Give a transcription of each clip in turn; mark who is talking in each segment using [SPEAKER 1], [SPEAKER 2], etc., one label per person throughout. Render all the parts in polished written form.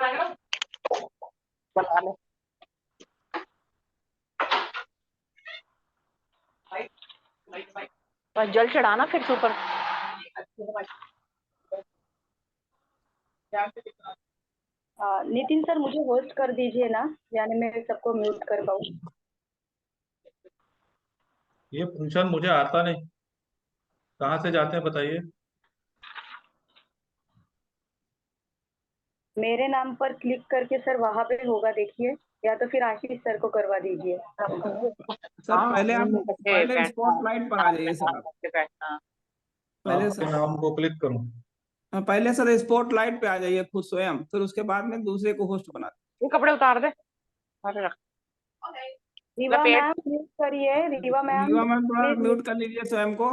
[SPEAKER 1] बना ले। बस जल चढ़ाना फिर से ऊपर।
[SPEAKER 2] नितिन सर मुझे होस्ट कर दीजिए ना, यानी मैं सबको म्यूट कर पाऊँ।
[SPEAKER 3] ये फंक्शन मुझे आता नहीं, कहाँ से जाते हैं बताइए।
[SPEAKER 2] मेरे नाम पर क्लिक करके सर वहां पे होगा, देखिए, या तो फिर आशीष सर को करवा दीजिए।
[SPEAKER 4] सर पहले आप पहले स्पॉटलाइट पर आ जाइए सर। आप पहले
[SPEAKER 3] आपके नाम को क्लिक करूं?
[SPEAKER 4] पहले सर स्पॉटलाइट पे आ जाइए खुद स्वयं, फिर उसके बाद में दूसरे को होस्ट बना।
[SPEAKER 1] ये कपड़े उतार दे। अरे रख।
[SPEAKER 2] रीवा मैम म्यूट करिए। रीवा मैम
[SPEAKER 4] थोड़ा म्यूट कर लीजिए स्वयं को।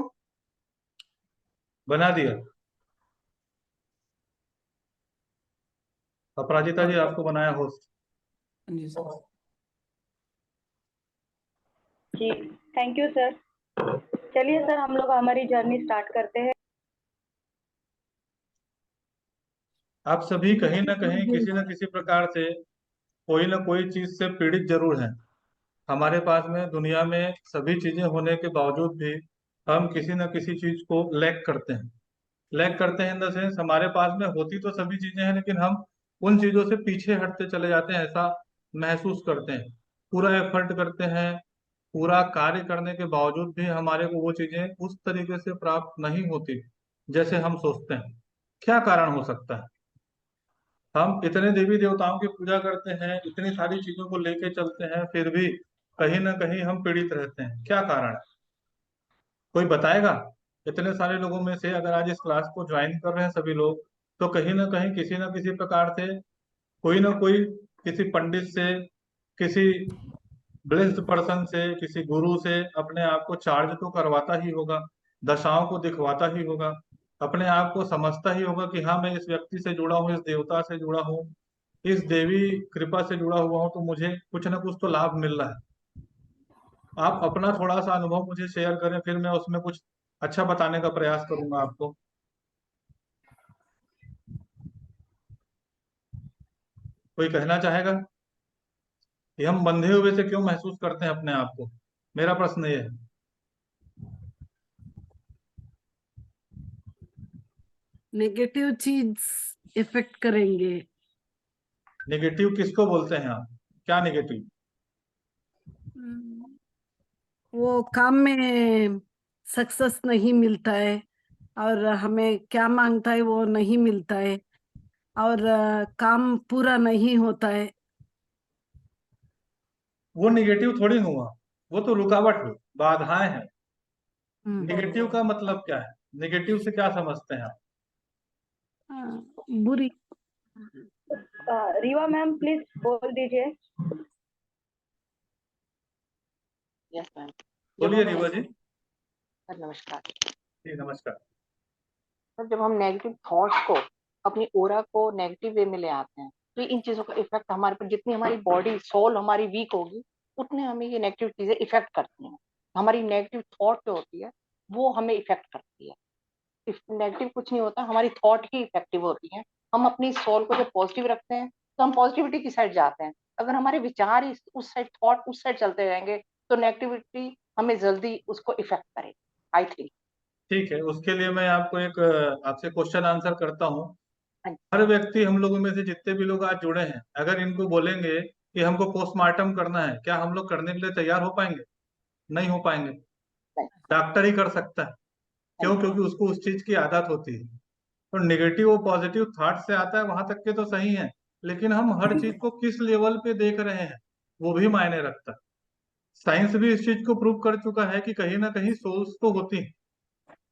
[SPEAKER 3] बना दिया। अपराजिता जी आपको बनाया होस्ट।
[SPEAKER 4] जी सर।
[SPEAKER 2] जी थैंक यू सर। चलिए सर हम लोग हमारी जर्नी स्टार्ट करते हैं।
[SPEAKER 3] आप सभी कहीं ना कहीं किसी न किसी प्रकार से कोई ना कोई चीज से पीड़ित जरूर हैं। हमारे पास में दुनिया में सभी चीजें होने के बावजूद भी हम किसी न किसी चीज को लैक करते हैं। लैक करते हैं इन द सेंस हमारे पास में होती तो सभी चीजें हैं, लेकिन हम उन चीजों से पीछे हटते चले जाते हैं, ऐसा महसूस करते हैं। पूरा एफर्ट करते हैं, पूरा कार्य करने के बावजूद भी हमारे को वो चीजें उस तरीके से प्राप्त नहीं होती जैसे हम सोचते हैं। क्या कारण हो सकता है? हम इतने देवी देवताओं की पूजा करते हैं, इतनी सारी चीजों को लेके चलते हैं, फिर भी कहीं ना कहीं हम पीड़ित रहते हैं। क्या कारण है? कोई बताएगा? इतने सारे लोगों में से अगर आज इस क्लास को ज्वाइन कर रहे हैं सभी लोग, तो कहीं ना कहीं किसी ना किसी प्रकार से कोई ना कोई किसी पंडित से, किसी ब्लेस्ड पर्सन से, किसी गुरु से अपने आप को चार्ज तो करवाता ही होगा, दशाओं को दिखवाता ही होगा, अपने आप को समझता ही होगा कि हाँ मैं इस व्यक्ति से जुड़ा हूँ, इस देवता से जुड़ा हूँ, इस देवी कृपा से जुड़ा हुआ हूँ, तो मुझे कुछ ना कुछ तो लाभ मिल रहा है। आप अपना थोड़ा सा अनुभव मुझे शेयर करें, फिर मैं उसमें कुछ अच्छा बताने का प्रयास करूंगा आपको। कोई कहना चाहेगा कि हम बंधे हुए से क्यों महसूस करते हैं अपने आप को? मेरा प्रश्न ये है।
[SPEAKER 5] नेगेटिव चीज इफेक्ट करेंगे।
[SPEAKER 3] नेगेटिव किसको बोलते हैं आप? क्या नेगेटिव?
[SPEAKER 5] वो काम में सक्सेस नहीं मिलता है, और हमें क्या मांगता है वो नहीं मिलता है, और काम पूरा नहीं होता है।
[SPEAKER 3] वो नेगेटिव थोड़ी हुआ, वो तो रुकावट हुई, बाधाएं हैं। नेगेटिव का मतलब क्या है? नेगेटिव से क्या समझते हैं आप?
[SPEAKER 5] बुरी।
[SPEAKER 2] रीवा मैम प्लीज बोल दीजिए।
[SPEAKER 1] Yes ma'am.
[SPEAKER 3] बोलिए रीवा जी।
[SPEAKER 1] नमस्कार।
[SPEAKER 3] जी नमस्कार।
[SPEAKER 1] सर जब हम नेगेटिव थॉट्स को, अपनी ओरा को नेगेटिव वे में ले आते हैं, तो इन चीजों का इफेक्ट हमारे पर, जितनी हमारी बॉडी सोल हमारी वीक होगी, उतने हमें ये नेगेटिव चीजें इफेक्ट करती हैं। हमारी नेगेटिव थॉट जो होती है वो हमें इफेक्ट करती है। नेगेटिव कुछ नहीं होता, हमारी थॉट ही इफेक्टिव होती है। हम अपनी सोल को जब पॉजिटिव रखते हैं तो हम पॉजिटिविटी की साइड जाते हैं। अगर हमारे विचार उस साइड, थॉट उस साइड चलते रहेंगे, तो नेगेटिविटी हमें जल्दी उसको इफेक्ट करेगी, आई थिंक।
[SPEAKER 3] ठीक है, उसके लिए मैं आपको एक आपसे क्वेश्चन आंसर करता हूँ।
[SPEAKER 1] हाँ जी।
[SPEAKER 3] हर व्यक्ति, हम लोगों में से जितने भी लोग आज जुड़े हैं, अगर इनको बोलेंगे कि हमको पोस्टमार्टम करना है, क्या हम लोग करने के लिए तैयार हो पाएंगे? नहीं हो पाएंगे। डॉक्टर ही कर सकता है। क्यों? क्योंकि उसको उस चीज की आदत होती है। तो नेगेटिव और पॉजिटिव थॉट से आता है, वहां तक के तो सही है, लेकिन हम हर चीज को किस लेवल पे देख रहे हैं वो भी मायने रखता है। साइंस भी इस चीज को प्रूव कर चुका है कि कहीं ना कहीं सोल्स तो होती है,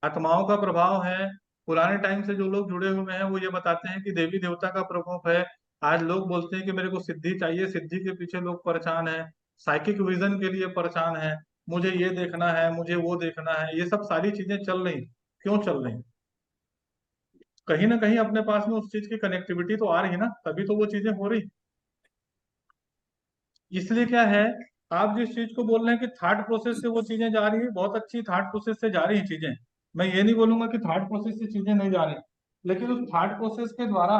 [SPEAKER 3] आत्माओं का प्रभाव है। पुराने टाइम से जो लोग जुड़े हुए हैं वो ये बताते हैं कि देवी देवता का प्रकोप है। आज लोग बोलते हैं कि मेरे को सिद्धि चाहिए, सिद्धि के पीछे लोग परेशान हैं, साइकिक विजन के लिए परेशान है, मुझे ये देखना है, मुझे वो देखना है। ये सब सारी चीजें चल रही, क्यों चल रही? कहीं ना कहीं अपने पास में उस चीज की कनेक्टिविटी तो आ रही ना, तभी तो वो चीजें हो रही। इसलिए क्या है, आप जिस चीज को बोल रहे हैं कि थॉट प्रोसेस से वो चीजें जा रही है, बहुत अच्छी थॉट प्रोसेस से जा रही है चीजें। मैं ये नहीं बोलूंगा कि थॉट प्रोसेस से चीजें नहीं जा रही, लेकिन उस थॉट प्रोसेस के द्वारा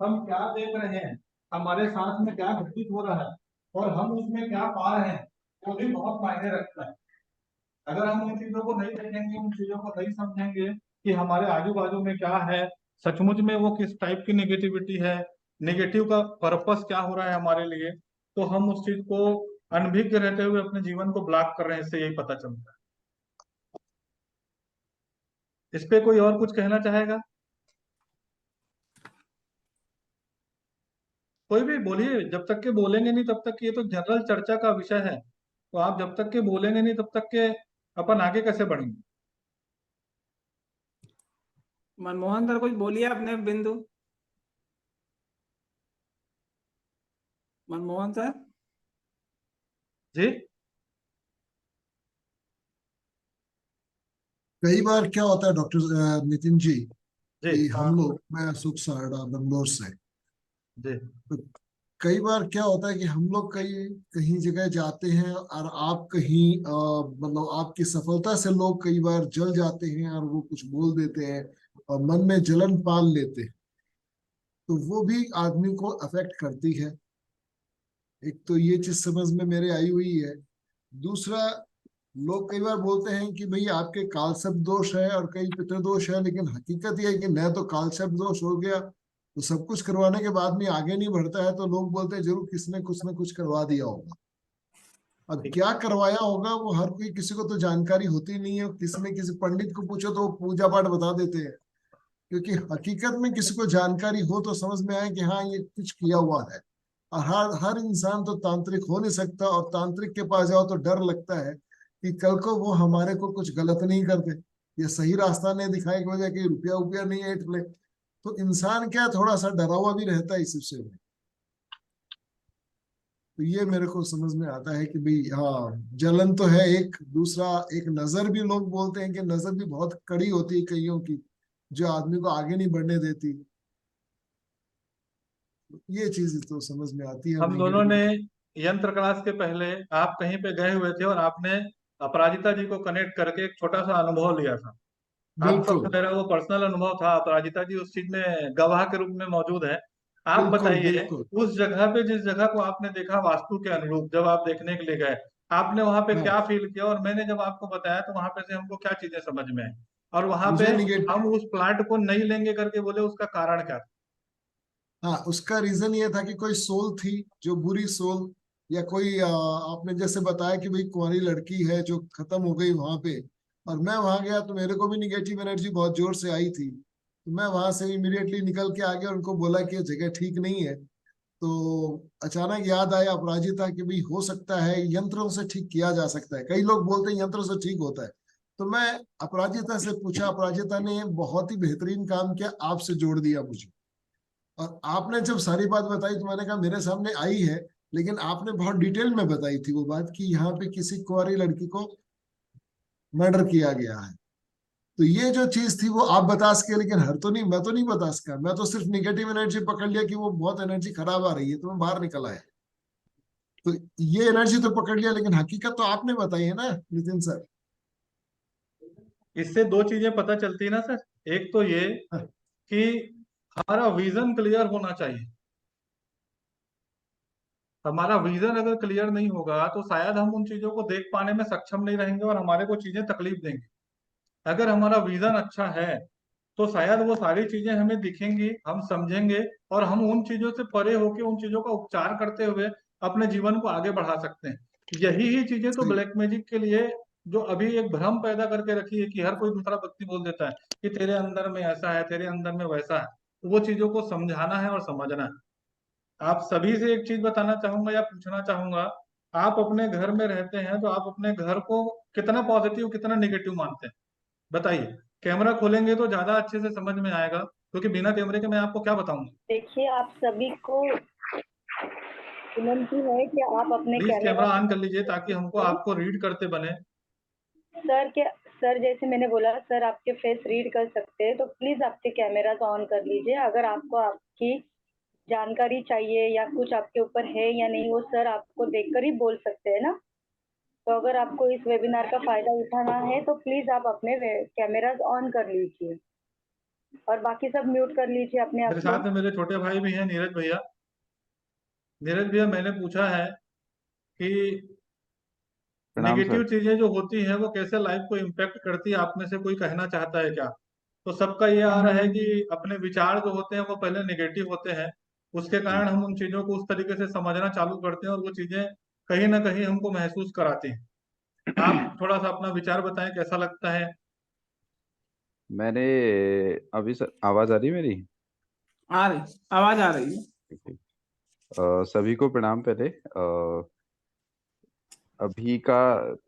[SPEAKER 3] हम क्या देख रहे हैं, हमारे साथ में क्या घटित हो रहा है और हम उसमें क्या पा रहे हैं, वो भी बहुत मायने रखता है। अगर हम उन चीजों को नहीं देखेंगे, उन चीजों को नहीं समझेंगे कि हमारे आजू बाजू में क्या है, सचमुच में वो किस टाइप की नेगेटिविटी है, नेगेटिव का पर्पस क्या हो रहा है हमारे लिए, तो हम उस चीज को अनभिज्ञ रहते हुए अपने जीवन को ब्लॉक कर रहे हैं, इससे यही पता चलता है। इस पे कोई और कुछ कहना चाहेगा? कोई भी बोलिए, जब तक के बोलेंगे नहीं तब तक कि ये तो जनरल चर्चा का विषय है, तो आप जब तक के बोलेंगे नहीं तब तक के अपन आगे कैसे बढ़ेंगे?
[SPEAKER 4] मनमोहन सर कुछ बोलिए अपने बिंदु। मनमोहन सर।
[SPEAKER 3] जी
[SPEAKER 6] कई बार क्या होता है डॉक्टर नितिन जी
[SPEAKER 3] जी
[SPEAKER 6] कि हम लोग, मैं अशोक सारडा बेंगलोर से,
[SPEAKER 3] जी
[SPEAKER 6] तो कई बार क्या होता है कि हम लोग कहीं कहीं जगह जाते हैं और आप कहीं मतलब आपकी सफलता से लोग कई बार जल जाते हैं और वो कुछ बोल देते हैं और मन में जलन पाल लेते हैं, तो वो भी आदमी को अफेक्ट करती है। एक तो ये चीज समझ में मेरे आई हुई है। दूसरा, लोग कई बार बोलते हैं कि भाई आपके कालसर्प दोष है और कई पितृदोष है, लेकिन हकीकत ये है कि न तो कालसर्प दोष हो गया तो सब कुछ करवाने के बाद में आगे नहीं बढ़ता है, तो लोग बोलते हैं जरूर किसने कुछ ना कुछ करवा दिया होगा। अब
[SPEAKER 3] ठीक।
[SPEAKER 6] क्या करवाया होगा वो हर कोई, किसी को तो जानकारी होती नहीं है। किसी ने किसी पंडित को पूछो तो वो पूजा पाठ बता देते हैं, क्योंकि हकीकत में किसी को जानकारी हो तो समझ में आए कि हाँ ये कुछ किया हुआ है। और हर हर इंसान तो तांत्रिक हो नहीं सकता, और तांत्रिक के पास जाओ तो डर लगता है कि कल को वो हमारे को कुछ गलत नहीं कर दे, ये सही रास्ता नहीं दिखाए की वजह कि रुपया रुपया नहीं ऐंठ ले। तो इंसान क्या थोड़ा सा डरा हुआ भी रहता है इस विषय में। तो ये मेरे को समझ में आता है कि भाई हाँ, जलन तो है एक। दूसरा, एक नजर भी, लोग बोलते हैं कि नजर भी बहुत कड़ी होती है कईयों की, जो आदमी को आगे नहीं बढ़ने देती। ये चीज तो समझ में आती है
[SPEAKER 3] हम दोनों ने
[SPEAKER 6] नेगेटिविटी।
[SPEAKER 3] यंत्र क्लास के पहले आप कहीं पे गए हुए थे और आपने अपराजिता जी को कनेक्ट करके एक छोटा सा अनुभव लिया था। आपका
[SPEAKER 6] बिल्कुल
[SPEAKER 3] मेरा वो पर्सनल अनुभव था, अपराजिता जी उस चीज में गवाह के रूप में मौजूद है। आप
[SPEAKER 6] बिल्कुल
[SPEAKER 3] बताइए,
[SPEAKER 6] बिल्कुल।
[SPEAKER 3] उस जगह पे, जिस जगह को आपने देखा वास्तु के अनुरूप, जब आप देखने के लिए गए, आपने वहां पे
[SPEAKER 6] हाँ,
[SPEAKER 3] क्या फील किया? और मैंने जब आपको बताया तो वहां पे से हमको क्या चीजें समझ में आई? और वहां पे
[SPEAKER 6] मुझे निगेट
[SPEAKER 3] हम उस प्लाट को नहीं लेंगे करके बोले, उसका कारण क्या था?
[SPEAKER 6] हाँ, उसका रीजन ये था कि कोई सोल थी जो बुरी सोल, या कोई आपने जैसे बताया कि भाई कुंवारी लड़की है जो खत्म हो गई वहां पे, और मैं वहां गया तो मेरे को भी निगेटिव एनर्जी बहुत जोर से आई थी, तो मैं वहां से इमीडिएटली निकल के आ गया। उनको बोला कि ये जगह ठीक नहीं है। तो अचानक याद आया अपराजिता कि भाई हो सकता है यंत्रों से ठीक किया जा सकता है। कई लोग बोलते हैं यंत्रों से ठीक होता है। तो मैं अपराजिता से पूछा, अपराजिता ने बहुत ही बेहतरीन काम किया, आपसे जोड़ दिया मुझे। और आपने जब सारी बात बताई तो मैंने कहा मेरे सामने आई है, लेकिन आपने बहुत डिटेल में बताई थी वो बात कि यहाँ पे किसी कुंवारी लड़की को मर्डर किया गया है। तो ये जो चीज थी वो आप बता सके, लेकिन हर तो नहीं, मैं तो नहीं बता सका। मैं तो सिर्फ निगेटिव एनर्जी पकड़ लिया कि वो बहुत एनर्जी खराब आ रही है, तो मैं बाहर निकल आया। तो ये एनर्जी तो पकड़ लिया, लेकिन हकीकत तो आपने बताई है ना नितिन सर।
[SPEAKER 3] इससे दो चीजें पता चलती है ना सर। एक तो ये
[SPEAKER 6] हाँ,
[SPEAKER 3] कि हमारा विजन क्लियर होना चाहिए। हमारा विजन अगर क्लियर नहीं होगा तो शायद हम उन चीजों को देख पाने में सक्षम नहीं रहेंगे और हमारे को चीजें तकलीफ देंगी। अगर हमारा विजन अच्छा है तो शायद वो सारी चीजें हमें दिखेंगी, हम समझेंगे, और हम उन चीजों से परे होकर उन चीजों का उपचार करते हुए अपने जीवन को आगे बढ़ा सकते हैं। यही ही चीजें तो
[SPEAKER 6] सही।
[SPEAKER 3] ब्लैक मैजिक के लिए, जो अभी एक भ्रम पैदा करके रखी है कि हर कोई दूसरा व्यक्ति बोल देता है कि तेरे अंदर में ऐसा है, तेरे अंदर में वैसा है, तो वो चीजों को समझाना है और समझना है। आप सभी से एक चीज बताना चाहूंगा या पूछना चाहूंगा, आप अपने घर में रहते हैं तो आप अपने घर को कितना पॉजिटिव कितना निगेटिव मानते हैं? बताइए। कैमरा खोलेंगे तो ज्यादा अच्छे से समझ में आएगा, क्योंकि बिना कैमरे के मैं आपको क्या बताऊंगा।
[SPEAKER 2] देखिए, आप सभी को विनती है कि आप अपने
[SPEAKER 3] प्लीज
[SPEAKER 2] कैमरा
[SPEAKER 3] कैमरा ऑन कर लीजिए ताकि हमको आपको रीड करते बने।
[SPEAKER 2] सर जैसे मैंने बोला, सर आपके फेस रीड कर सकते हैं, तो प्लीज आपके कैमरास ऑन कर लीजिए। अगर आपको आपकी जानकारी चाहिए या कुछ आपके ऊपर है या नहीं, वो सर आपको देखकर ही बोल सकते हैं ना। तो अगर आपको इस वेबिनार का फायदा उठाना है तो प्लीज आप अपने कैमरास ऑन कर लीजिए और बाकी सब म्यूट कर लीजिए अपने
[SPEAKER 3] मेरे
[SPEAKER 2] आप
[SPEAKER 3] साथ
[SPEAKER 2] लोग।
[SPEAKER 3] में मेरे छोटे भाई भी हैं, नीरज भैया। नीरज भैया, मैंने पूछा है कि
[SPEAKER 7] प्रणाम
[SPEAKER 3] नेगेटिव
[SPEAKER 7] सर।
[SPEAKER 3] चीजें जो होती हैं वो कैसे लाइफ को इम्पेक्ट करती है, आप में से कोई कहना चाहता है क्या? तो सबका ये आ रहा है कि अपने विचार जो होते हैं वो पहले नेगेटिव होते हैं, उसके कारण हम उन चीजों को उस तरीके से समझना चालू करते हैं और वो चीजें कहीं ना कहीं हमको महसूस कराती हैं। आप थोड़ा सा अपना विचार बताएं, कैसा लगता है?
[SPEAKER 7] मैंने अभी सर, आवाज आ रही है मेरी?
[SPEAKER 4] आ रही, आवाज आ रही है।
[SPEAKER 7] ठीक ठीक। सभी को प्रणाम। पहले अभी का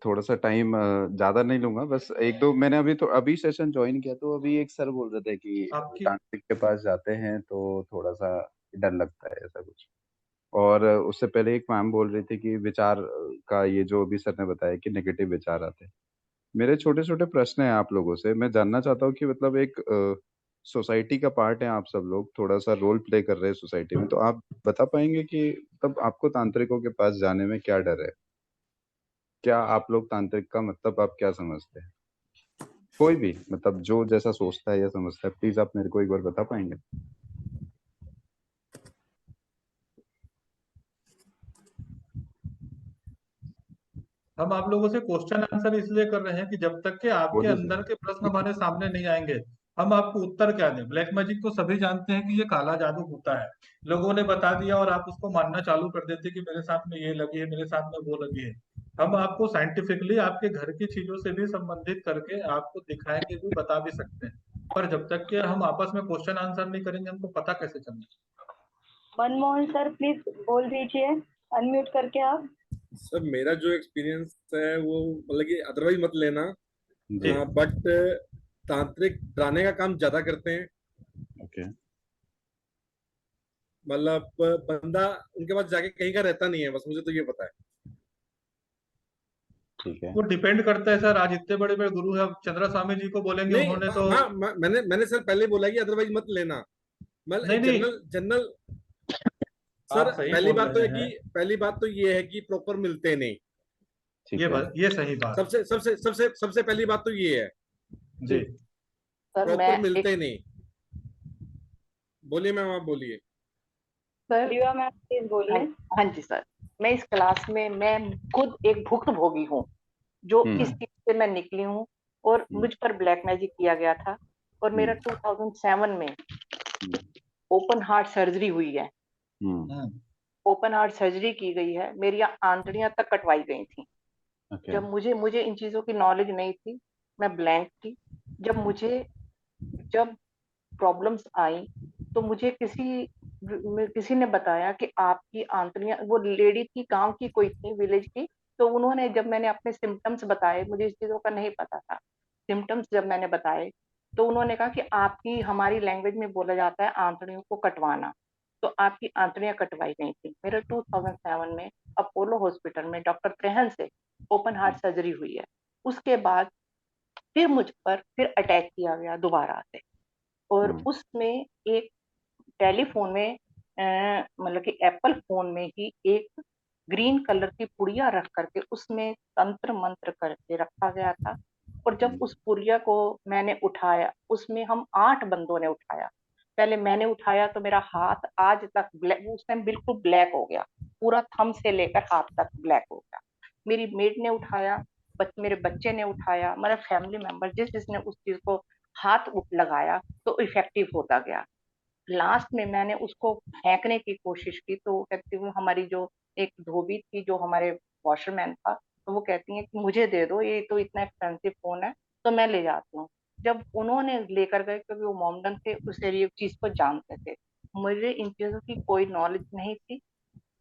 [SPEAKER 7] थोड़ा सा टाइम ज्यादा नहीं लूंगा, बस एक दो, मैंने अभी सेशन ज्वाइन किया, तो अभी एक सर बोल रहे थे कि
[SPEAKER 3] आपकी
[SPEAKER 7] तांत्रिक के पास जाते हैं तो थोड़ा सा डर लगता है, ऐसा कुछ। और उससे पहले एक मैम बोल रही थी कि विचार का, ये जो अभी सर ने बताया कि नेगेटिव विचार आते हैं। मेरे छोटे छोटे प्रश्न हैं आप लोगों से। मैं जानना चाहता हूँ कि मतलब एक सोसाइटी का पार्ट है आप सब लोग, थोड़ा सा रोल प्ले कर रहे हैं सोसाइटी में, तो आप बता पाएंगे कि तब आपको तांत्रिकों के पास जाने में क्या डर है? क्या आप लोग तांत्रिक का मतलब आप क्या समझते हैं? कोई भी मतलब जो जैसा सोचता है या समझता है, प्लीज आप मेरे को एक बार बता पाएंगे?
[SPEAKER 3] हम आप लोगों से क्वेश्चन आंसर इसलिए कर रहे हैं कि जब तक के आपके
[SPEAKER 7] बोलिए
[SPEAKER 3] अंदर
[SPEAKER 7] सर।
[SPEAKER 3] के प्रश्न हमारे सामने नहीं आएंगे, हम आपको उत्तर क्या दें? ब्लैक मैजिक तो सभी जानते हैं कि ये काला जादू होता है, लोगों ने बता दिया और आप उसको मानना चालू कर देते कि मेरे साथ में ये लगी है, मेरे साथ में वो लगी है। हम आपको साइंटिफिकली आपके घर की चीजों से भी संबंधित करके आपको दिखाएंगे भी, बता भी सकते हैं। पर जब तक के हम आपस में क्वेश्चन आंसर नहीं करेंगे, हमको पता कैसे चलेगा?
[SPEAKER 2] मनमोहन सर प्लीज बोल दीजिए, अनम्यूट करके आप।
[SPEAKER 8] सर मेरा जो एक्सपीरियंस है वो मतलब कि अदरवाइज मत लेना,
[SPEAKER 7] जी।
[SPEAKER 8] बट तांत्रिक डराने का काम ज्यादा करते हैं।
[SPEAKER 7] ओके।
[SPEAKER 8] मतलब बंदा उनके पास जाके कहीं का रहता नहीं है, बस मुझे तो ये पता है।
[SPEAKER 7] ठीक है।
[SPEAKER 3] वो डिपेंड करता है सर। आज इतने बड़े बड़े गुरु है, चंद्रा स्वामी जी को बोलेंगे,
[SPEAKER 8] नहीं,
[SPEAKER 3] उन्होंने तो
[SPEAKER 8] हाँ, मैंने सर पहले बोला कि अदरवाइज मत लेना। मतलब
[SPEAKER 3] नहीं
[SPEAKER 8] एक
[SPEAKER 3] नहीं,
[SPEAKER 8] जनरल जनरल सर,
[SPEAKER 3] आप सही बोल रहे हैं।
[SPEAKER 8] पहली बात तो ये है कि प्रॉपर मिलते नहीं।
[SPEAKER 7] ठीक है।
[SPEAKER 3] ये सही बात।
[SPEAKER 8] सबसे सबसे सबसे सबसे पहली बात तो ये है,
[SPEAKER 3] जी।
[SPEAKER 1] सर मैं
[SPEAKER 8] प्रॉपर
[SPEAKER 1] एक
[SPEAKER 8] मिलते नहीं। बोलिए मैम, आप बोलिए।
[SPEAKER 1] सर
[SPEAKER 2] दिवा मैम प्लीज
[SPEAKER 1] हाँ,
[SPEAKER 2] बोलिए।
[SPEAKER 1] हाँ जी सर। मैं इस क्लास में मैं खुद एक भुक्तभोगी हूँ, जो इस
[SPEAKER 7] हम्म।
[SPEAKER 1] चीज से मैं निकली हूँ। और
[SPEAKER 7] हम्म।
[SPEAKER 1] मुझ पर ब्लैक मैजिक किया गया था, और मेरा
[SPEAKER 7] हम्म।
[SPEAKER 1] 2007 में
[SPEAKER 7] हम्म।
[SPEAKER 1] ओपन हार्ट सर्जरी हुई है।
[SPEAKER 7] हम्म।
[SPEAKER 1] ओपन हार्ट सर्जरी की गई है, मेरी आंतड़ियां तक कटवाई गई थी।
[SPEAKER 7] ओके।
[SPEAKER 1] जब मुझे मुझे इन चीजों की नॉलेज नहीं थी, मैं ब्लैंक थी। जब मुझे जब प्रॉब्लम्स आई, तो मुझे किसी ने बताया कि आपकी आंतड़ियां, वो लेडी थी, गांव की कोई थी, विलेज की। तो उन्होंने, जब मैंने अपने सिम्टम्स बताए, मुझे इस चीजों का नहीं पता था। सिम्टम्स जब मैंने बताए, तो उन्होंने कहा कि आपकी, हमारी लैंग्वेज में बोला जाता है आंतड़ियों को कटवाना। तो आपकी आंतड़ियां कटवाई गई थी। मेरे 2007 में अपोलो हॉस्पिटल में डॉक्टर त्रेहन से ओपन हार्ट सर्जरी हुई है। उसके बाद फिर मुझ पर फिर अटैक किया गया दोबारा से। और
[SPEAKER 7] हम्म।
[SPEAKER 1] उसमें एक टेलीफोन में, मतलब कि एप्पल फोन में ही एक ग्रीन कलर की पुड़िया रख करके उसमें तंत्र मंत्र करके रखा गया था। और जब
[SPEAKER 7] हम्म।
[SPEAKER 1] उस पुड़िया को मैंने उठाया, उसमें हम 8 बंदों ने उठाया। पहले मैंने उठाया तो मेरा हाथ आज तक ब्लैक, उस टाइम बिल्कुल ब्लैक हो गया, पूरा थंब से लेकर हाथ तक ब्लैक हो गया। मेरी मेड ने उठाया, मेरे बच्चे ने उठाया, मेरा फैमिली मेंबर, जिसने उस चीज को हाथ लगाया, तो इफेक्टिव होता गया। लास्ट में मैंने उसको फेंकने की कोशिश की, तो कहती हूँ, हमारी जो एक धोबी थी, जो हमारे वॉशरमैन था, तो वो कहती है कि मुझे दे दो, ये तो इतना एक्सपेंसिव फोन है, तो मैं ले जाती हूँ। जब उन्होंने लेकर गए, क्योंकि वो मोमडन थे, उस एरिया चीज को जानते थे, मुझे इन चीजों की कोई नॉलेज नहीं थी।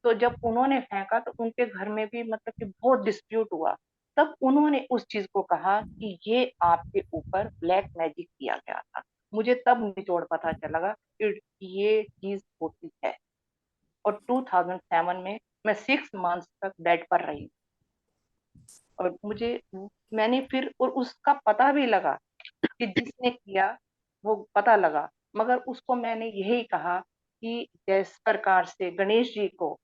[SPEAKER 1] तो जब उन्होंने फेंका, तो उनके घर में भी मतलब कि बहुत डिस्प्यूट हुआ। तब उन्होंने उस चीज को कहा कि ये आपके ऊपर ब्लैक मैजिक किया गया था। मुझे तब निचोड़ पता चला कि ये चीज होती है। और 2007 में मैं 6 मंथ्स तक बेड पर रही। और मैंने फिर, और उसका पता भी लगा कि जिसने किया, वो पता लगा। मगर उसको मैंने यही कहा कि जिस प्रकार से गणेश जी को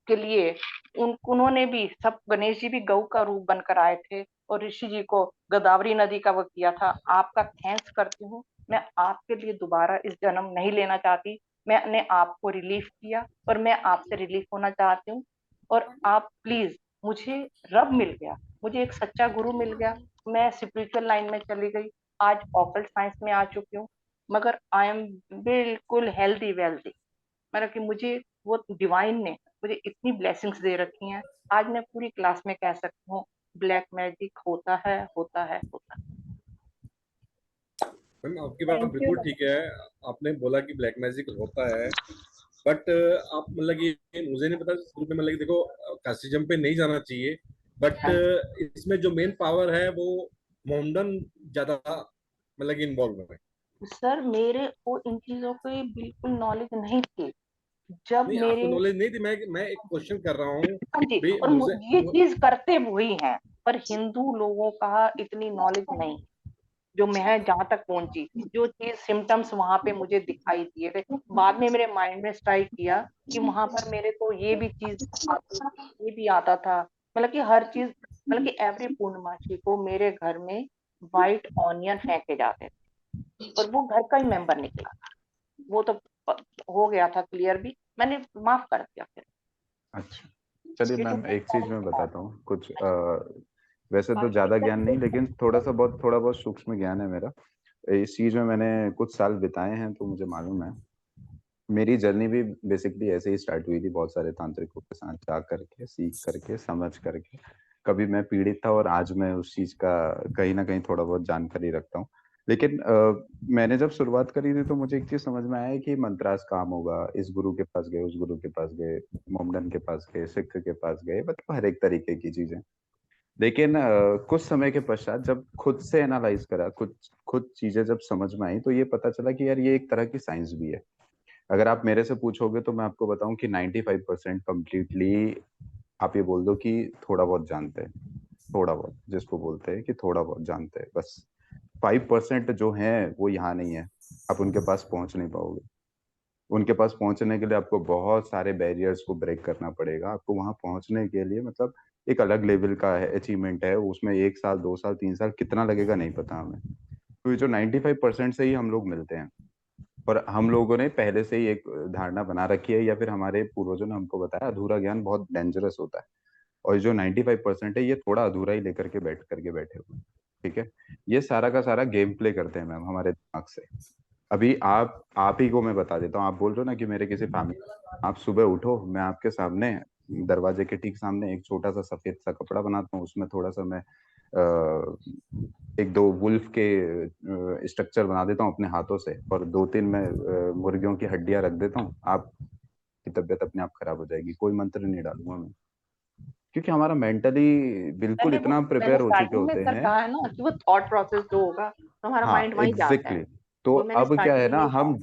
[SPEAKER 1] के लिए, उन्होंने भी सब, गणेश जी भी गौ का रूप बनकर आए थे, और ऋषि जी को गोदावरी नदी का वो किया था। आपका थैंक्स करती हूँ। मैं आपके लिए दोबारा इस जन्म नहीं लेना चाहती, मैंने आपको रिलीफ किया और मैं आपसे रिलीफ होना चाहती हूँ। और आप प्लीज, मुझे रब मिल गया, मुझे एक सच्चा गुरु मिल गया। मैं स्पिरिचुअल लाइन में चली गई, आज ऑकल्ट साइंस में आ चुकी हूँ, मगर आई एम बिल्कुल हेल्दी वेल्दी। मतलब कि मुझे वो डिवाइन ने मुझे इतनी ब्लेसिंग्स दे रखी हैं। आज मैं पूरी क्लास में कह सकती हूँ ब्लैक मैजिक होता है, होता है, होता है।
[SPEAKER 8] मैम आपकी बात
[SPEAKER 2] थैंक यू।
[SPEAKER 8] बिल्कुल ठीक है। आपने बोला कि ब्लैक मैजिक होता है, बट आप मतलब ये मुझे नहीं पता शुरू में, मतलब कि देखो कास्टिज्म पे नहीं जाना चाहिए, बट
[SPEAKER 1] हाँ
[SPEAKER 8] इसमें जो मेन पावर है वो मोमडन ज्यादा मतलब कि इन्वॉल्व है।
[SPEAKER 1] सर, मेरे को इन चीजों की बिल्कुल नॉलेज नहीं थी। जब
[SPEAKER 8] नहीं, आपको
[SPEAKER 1] मेरे,
[SPEAKER 8] नॉलेज नहीं थी, मैं एक क्वेश्चन कर रहा हूँ
[SPEAKER 1] हाँ जी,
[SPEAKER 8] भाई
[SPEAKER 1] और
[SPEAKER 8] मुझे
[SPEAKER 1] ये चीज करते वही हैं, पर हिंदू लोगों का इतनी नॉलेज नहीं। जो मैं जहां तक पहुंची, जो चीज सिम्टम्स वहां पे मुझे दिखाई दिए थे, बाद में मेरे माइंड में स्ट्राइक किया कि वहां पर मेरे को ये भी चीज आती थी, ये भी आता था। मतलब कि हर चीज, मतलब कि एवरी पूर्णमासी को मेरे घर में व्हाइट ऑनियन फेंके जाते थे, और वो घर का ही मेंबर निकला। वो तो हो गया था क्लियर भी, मैंने माफ कर दिया फिर।
[SPEAKER 7] अच्छा, चलिए
[SPEAKER 1] ये
[SPEAKER 7] मैम, एक चीज मैं बताता हूँ कुछ वैसे तो
[SPEAKER 1] बाकी
[SPEAKER 7] ज्यादा
[SPEAKER 1] सर,
[SPEAKER 7] ज्ञान नहीं, लेकिन थोड़ा बहुत सूक्ष्म ज्ञान है मेरा। इस चीज में मैंने कुछ साल बिताए हैं तो मुझे मालूम है। मेरी जर्नी भी बेसिकली ऐसे ही स्टार्ट हुई थी, बहुत सारे तांत्रिकों के साथ जा करके, सीख करके, समझ करके। कभी मैं पीड़ित था और आज मैं उस चीज का कहीं ना कहीं थोड़ा बहुत जानकारी रखता हूँ। लेकिन मैंने जब शुरुआत करी थी तो मुझे एक चीज समझ में आया कि मंत्रास काम होगा, इस गुरु के पास गए, उस गुरु के पास गए, मोमडन के पास गए, सिख के पास गए, मतलब हर एक तरीके की चीजें। लेकिन कुछ समय के पश्चात जब खुद से एनालाइज करा, कुछ खुद चीजें जब समझ में आई, तो ये पता चला कि यार ये एक तरह की साइंस भी है। अगर आप मेरे से पूछोगे तो मैं आपको बताऊं कि 95% कंप्लीटली आप ये बोल दो कि थोड़ा बहुत जानते हैं। थोड़ा बहुत जिसको बोलते हैं कि थोड़ा बहुत जानते हैं, बस 5% जो है वो यहाँ नहीं है। आप उनके पास पहुंच नहीं पाओगे। उनके पास पहुंचने के लिए आपको बहुत सारे बैरियर्स को ब्रेक करना पड़ेगा। आपको वहां पहुंचने के लिए मतलब एक अलग लेवल का है, अचीवमेंट है। उसमें 1 साल, 2 साल, 3 साल कितना लगेगा नहीं पता हमें। तो ये जो 95% से ही हम लोग मिलते हैं, और हम लोगों ने पहले से ही एक धारणा बना रखी है, या फिर हमारे पूर्वजों ने हमको बताया अधूरा ज्ञान बहुत डेंजरस होता है। और जो 95% है ये थोड़ा अधूरा ही लेकर के बैठे हुए हैं। ठीक है। ये सारा का सारा गेम प्ले करते हैं मैम हमारे दिमाग से। अभी आप ही को मैं बता देता हूँ। आप बोल रहे हो ना कि मेरे किसी फैमिली, आप सुबह उठो, मैं आपके सामने दरवाजे के ठीक सामने एक छोटा सा सफेद सा कपड़ा बनाता हूँ, उसमें थोड़ा सा मैं एक दो वुल्फ के स्ट्रक्चर बना देता हूँ अपने हाथों से, और 2-3 मैं मुर्गियों की हड्डियां रख देता हूँ। आपकी तबीयत अपने आप खराब हो जाएगी, कोई मंत्र नहीं डालूंगा मैं। क्योंकि हमारा मेंटली बिल्कुल इतना
[SPEAKER 1] मैंने
[SPEAKER 7] प्रिपेयर हो चुके
[SPEAKER 1] स्टार्टिंग में
[SPEAKER 7] होते
[SPEAKER 1] सर
[SPEAKER 7] हैं।
[SPEAKER 1] कहा है ना कि वो थॉट प्रोसेस जो होगा तो हमारा
[SPEAKER 7] हाँ
[SPEAKER 1] माइंड वहीं जाता है।
[SPEAKER 7] Exactly exactly. तो
[SPEAKER 1] वो मैंने
[SPEAKER 7] अब क्या
[SPEAKER 1] स्टार्टिंग
[SPEAKER 7] है
[SPEAKER 1] में
[SPEAKER 7] ना,
[SPEAKER 1] यही कहा।
[SPEAKER 7] हम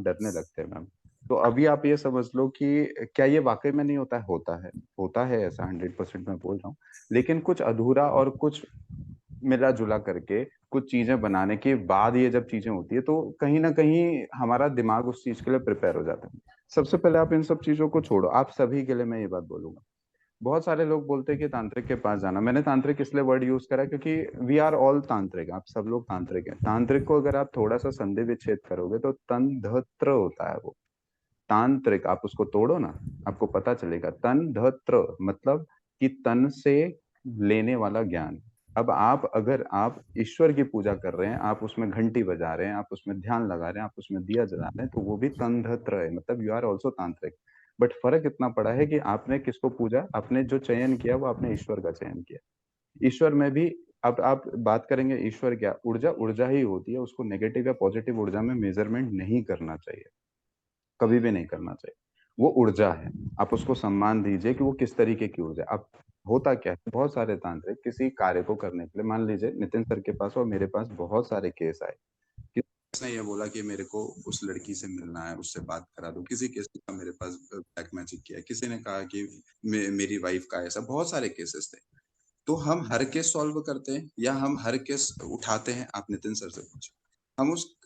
[SPEAKER 7] डरने लगते हैं मैम। तो अभी आप ये समझ लो कि क्या ये वाकई में नहीं होता है? होता है ऐसा, 100% मैं बोल रहा हूँ। लेकिन कुछ अधूरा और कुछ मिला जुला करके कुछ चीजें बनाने के बाद ये जब चीजें होती है तो कहीं ना कहीं हमारा दिमाग उस चीज के लिए प्रिपेयर हो जाता है। सबसे पहले आप इन सब चीजों को छोड़ो। आप सभी के लिए मैं ये बात बोलूंगा। बहुत सारे लोग बोलते हैं कि तांत्रिक के पास जाना। मैंने तांत्रिक इसलिए वर्ड यूज करा क्योंकि वी आर ऑल तांत्रिक। आप सब लोग तांत्रिक हैं। तांत्रिक को अगर आप थोड़ा सा संधि विच्छेद करोगे तो तन धत्र होता है वो। तांत्रिक, आप उसको तोड़ो ना, आपको पता चलेगा। तन धत्र मतलब कि तन से लेने वाला ज्ञान। अब आप अगर आप ईश्वर की पूजा कर रहे हैं, आप उसमें घंटी बजा रहे हैं, आप उसमें ध्यान लगा रहे हैं, आप उसमें दिया जला रहे हैं, तो वो भी तन धत्र है, मतलब यू आर ऑल्सो तांत्रिक। बट फर्क इतना पड़ा है कि आपने किसको पूजा, आपने जो चयन किया वो आपने ईश्वर का चयन किया। ईश्वर में भी अब आप बात करेंगे ईश्वर क्या, ऊर्जा ऊर्जा ही होती है। उसको नेगेटिव या पॉजिटिव ऊर्जा में मेजरमेंट नहीं करना चाहिए, कभी भी नहीं करना चाहिए। वो ऊर्जा है, आप उसको सम्मान दीजिए कि वो किस तरीके की ऊर्जा है। अब होता क्या है, बहुत सारे तांत्रिक किसी कार्य को करने के लिए, मान लीजिए नितिन सर के पास और मेरे पास बहुत सारे केस आए। किसने ये बोला कि मेरे को उस लड़की से मिलना है, उससे बात करा दो। किसी केस का मेरे पास ब्लैक मैजिक किया, किसी ने कहा कि मेरी वाइफ का ऐसा, बहुत सारे केसेस थे। तो हम हर केस सॉल्व करते हैं या हम हर केस उठाते हैं? आप नितिन सर से पूछो।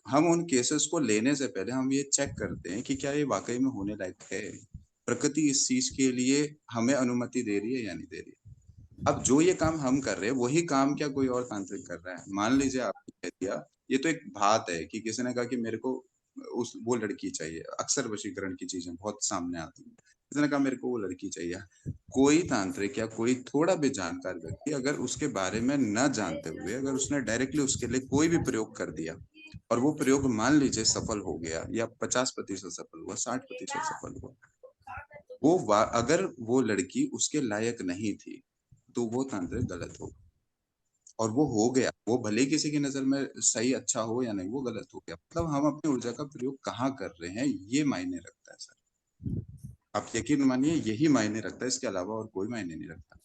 [SPEAKER 7] हम उन केसेस को लेने से पहले हम ये चेक करते हैं कि क्या ये वाकई में होने लायक है, प्रकृति इस चीज के लिए हमें अनुमति दे रही है या नहीं दे रही है। अब जो ये काम हम कर रहे हैं वही काम क्या कोई और तांत्रिक कर रहा है? मान लीजिए आपने कह दिया, ये तो एक बात है कि किसी ने कहा कि मेरे को वो लड़की चाहिए। अक्सर वशीकरण की चीजें बहुत सामने आती हैं। इसने कहा मेरे को वो लड़की चाहिए। कोई तांत्रिक या कोई थोड़ा भी जानकार व्यक्ति अगर उसके बारे में न जानते हुए अगर उसने डायरेक्टली उसके लिए कोई भी प्रयोग कर दिया और वो प्रयोग मान लीजिए सफल हो गया या 50% सफल हुआ, 60% सफल हुआ, अगर वो लड़की उसके लायक नहीं थी तो वो तांत्रिक गलत हो, और वो हो गया, वो भले किसी की नजर में सही अच्छा हो या नहीं, वो गलत हो गया। मतलब हम अपनी ऊर्जा का प्रयोग कहाँ कर रहे हैं ये मायने रखता है सर। आप यकीन मानिए यही मायने रखता है, इसके अलावा और कोई मायने नहीं रखता।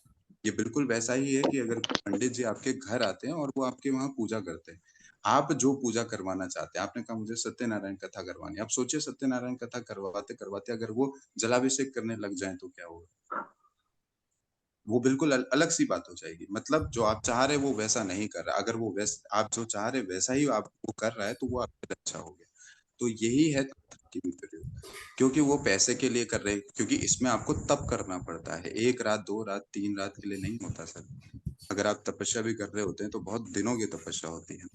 [SPEAKER 7] ये बिल्कुल वैसा ही है कि अगर पंडित जी आपके घर आते हैं और वो आपके वहां पूजा करते हैं, आप जो पूजा करवाना चाहते हैं, आपने कहा मुझे सत्यनारायण कथा करवानी है, आप सोचिए सत्यनारायण कथा करवाते करवाते अगर वो जलाभिषेक करने लग जाए तो क्या होगा? वो बिल्कुल अलग सी बात हो जाएगी। मतलब जो आप चाह रहे वो वैसा नहीं कर रहा, अगर वो आप जो चाह रहे वैसा ही आप वो कर रहा है तो वो आपके लिए अच्छा हो गया। तो यही है की भी प्रयोग, क्योंकि वो पैसे के लिए कर रहे हैं, क्योंकि इसमें आपको तप करना पड़ता है, 1 रात 2 रात 3 रात के लिए नहीं होता सर। अगर आप तपस्या भी कर रहे होते हैं तो बहुत दिनों की तपस्या होती है।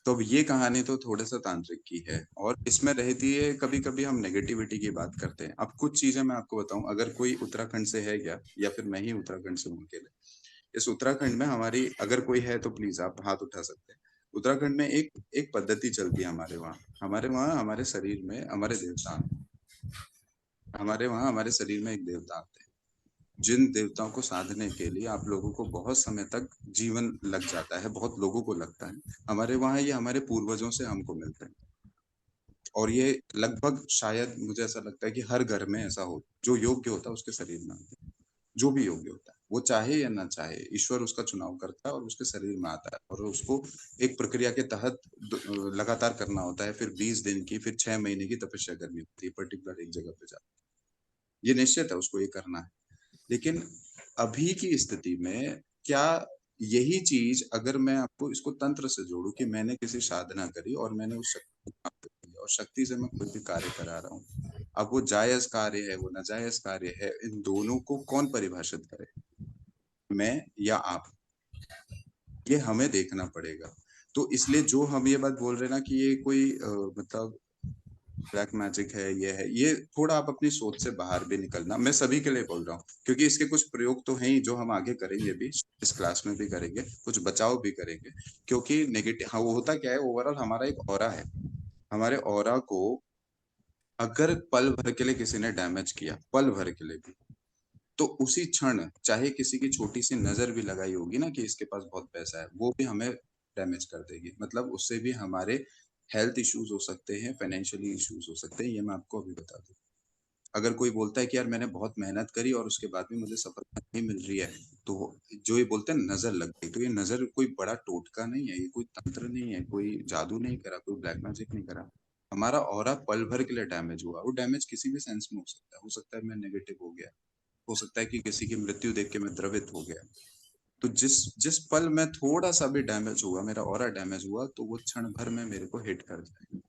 [SPEAKER 7] तो अब ये कहानी तो थोड़ा सा तांत्रिक की है और इसमें रहती है, कभी कभी हम नेगेटिविटी की बात करते हैं। अब कुछ चीजें मैं आपको बताऊं, अगर कोई उत्तराखंड से है क्या, या फिर मैं ही उत्तराखंड से हूं अकेले, इस उत्तराखंड में हमारी अगर कोई है तो प्लीज आप हाथ उठा सकते हैं। उत्तराखंड में एक एक पद्धति चलती है हमारे वहाँ हमारे शरीर में हमारे देवता हैं। हमारे वहाँ हमारे शरीर में एक देवता आते हैं, जिन देवताओं को साधने के लिए आप लोगों को बहुत समय तक जीवन लग जाता है, बहुत लोगों को लगता है। हमारे वहाँ ये हमारे पूर्वजों से हमको मिलते हैं, और ये लगभग शायद मुझे ऐसा लगता है कि हर घर में ऐसा हो, जो योग्य होता है उसके शरीर में आते हैं। जो भी योग्य होता है, वो चाहे या ना चाहे, ईश्वर उसका चुनाव करता है और उसके शरीर में आता है, और उसको एक प्रक्रिया के तहत लगातार करना होता है। फिर 20 दिन की, फिर 6 महीने की तपस्या करनी होती है पर्टिकुलर एक जगह पे जाकर। ये निश्चित है उसको ये करना है। लेकिन अभी की स्थिति में क्या यही चीज अगर मैं आपको इसको तंत्र से जोड़ू कि मैंने किसी साधना करी और मैंने उस शक्ति को प्राप्त कर लिया और शक्ति से मैं कोई भी कार्य करा रहा हूँ, अब वो जायज कार्य है वो नाजायज कार्य है, इन दोनों को कौन परिभाषित करे, मैं या आप? ये हमें देखना पड़ेगा। तो इसलिए जो हम ये बात बोल रहे हैं ना कि ये कोई मतलब ब्लैक मैजिक है, ये थोड़ा आप अपनी सोच से बाहर भी निकलना, मैं सभी के लिए बोल रहा हूँ, क्योंकि इसके कुछ प्रयोग तो हैं ही जो हम आगे करेंगे भी, इस क्लास में भी करेंगे, कुछ बचाव भी करेंगे। क्योंकि नेगेटिव, हाँ, वो होता क्या है, ओवरऑल हमारा एक ऑरा है, हमारे ऑरा को अगर पल भर के लिए किसी ने डैमेज किया, पल भर के लिए भी, तो उसी क्षण चाहे किसी की छोटी सी नजर भी लगाई होगी ना कि इसके पास बहुत पैसा है, वो भी हमें डैमेज कर देगी। मतलब उससे भी हमारे हेल्थ इश्यूज हो सकते हैं, फाइनेंशियली इश्यूज हो सकते हैं, ये मैं आपको अभी बता दूं। अगर कोई बोलता है कि यार मैंने बहुत मेहनत करी और उसके बाद भी मुझे सफलता नहीं मिल रही है, तो जो ये बोलते हैं नजर लग गई, तो ये नजर कोई बड़ा टोटका नहीं है, ये कोई तंत्र नहीं है, कोई जादू नहीं करा, कोई ब्लैक मैजिक नहीं करा। हमारा ऑरा पल भर के लिए डैमेज हुआ, वो डैमेज किसी भी सेंस में हो सकता है मैं नेगेटिव हो गया, हो सकता है कि किसी की मृत्यु देख के मैं द्रवित हो गया। तो जिस जिस पल में थोड़ा सा भी डैमेज हुआ, मेरा ऑरा डैमेज हुआ, तो वो क्षण भर में मेरे को हिट कर जाएगा।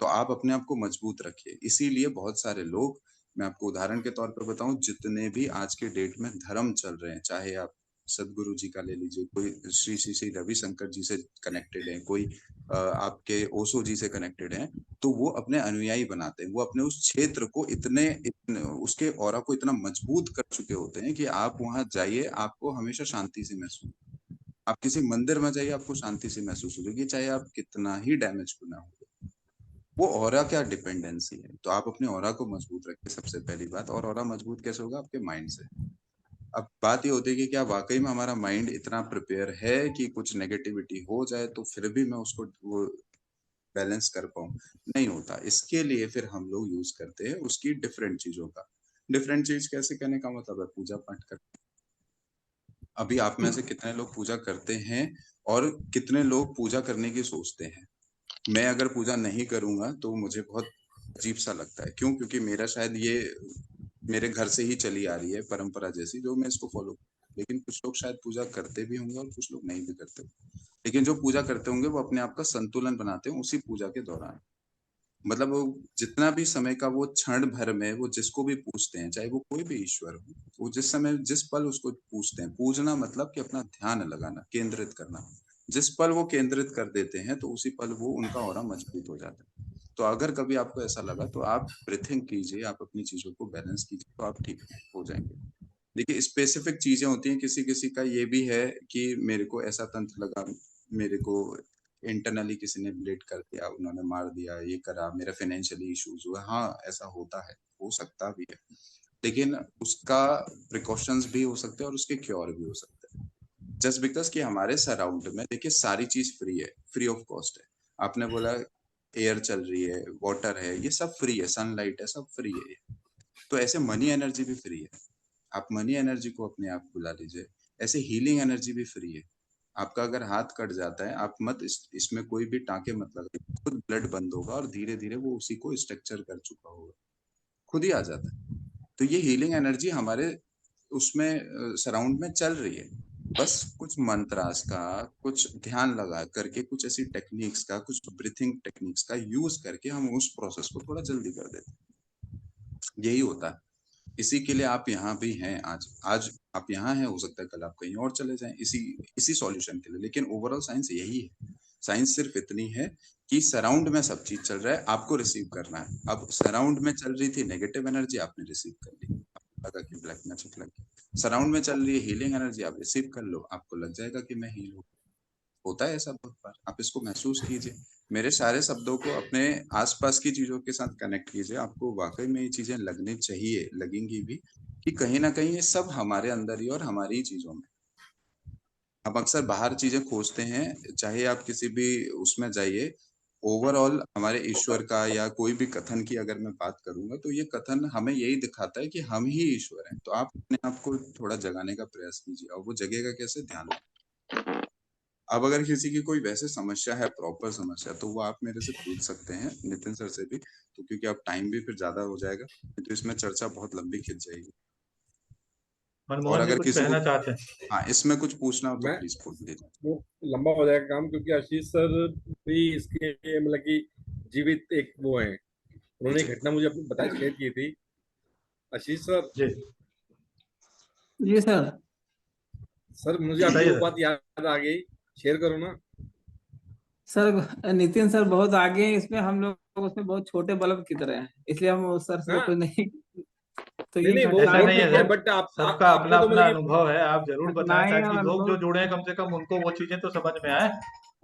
[SPEAKER 7] तो आप अपने आप को मजबूत रखिए। इसीलिए बहुत सारे लोग, मैं आपको उदाहरण के तौर पर बताऊं, जितने भी आज के डेट में धर्म चल रहे हैं, चाहे आप सदगुरु जी का ले लीजिए, कोई श्री श्री श्री रविशंकर जी से कनेक्टेड है, कोई आपके ओशो जी से कनेक्टेड है, तो वो अपने अनुयायी बनाते हैं, वो अपने उस क्षेत्र को उसके ऑरा को इतना मजबूत कर चुके होते हैं कि आप वहां जाइए आपको हमेशा शांति से महसूस, आप किसी मंदिर में जाइए आपको शांति से महसूस होगी, चाहे आप कितना ही डैमेज क्यों ना हो। वो ऑरा क्या डिपेंडेंसी है, तो आप अपने ऑरा को मजबूत रखिए सबसे पहली बात। और ऑरा मजबूत कैसे होगा? आपके माइंड से। अब बात ये होती है कि क्या वाकई में हमारा माइंड इतना प्रिपेयर है कि कुछ नेगेटिविटी हो जाए तो फिर भी मैं उसको वो बैलेंस कर पाऊं? नहीं होता। इसके लिए फिर हम लोग यूज करते हैं उसकी डिफरेंट चीजों का। डिफरेंट चीज कैसे कहने का मतलब है पूजा पाठ कर। अभी आप में से कितने लोग पूजा करते हैं और कितने लोग पूजा करने की सोचते हैं? मैं अगर पूजा नहीं करूंगा तो मुझे बहुत अजीब सा लगता है। क्यों? क्योंकि मेरा शायद ये मेरे घर से ही चली आ रही है परंपरा जैसी, जो मैं इसको फॉलो। लेकिन कुछ लोग शायद पूजा करते भी होंगे और कुछ लोग नहीं भी करते। लेकिन जो पूजा करते होंगे वो अपने आप का संतुलन बनाते हैं उसी पूजा के दौरान। मतलब वो जितना भी समय का वो क्षण भर में वो जिसको भी पूछते हैं, चाहे वो कोई भी ईश्वर हो, वो जिस समय जिस पल उसको पूछते हैं, पूजना मतलब कि अपना ध्यान लगाना, केंद्रित करना। जिस पल वो केंद्रित कर देते हैं तो उसी पल वो उनका ऑरा मजबूत हो जाता है।
[SPEAKER 9] तो अगर कभी आपको ऐसा लगा तो आप ब्रीथिंग कीजिए, आप अपनी चीजों को बैलेंस कीजिए, तो आप ठीक हो जाएंगे। देखिए स्पेसिफिक चीजें होती हैं, किसी किसी का ये भी है कि मेरे को ऐसा तंत्र लगा, मेरे को इंटरनली किसी ने ब्लेड कर दिया, उन्होंने मार दिया, ये करा, मेरा फाइनेंशियली इश्यूज हुआ। हाँ ऐसा होता है, हो सकता भी है, लेकिन उसका प्रिकॉशंस भी हो सकते हैं और उसके क्योर भी हो सकते हैं। जस्ट बिकॉज कि हमारे सराउंड में देखिए सारी चीज फ्री है, फ्री ऑफ कॉस्ट है। आपने बोला एयर चल रही है, वाटर है, ये सब फ्री है, सनलाइट है, सब फ्री है। तो ऐसे मनी एनर्जी भी फ्री है, आप मनी एनर्जी को अपने आप बुला लीजिए। ऐसे हीलिंग एनर्जी भी फ्री है। आपका अगर हाथ कट जाता है, आप मत इसमें कोई भी टाँके मत लगाइए, खुद ब्लड बंद होगा और धीरे धीरे वो उसी को स्ट्रक्चर कर चुका होगा, खुद ही आ जाता है। तो ये हीलिंग एनर्जी हमारे उसमें सराउंड में चल रही है। बस कुछ मंत्रास का, कुछ ध्यान लगा करके, कुछ ऐसी टेक्निक्स का, कुछ ब्रीथिंग टेक्निक्स का यूज करके हम उस प्रोसेस को थोड़ा जल्दी कर देते हैं। यही होता है, इसी के लिए आप यहाँ भी हैं। आज आप यहाँ हैं, हो सकता है कल आप कहीं और चले जाएं, इसी सॉल्यूशन के लिए। लेकिन ओवरऑल साइंस यही है। साइंस सिर्फ इतनी है कि सराउंड में सब चीज चल रहा है, आपको रिसीव करना है। अब सराउंड में चल रही थी नेगेटिव एनर्जी, आपने रिसीव कर ली, लगा कि ब्लैक मैजिक लग गया। सराउंड में चल रही है हीलिंग एनर्जी, आप रिसीव कर लो, आपको लग जाएगा कि मैं हील हूँ। होता है ऐसा बहुत बार, आप इसको महसूस कीजिए। मेरे सारे शब्दों को अपने आसपास की चीजों के साथ कनेक्ट कीजिए, आपको वाकई में ये चीजें लगनी चाहिए, लगेंगी भी, कि कहीं ना कहीं ये सब हमारे अंदर ही और हमारी ही चीजों में। हम अक्सर बाहर चीजें खोजते हैं, चाहे आप किसी भी उसमें जाइए। ओवरऑल हमारे ईश्वर का या कोई भी कथन की अगर मैं बात करूंगा, तो ये कथन हमें यही दिखाता है कि हम ही ईश्वर हैं। तो आप अपने आप को थोड़ा जगाने का प्रयास कीजिए, और वो जगेगा कैसे, ध्यान में। अब अगर किसी की कोई वैसे समस्या है, प्रॉपर समस्या, तो वो आप मेरे से पूछ सकते हैं, नितिन सर से भी। तो क्योंकि अब टाइम भी फिर ज्यादा हो जाएगा, तो इसमें चर्चा बहुत लंबी खिंच जाएगी। और
[SPEAKER 3] मनमोहन जी
[SPEAKER 9] अगर
[SPEAKER 3] कुछ
[SPEAKER 9] किसी को
[SPEAKER 3] कहना चाहते हैं?
[SPEAKER 9] हाँ इसमें कुछ पूछना हो तो
[SPEAKER 8] मैं
[SPEAKER 9] प्लीज पूछ लीजिए।
[SPEAKER 8] वो लंबा हो जाएगा काम, क्योंकि आशीष सर भी इसके मतलब कि जीवित एक वो है, उन्होंने एक घटना मुझे अपनी बताई, शेयर की थी। आशीष सर
[SPEAKER 3] जी
[SPEAKER 4] जी सर।
[SPEAKER 8] सर मुझे आपकी
[SPEAKER 3] बताइए
[SPEAKER 8] वो
[SPEAKER 3] सर।
[SPEAKER 8] बात याद आ गई, शेयर करो ना।
[SPEAKER 4] सर नितिन सर बहुत आगे हैं इसमें, हम लोग उसमें बहुत छोटे बल्ब की तरह हैं, इसलिए हम उस सर से
[SPEAKER 8] हाँ
[SPEAKER 4] कुछ नहीं। तो
[SPEAKER 8] नहीं
[SPEAKER 4] ये
[SPEAKER 8] नहीं,
[SPEAKER 3] ऐसा
[SPEAKER 8] वो
[SPEAKER 3] नहीं है
[SPEAKER 8] ठीक है,
[SPEAKER 3] सर,
[SPEAKER 8] बट
[SPEAKER 3] सबका अपना
[SPEAKER 8] आपने तो
[SPEAKER 3] अपना
[SPEAKER 8] मतलब
[SPEAKER 3] अनुभव है। आप जरूर बताएं,
[SPEAKER 4] घटनाएं
[SPEAKER 3] ताकि
[SPEAKER 4] और
[SPEAKER 3] लोग जो
[SPEAKER 4] अनुभव,
[SPEAKER 3] जुड़े हैं कम से कम उनको वो चीजें तो समझ में आए,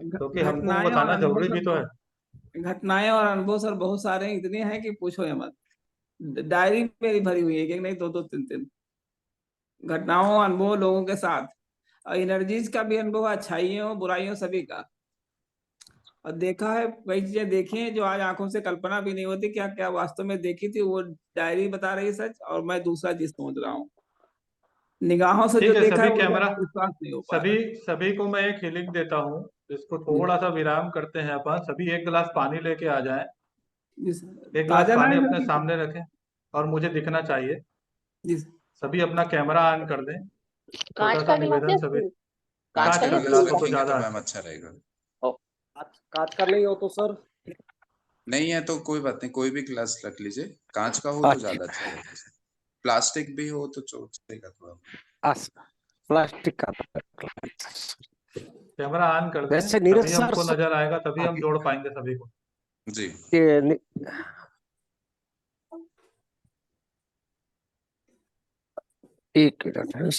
[SPEAKER 3] क्योंकि हमको वो
[SPEAKER 4] घटनाएं और
[SPEAKER 3] बताना
[SPEAKER 4] अनुभव
[SPEAKER 3] जरूरी भी तो है।
[SPEAKER 4] सर, घटनाएं और अनुभव सर बहुत सारे हैं, इतने हैं कि पूछो ही मत। डायरी मेरी भरी हुई है, एक नहीं, दो दो तीन तीन घटनाओं अनुभव लोगों के साथ। और एनर्जीज का भी अनुभव, अच्छाइयों बुराइयों सभी का। और देखा है, कई चीजें देखी हैं जो आज आंखों से कल्पना भी नहीं होती, क्या क्या वास्तव में देखी थी। वो डायरी बता रही है सच, और मैं दूसरा चीज समझ रहा हूँ। निगाहों से जो
[SPEAKER 3] ठीक है,
[SPEAKER 4] देखा है
[SPEAKER 3] सभी
[SPEAKER 4] वो
[SPEAKER 3] कैमरा,
[SPEAKER 4] विश्वास नहीं हो पा
[SPEAKER 3] सभी
[SPEAKER 4] रहा।
[SPEAKER 3] सभी को मैं एक हीलिंग देता हूँ। इसको
[SPEAKER 4] जी
[SPEAKER 3] थोड़ा सा विराम करते हैं अपन। सभी एक गिलास पानी लेके आ जाएं।
[SPEAKER 4] जी सर।
[SPEAKER 3] एक गिलास
[SPEAKER 4] ताजा ना
[SPEAKER 3] पानी
[SPEAKER 4] है
[SPEAKER 3] अपने
[SPEAKER 4] सर?
[SPEAKER 3] सामने रखें और मुझे दिखना चाहिए।
[SPEAKER 4] जी
[SPEAKER 3] सभी अपना कैमरा ऑन कर दें।
[SPEAKER 1] कांच
[SPEAKER 3] छोटा सा
[SPEAKER 1] का गिलास
[SPEAKER 3] निवेदन
[SPEAKER 1] या
[SPEAKER 3] सभी।
[SPEAKER 1] स्टील?
[SPEAKER 9] कांच
[SPEAKER 1] कांच
[SPEAKER 3] कांच
[SPEAKER 1] का
[SPEAKER 9] का
[SPEAKER 3] का
[SPEAKER 1] या
[SPEAKER 3] गिलास
[SPEAKER 9] गिलास
[SPEAKER 1] स्टील
[SPEAKER 3] हो
[SPEAKER 1] का?
[SPEAKER 3] तो
[SPEAKER 9] रखेंगे तो
[SPEAKER 3] ज्यादा
[SPEAKER 9] मैम
[SPEAKER 3] अच्छा।
[SPEAKER 9] अच्छा रहेगा।
[SPEAKER 1] ओ,
[SPEAKER 10] कांच का नहीं हो तो सर?
[SPEAKER 9] नहीं है तो कोई बात नहीं, कोई भी गिलास रख लीजिए, कांच का हो तो ज्यादा अच्छा
[SPEAKER 10] अच्छा,
[SPEAKER 9] रहेगा। प्लास्टिक भी हो तो चलेगा थोड़ा।
[SPEAKER 10] प्लास्टिक का।
[SPEAKER 3] कैमरा ऑन कर दें,
[SPEAKER 10] वैसे नीरज
[SPEAKER 3] तभी
[SPEAKER 10] सर
[SPEAKER 3] हमको नजर आएगा, तभी हम
[SPEAKER 10] आगे
[SPEAKER 3] जोड़ पाएंगे सभी को।
[SPEAKER 9] जी
[SPEAKER 10] ये नि- एक मिनट है।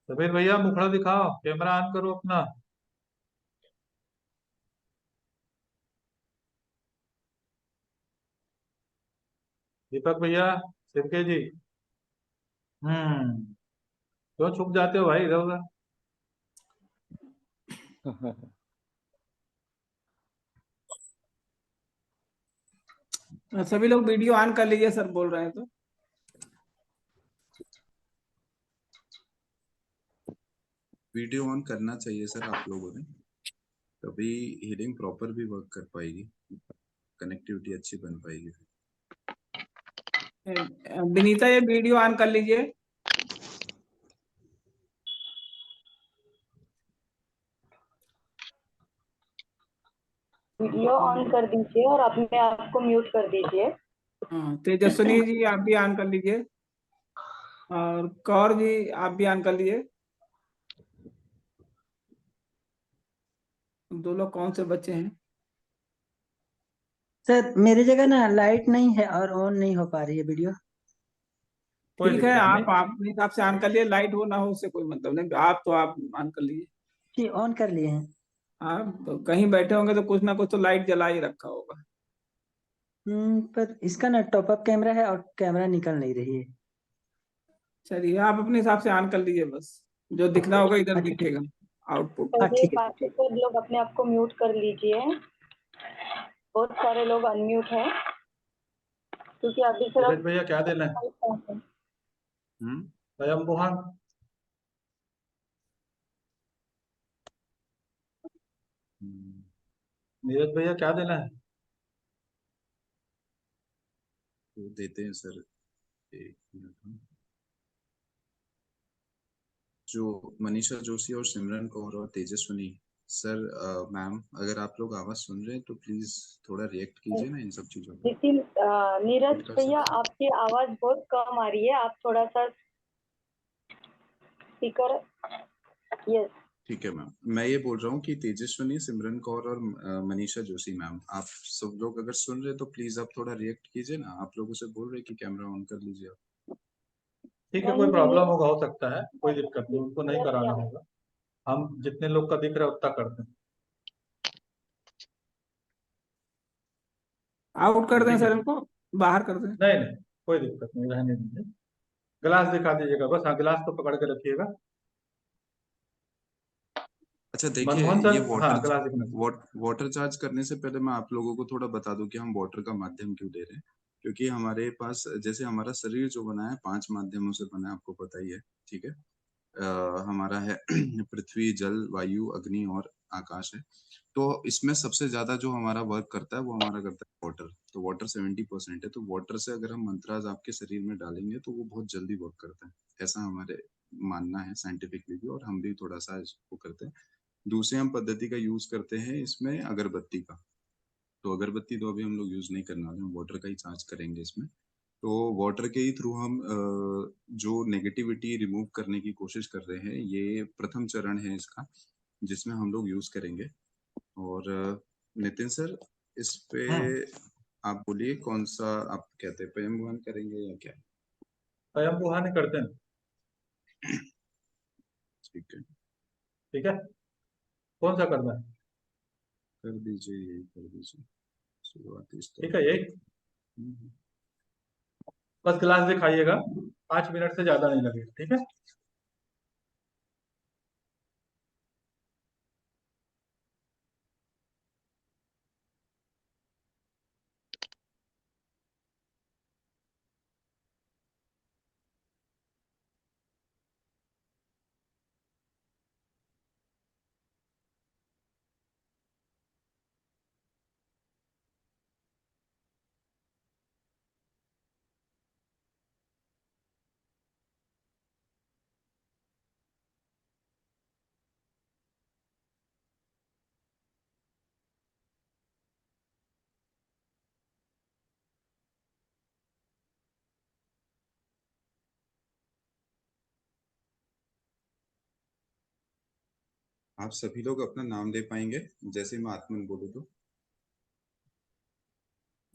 [SPEAKER 3] समीर भैया मुखड़ा दिखाओ, कैमरा ऑन करो अपना। दीपक भैया, सिरके जी। क्यों छुप जाते हो भाई इधर उधर?
[SPEAKER 4] सभी लोग वीडियो ऑन कर लीजिए सर, बोल रहे हैं तो।
[SPEAKER 9] वीडियो ऑन करना चाहिए सर आप लोगों ने, तभी हीलिंग प्रॉपर भी वर्क कर पाएगी, कनेक्टिविटी अच्छी बन पाएगी।
[SPEAKER 4] विनीता ये वीडियो ऑन कर लीजिए।
[SPEAKER 2] वीडियो ऑन कर दीजिए और अपने आप को म्यूट कर दीजिए।
[SPEAKER 4] हाँ, तेजस्विनी जी आप भी ऑन कर लीजिए। और कौर जी आप भी ऑन कर लिए। दो लोग कौन से बच्चे हैं?
[SPEAKER 11] सर मेरी जगह ना लाइट नहीं है और ऑन नहीं हो पा रही है वीडियो।
[SPEAKER 3] कोई
[SPEAKER 4] ठीक है,
[SPEAKER 3] दिक्कत
[SPEAKER 4] आप
[SPEAKER 3] नहीं।
[SPEAKER 4] अपने हिसाब से ऑन कर लिए, लाइट हो ना हो उससे कोई मतलब नहीं, आप तो आप ऑन कर लीजिए।
[SPEAKER 11] जी ऑन कर लिए हैं।
[SPEAKER 4] आप तो कहीं बैठे होंगे तो कुछ ना कुछ तो लाइट जला ही रखा होगा।
[SPEAKER 11] पर इसका ना टॉपअप कैमरा है और कैमरा निकल नहीं रही है।
[SPEAKER 4] चलिए आप अपने हिसाब से ऑन कर लीजिए, बस जो दिखना होगा इधर
[SPEAKER 11] हाँ ठीक है।
[SPEAKER 4] दिखेगा आउटपुट।
[SPEAKER 11] हाँ
[SPEAKER 2] पहले
[SPEAKER 11] ठीक है।
[SPEAKER 2] बाकी सब लोग अपने आप को म्यूट कर लीजिए। बहुत सारे लोग अनम्यूट हैं क्योंकि अभी
[SPEAKER 3] नीरज
[SPEAKER 2] सिर्फ
[SPEAKER 3] भैया क्या देना है?
[SPEAKER 9] हम्म।
[SPEAKER 3] स्वयं बुहान।
[SPEAKER 9] हम्म।
[SPEAKER 3] नीरज भैया क्या देना है?
[SPEAKER 9] तो देते हैं सर, एक मिनट। जो मनीषा जोशी और सिमरन कौर और तेजस्विनी सर, मैम अगर आप लोग आवाज सुन रहे हैं तो प्लीज थोड़ा रिएक्ट कीजिए ना इन सब चीजों पे।
[SPEAKER 2] लेकिन नीरज
[SPEAKER 9] कर
[SPEAKER 2] भैया
[SPEAKER 9] सकते हैं।
[SPEAKER 2] आपकी आवाज बहुत कम आ रही है, आप थोड़ा सा स्पीकर। यस।
[SPEAKER 9] ठीक है मैम, मैं ये बोल रहा हूँ कि तेजस्विनी, सिमरन कौर और मनीषा जोशी मैम, आप सब लोग अगर सुन रहे हैं तो प्लीज आप थोड़ा रिएक्ट कीजिए ना। आप लोगों से बोल रहे हैं कि कैमरा ऑन कर लीजिए आप।
[SPEAKER 3] ठीक है, कोई
[SPEAKER 2] नहीं
[SPEAKER 3] प्रॉब्लम
[SPEAKER 2] नीरज
[SPEAKER 3] होगा, हो सकता है, कोई दिक्कत नहीं, उनको नहीं कराना होगा। हम जितने लोग का दिख रहा है उतना करते हैं।
[SPEAKER 4] आउट कर दें
[SPEAKER 3] ठीक है।
[SPEAKER 4] सर इनको, बाहर कर दें।
[SPEAKER 3] नहीं नहीं, कोई दिक्कत नहीं, रहने दीजिए। गिलास दिखा दीजिएगा बस, हाँ गिलास को पकड़ के रखिएगा।
[SPEAKER 9] अच्छा देखिए,
[SPEAKER 3] मनमोहन
[SPEAKER 9] ये
[SPEAKER 3] सर, हाँ गिलास दिखना चाहिए।
[SPEAKER 9] वाटर चार्ज करने से पहले मैं आप लोगों को थोड़ा बता दूं कि हम वाटर का माध्यम क्यों दे रहे हैं। क्योंकि हमारे पास, जैसे हमारा शरीर जो बना है 5 माध्यमों से बना है, आपको पता ही है, ठीक है। हमारा है पृथ्वी, जल, वायु, अग्नि और आकाश है। तो इसमें सबसे ज्यादा जो हमारा वर्क करता है वो हमारा करता है वाटर। तो वाटर 70% है। तो वाटर से अगर हम मंत्राज आपके शरीर में डालेंगे तो वो बहुत जल्दी वर्क करता है। ऐसा हमारे मानना है साइंटिफिकली भी, और हम भी थोड़ा सा इसको करते हैं। दूसरी हम पद्धति का यूज करते हैं इसमें, अगरबत्ती का। तो अगरबत्ती तो अभी हम लोग यूज नहीं करने वाले, हम वाटर का ही चार्ज करेंगे इसमें। तो वाटर के ही थ्रू हम जो नेगेटिविटी रिमूव करने की कोशिश कर रहे हैं, ये प्रथम चरण है इसका, जिसमें हम लोग यूज करेंगे। और नितिन सर, इस पे आप बोलिए कौन सा आप कहते हैं, प्रेम भवन करेंगे या क्या?
[SPEAKER 3] स्वयं बुहान ही करते हैं।
[SPEAKER 9] ठीक है,
[SPEAKER 3] ठीक है, कौन सा करना है?
[SPEAKER 9] कर दीजिए, यही कर दीजिए, शुरुआती स्तर
[SPEAKER 3] ठीक है,
[SPEAKER 9] पे।
[SPEAKER 3] यही बस गिलास दिखाइएगा, 5 मिनट से ज्यादा नहीं लगेगा, ठीक है।
[SPEAKER 9] आप सभी लोग अपना नाम ले पाएंगे जैसे मैं आत्मन बोलूँ तो?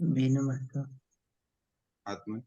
[SPEAKER 11] मीनू महतो।
[SPEAKER 9] आत्मन।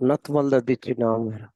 [SPEAKER 10] नथमल दीची नाम मेरा।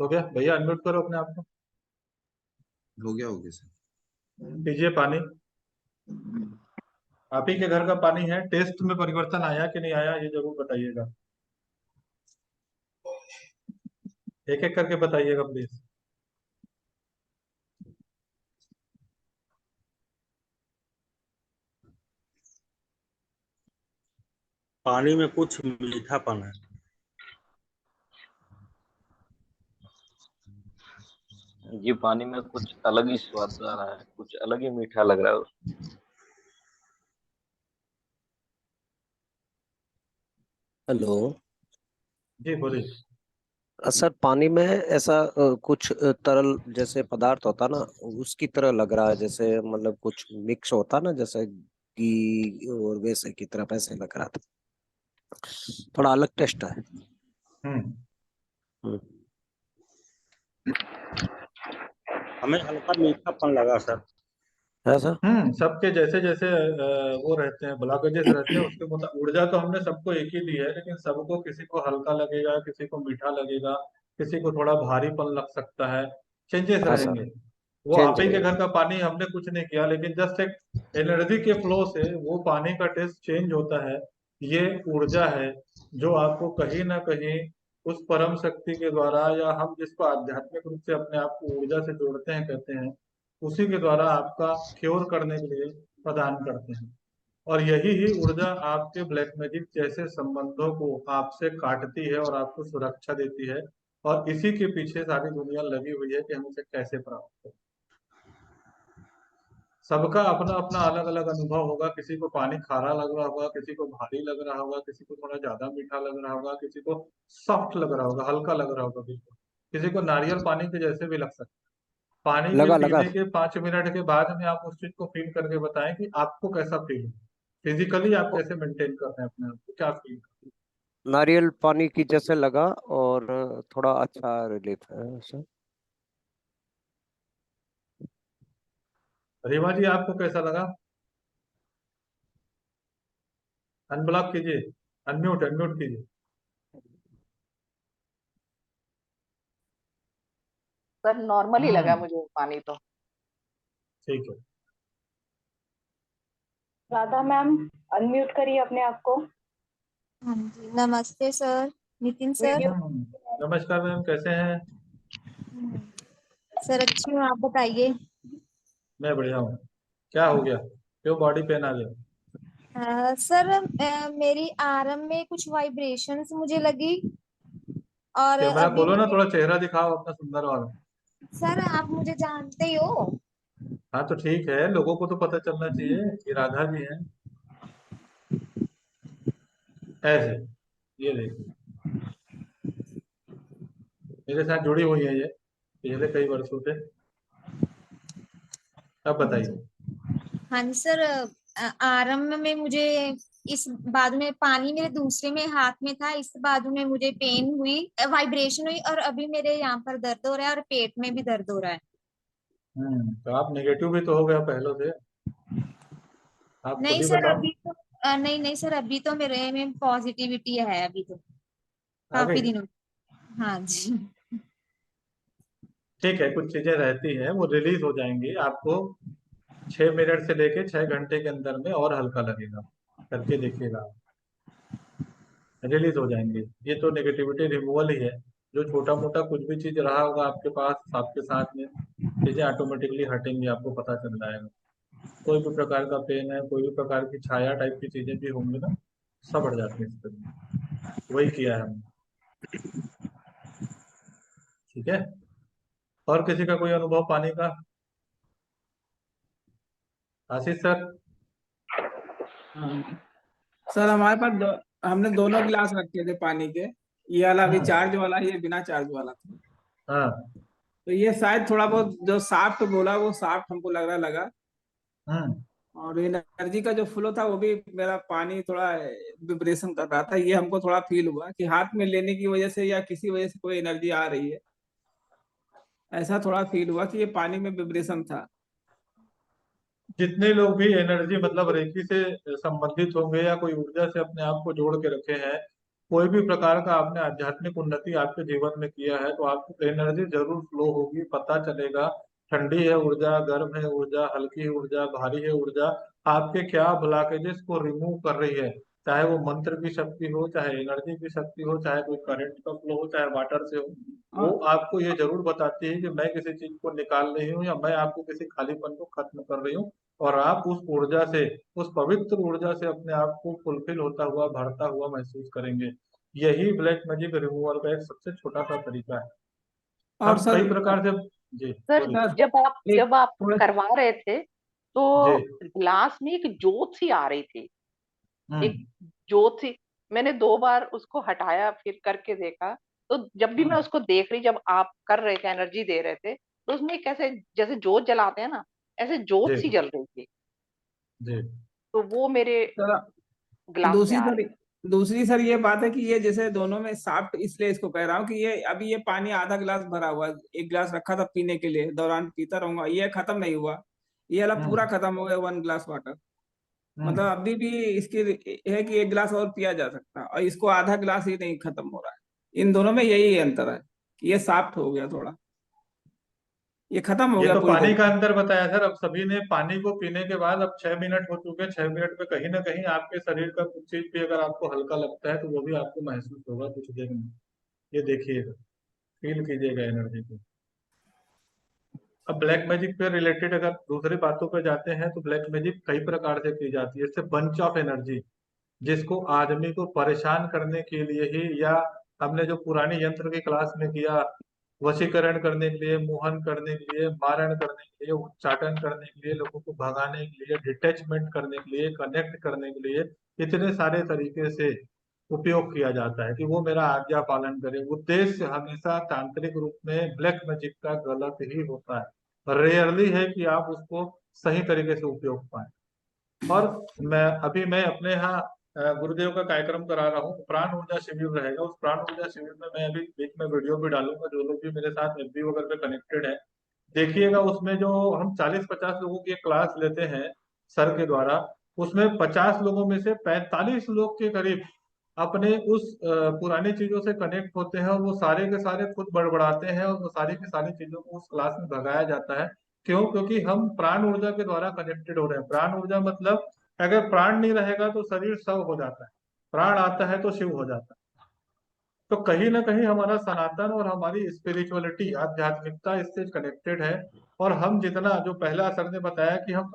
[SPEAKER 3] हो गया भैया, अनम्यूट करो अपने आप को।
[SPEAKER 9] हो गया सर।
[SPEAKER 3] पीजिए पानी। आप ही के घर का पानी है, टेस्ट में परिवर्तन आया कि नहीं आया ये जरूर बताइएगा, एक एक करके बताइएगा प्लीज।
[SPEAKER 12] पानी में कुछ मीठापन है।
[SPEAKER 13] जी पानी में कुछ अलग ही स्वाद आ रहा है, कुछ अलग ही मीठा लग रहा है।
[SPEAKER 10] हेलो
[SPEAKER 3] जी बोलिए।
[SPEAKER 10] सर, पानी में ऐसा कुछ तरल जैसे पदार्थ होता ना, उसकी तरह लग रहा है, जैसे मतलब कुछ मिक्स होता ना, जैसे घी और वैसे की तरफ ऐसे लग रहा था। थोड़ा अलग टेस्ट है।
[SPEAKER 3] हम्म।
[SPEAKER 12] हमें हल्का मीठापन लगा सर।
[SPEAKER 10] है सर?
[SPEAKER 3] सबके जैसे जैसे वो रहते हैं, ब्लॉकेजेस रहते हैं, उसके मतलब ऊर्जा तो हमने सबको एक ही दी है, लेकिन सबको किसी को हल्का लगेगा, किसी को मीठा लगेगा, किसी को थोड़ा भारीपन लग सकता है, चेंजेस
[SPEAKER 10] हाँ सर,
[SPEAKER 3] रहेंगे। वो
[SPEAKER 10] चेंज
[SPEAKER 3] आप ही के
[SPEAKER 10] रहेगा।
[SPEAKER 3] घर का पानी हमने कुछ नहीं किया, लेकिन जस्ट एक एनर्जी के फ्लो से वो पानी का टेस्ट चेंज होता है। ये ऊर्जा है जो आपको कहीं ना कहीं उस परम शक्ति के द्वारा, या हम जिसको आध्यात्मिक रूप से अपने आप को ऊर्जा से जोड़ते हैं कहते हैं, उसी के द्वारा आपका क्योर करने के लिए प्रदान करते हैं। और यही ही ऊर्जा आपके ब्लैक मैजिक जैसे संबंधों को आपसे काटती है और आपको सुरक्षा देती है। और इसी के पीछे सारी दुनिया लगी हुई है कि हम इसे कैसे प्राप्त करें। सबका अपना अपना अलग अलग अनुभव होगा, किसी को पानी खारा लग रहा होगा, किसी को भारी लग रहा होगा, किसी को थोड़ा ज्यादा मीठा लग रहा होगा, किसी को सॉफ्ट लग रहा होगा, हल्का लग रहा होगा, बिल्कुल किसी को नारियल पानी के जैसे भी लग सकता है। पानी के
[SPEAKER 10] लगा लगा
[SPEAKER 3] पीने के 5 मिनट के बाद में आप उस चीज को फील करके बताएं कि आपको कैसा फील है, फिजिकली आप कैसे मेंटेन कर रहे हैं अपने आप को, क्या फील कर
[SPEAKER 10] नारियल पानी की जैसे लगा, और थोड़ा अच्छा रिलीफ है सर।
[SPEAKER 3] रीमा जी आपको कैसा लगा? अनब्लॉक कीजिए, अनम्यूट अनम्यूट कीजिए।
[SPEAKER 1] सर नॉर्मल ही लगा मुझे पानी तो।
[SPEAKER 3] ठीक है।
[SPEAKER 2] राधा मैम, अनम्यूट करिए अपने आप को।
[SPEAKER 14] हाँ जी, नमस्ते सर, नितिन सर।
[SPEAKER 2] वीडियो
[SPEAKER 3] नमस्कार मैम, कैसे हैं?
[SPEAKER 14] सर अच्छी हूँ, आप बताइए।
[SPEAKER 3] मैं बढ़िया हूँ। क्या हो गया, क्यों बॉडी पेन आ गया?
[SPEAKER 14] सर मेरी आर्म में कुछ वाइब्रेशंस मुझे लगी, और
[SPEAKER 3] कैमरा
[SPEAKER 14] अभी
[SPEAKER 3] खोलो ना, थोड़ा चेहरा दिखाओ अपना सुंदर वाला।
[SPEAKER 14] सर आप मुझे जानते ही हो।
[SPEAKER 3] हाँ तो ठीक है, लोगों को तो पता चलना चाहिए कि राधा जी हैं। ऐसे, ये देखिए, मेरे साथ जुड़ी हुई है ये पिछले कई वर्षों से। अब
[SPEAKER 14] हाँ जी,
[SPEAKER 3] बताइए।
[SPEAKER 14] हाँ जी सर, आर्म में मुझे इस बाजू में पानी मेरे दूसरे में हाथ में था, इस बाजू में मुझे पेन हुई, वाइब्रेशन हुई, और अभी मेरे यहाँ पर दर्द हो रहा है और पेट में भी दर्द हो रहा है।
[SPEAKER 3] तो आप नेगेटिव भी तो हो गया पहले से, आप खुद
[SPEAKER 14] नहीं
[SPEAKER 3] ही
[SPEAKER 14] सर
[SPEAKER 3] बताओ।
[SPEAKER 14] अभी तो नहीं नहीं सर, अभी तो मेरे में पॉजिटिविटी है अभी तो,
[SPEAKER 3] अभी
[SPEAKER 14] काफी दिनों। हाँ जी।
[SPEAKER 3] ठीक है, कुछ चीजें रहती हैं वो रिलीज हो जाएंगी आपको 6 मिनट से लेके 6 घंटे के अंदर में, और हल्का लगेगा, करके देखिएगा, रिलीज हो जाएंगे। ये तो नेगेटिविटी रिमूवल ही है। जो छोटा मोटा कुछ भी चीज रहा होगा आपके पास, आपके साथ में, चीजें ऑटोमेटिकली हटेंगी, आपको पता चल जाएगा। कोई भी प्रकार का पेन है, कोई भी प्रकार की छाया टाइप की चीजें भी होंगी ना, सब हट जाती है इस पर। वही किया है हमने। ठीक है। और किसी का कोई अनुभव पानी का? आशीष सर।
[SPEAKER 4] हाँ सर, हमारे पास हमने दोनों गिलास रखे थे पानी के, ये वाला भी चार्ज वाला है, ये बिना चार्ज वाला था।
[SPEAKER 3] हाँ।
[SPEAKER 4] तो ये शायद थोड़ा बहुत जो साफ्ट बोला वो साफ्ट हमको लग रहा लगा, और एनर्जी का जो फ्लो था वो भी, मेरा पानी थोड़ा विब्रेशन कर रहा था, ये हमको थोड़ा फील हुआ कि हाथ में लेने की वजह से या किसी वजह से कोई एनर्जी आ रही है, ऐसा थोड़ा फील हुआ कि ये पानी में विब्रेशन था।
[SPEAKER 3] जितने लोग भी एनर्जी मतलब रेकी से संबंधित होंगे या कोई ऊर्जा से अपने आप को जोड़ के रखे हैं, कोई भी प्रकार का आपने आध्यात्मिक उन्नति आपके जीवन में किया है तो आपको एनर्जी जरूर फ्लो होगी, पता चलेगा। ठंडी है ऊर्जा, गर्म है ऊर्जा, हल्की है ऊर्जा, भारी है ऊर्जा, आपके क्या ब्लॉकेजेस को रिमूव कर रही है। चाहे वो मंत्र की शक्ति हो, चाहे एनर्जी की शक्ति हो, चाहे कोई करंट का फ्लो हो, चाहे वाटर से हो, वो आपको ये जरूर बताती है कि मैं किसी चीज को निकाल रही हूँ या मैं आपको किसी खालीपन को खत्म कर रही हूँ। और आप उस ऊर्जा से, उस पवित्र ऊर्जा से अपने आप को फुलफिल होता हुआ, भरता हुआ महसूस करेंगे। यही ब्लैक मैजिक रिमूवल का एक सबसे छोटा सा तरीका है।
[SPEAKER 4] और
[SPEAKER 3] हम
[SPEAKER 4] सर
[SPEAKER 3] कई प्रकार से, जी
[SPEAKER 1] सर
[SPEAKER 3] बोलिए।
[SPEAKER 1] जब आप
[SPEAKER 4] थोड़ा
[SPEAKER 1] करवा रहे थे तो
[SPEAKER 3] जी।
[SPEAKER 1] ग्लास में एक जोत सी आ रही थी, एक
[SPEAKER 3] हम्म
[SPEAKER 1] जोत सी। मैंने 2 बार उसको हटाया, फिर करके देखा, तो जब भी मैं उसको देख रही, जब आप कर रहे थे, एनर्जी दे रहे थे, तो उसमें कैसे जैसे जोत जलाते हैं ना, ऐसे जोत सी
[SPEAKER 3] जी
[SPEAKER 1] जल रही थी।
[SPEAKER 3] जी।
[SPEAKER 1] तो वो मेरे
[SPEAKER 4] सर
[SPEAKER 1] ग्लास में
[SPEAKER 4] दूसरी
[SPEAKER 1] आ
[SPEAKER 4] सर
[SPEAKER 1] रही।
[SPEAKER 4] दूसरी सर ये बात है कि ये जैसे दोनों में साफ्ट, इसलिए इसको कह रहा हूँ कि ये अभी ये पानी आधा गिलास भरा हुआ है, एक गिलास रखा था पीने के लिए, दौरान पीता रहूंगा, ये खत्म नहीं हुआ, ये वाला पूरा
[SPEAKER 3] हम्म
[SPEAKER 4] खत्म हो गया 1 गिलास वाटर। मतलब
[SPEAKER 3] हम्म।
[SPEAKER 4] अभी भी इसकी है कि 1 गिलास और पिया जा सकता है, और इसको आधा गिलास ही नहीं खत्म हो रहा है। इन दोनों में यही अंतर है कि ये सॉफ्ट हो गया थोड़ा, ये खत्म हो
[SPEAKER 3] ये
[SPEAKER 4] गया
[SPEAKER 3] तो
[SPEAKER 4] पूरी
[SPEAKER 3] पानी का
[SPEAKER 4] तरीके
[SPEAKER 3] अंतर बताया सर। अब सभी ने पानी को पीने के बाद अब 6 मिनट हो चुके हैं। 6 मिनट में कहीं ना कहीं आपके शरीर का कुछ चीज भी अगर आपको हल्का लगता है तो वो भी आपको महसूस होगा कुछ देर में। ये देखिएगा, फील कीजिएगा एनर्जी को। अब ब्लैक मैजिक पे रिलेटेड अगर दूसरी बातों पे जाते हैं तो ब्लैक मैजिक कई प्रकार से की जाती है। इससे बंच ऑफ एनर्जी, जिसको आदमी को परेशान करने के लिए ही, या हमने जो पुरानी यंत्र की क्लास में किया, वशीकरण करने के लिए, मोहन करने के लिए, मारण करने के लिए, उच्चाटन करने के लिए, लोगों को भगाने के लिए, डिटैचमेंट करने के लिए, कनेक्ट करने के लिए, इतने सारे तरीके से उपयोग किया जाता है कि वो मेरा आज्ञा पालन करे। उद्देश्य हमेशा तांत्रिक रूप में ब्लैक मैजिक का गलत ही होता है। रेयरली है कि आप उसको सही तरीके से उपयोग पाए। और मैं अपने यहाँ गुरुदेव का कार्यक्रम करा रहा हूँ, प्राण ऊर्जा शिविर रहेगा। उस प्राण ऊर्जा शिविर में मैं अभी बीच में वीडियो भी डालूंगा। जो लोग भी मेरे साथ एफबी वगैरह पे कनेक्टेड है, देखिएगा। उसमें जो हम 40-50 लोगों की एक क्लास लेते हैं सर के द्वारा, उसमें 50 लोगों में से 45 लोग के करीब अपने उस पुरानी चीजों से कनेक्ट होते हैं, और वो सारे के सारे खुद बड़बड़ाते हैं, और वो सारी की सारी चीजों को उस क्लास में भगाया जाता है। क्यों? क्योंकि हम प्राण ऊर्जा के द्वारा कनेक्टेड हो रहे हैं। प्राण ऊर्जा मतलब अगर प्राण नहीं रहेगा तो शरीर शव हो जाता है, प्राण आता है तो शिव हो जाता है। तो कहीं ना कहीं हमारा सनातन और हमारी स्पिरिचुअलिटी, आध्यात्मिकता इससे कनेक्टेड है। और हम जितना, जो पहला सर ने बताया कि हम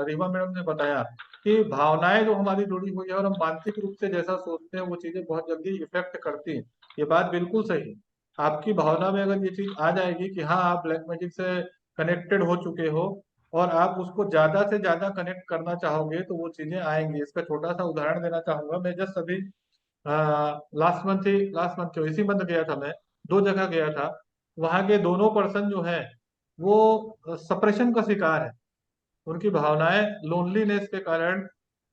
[SPEAKER 3] रीवा मैडम ने बताया कि भावनाएं जो हमारी जुड़ी हुई है और हम मानसिक रूप से जैसा सोचते हैं वो चीजें बहुत जल्दी इफेक्ट करती हैं। ये बात बिल्कुल सही है। आपकी भावना में अगर ये चीज आ जाएगी कि हाँ आप ब्लैक मैजिक से कनेक्टेड हो चुके हो और आप उसको ज्यादा से ज्यादा कनेक्ट करना चाहोगे तो वो चीजें आएंगी। इसका छोटा सा उदाहरण देना चाहूंगा। मैं जस्ट अभी लास्ट मंथ इसी मंथ गया था मैं, 2 जगह गया था। वहां के दोनों पर्सन जो है वो सप्रेशन का शिकार है। उनकी भावनाएं लोनलीनेस के कारण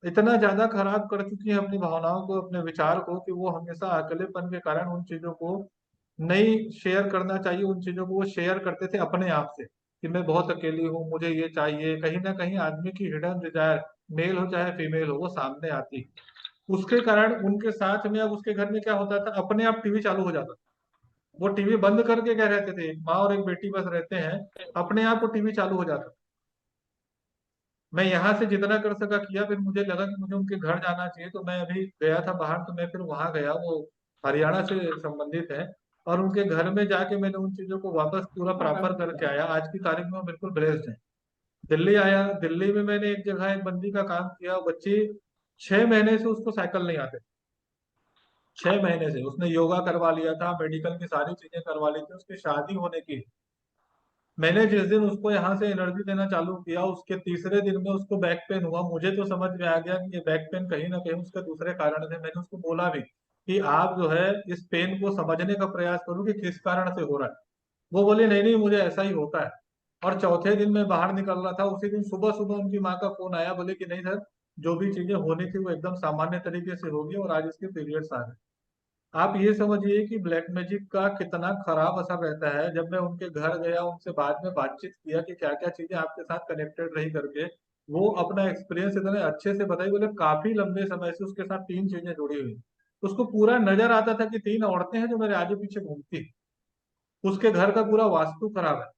[SPEAKER 3] इतना ज्यादा खराब कर चुकी हैं अपनी भावनाओं को, अपने विचार को, कि वो हमेशा अकेलेपन के कारण उन चीजों को नहीं शेयर करना चाहिए। उन चीजों को वो शेयर करते थे अपने आप से कि मैं बहुत अकेली हूँ, मुझे ये चाहिए। कहीं ना कहीं आदमी की हिडन डिजायर, मेल हो चाहे फीमेल हो, वो सामने आती। उसके कारण उनके साथ में, अब उसके घर में क्या होता था, अपने आप टीवी चालू हो जाता था। वो टीवी बंद करके क्या रहते थे, एक माँ और एक बेटी बस रहते हैं, अपने आप वो टीवी चालू हो जाता था। मैं यहाँ से जितना कर सका किया, फिर मुझे लगा कि मुझे उनके घर जाना चाहिए, तो मैं अभी गया था बाहर, तो मैं फिर वहां गया। वो हरियाणा से संबंधित है, और उनके घर में जाके मैंने उन चीजों को वापस पूरा प्रॉपर करके आया। आज की तारीख में वो बिल्कुल ब्लेस्ड है। दिल्ली आया, दिल्ली में मैंने एक जगह एक बंदी का काम किया। बच्ची 6 महीने से उसको साइकिल नहीं आते, 6 महीने से उसने योगा करवा लिया था, मेडिकल की सारी चीजें करवा ली थी, उसकी शादी होने की। मैंने जिस दिन उसको यहाँ से एनर्जी देना चालू किया, उसके तीसरे दिन में उसको बैक पेन हुआ। मुझे तो समझ में आ गया कि ये बैक पेन कहीं ना कहीं उसके दूसरे कारण थे। मैंने उसको बोला भी कि आप जो है इस पेन को समझने का प्रयास करो कि किस कारण से हो रहा है। वो बोले नहीं नहीं मुझे ऐसा ही होता है। और चौथे दिन मैं बाहर निकल रहा था, उसी दिन सुबह सुबह उनकी माँ का फोन आया, बोले कि नहीं सर, जो भी चीजें होनी थी वो एकदम सामान्य तरीके से होगी, और आज इसके पीरियड्स आ गए। आप ये समझिए कि ब्लैक मैजिक का कितना खराब असर रहता है। जब मैं उनके घर गया, उनसे बाद में बातचीत किया कि क्या क्या चीजें आपके साथ कनेक्टेड रही करके, वो अपना एक्सपीरियंस इतने अच्छे से बताई। बोले काफी लंबे समय से उसके साथ 3 चीजें जुड़ी हुई। उसको पूरा नजर आता था कि 3 औरतें हैं जो मेरे आगे पीछे घूमती हैं। उसके घर का पूरा वास्तु खराब है,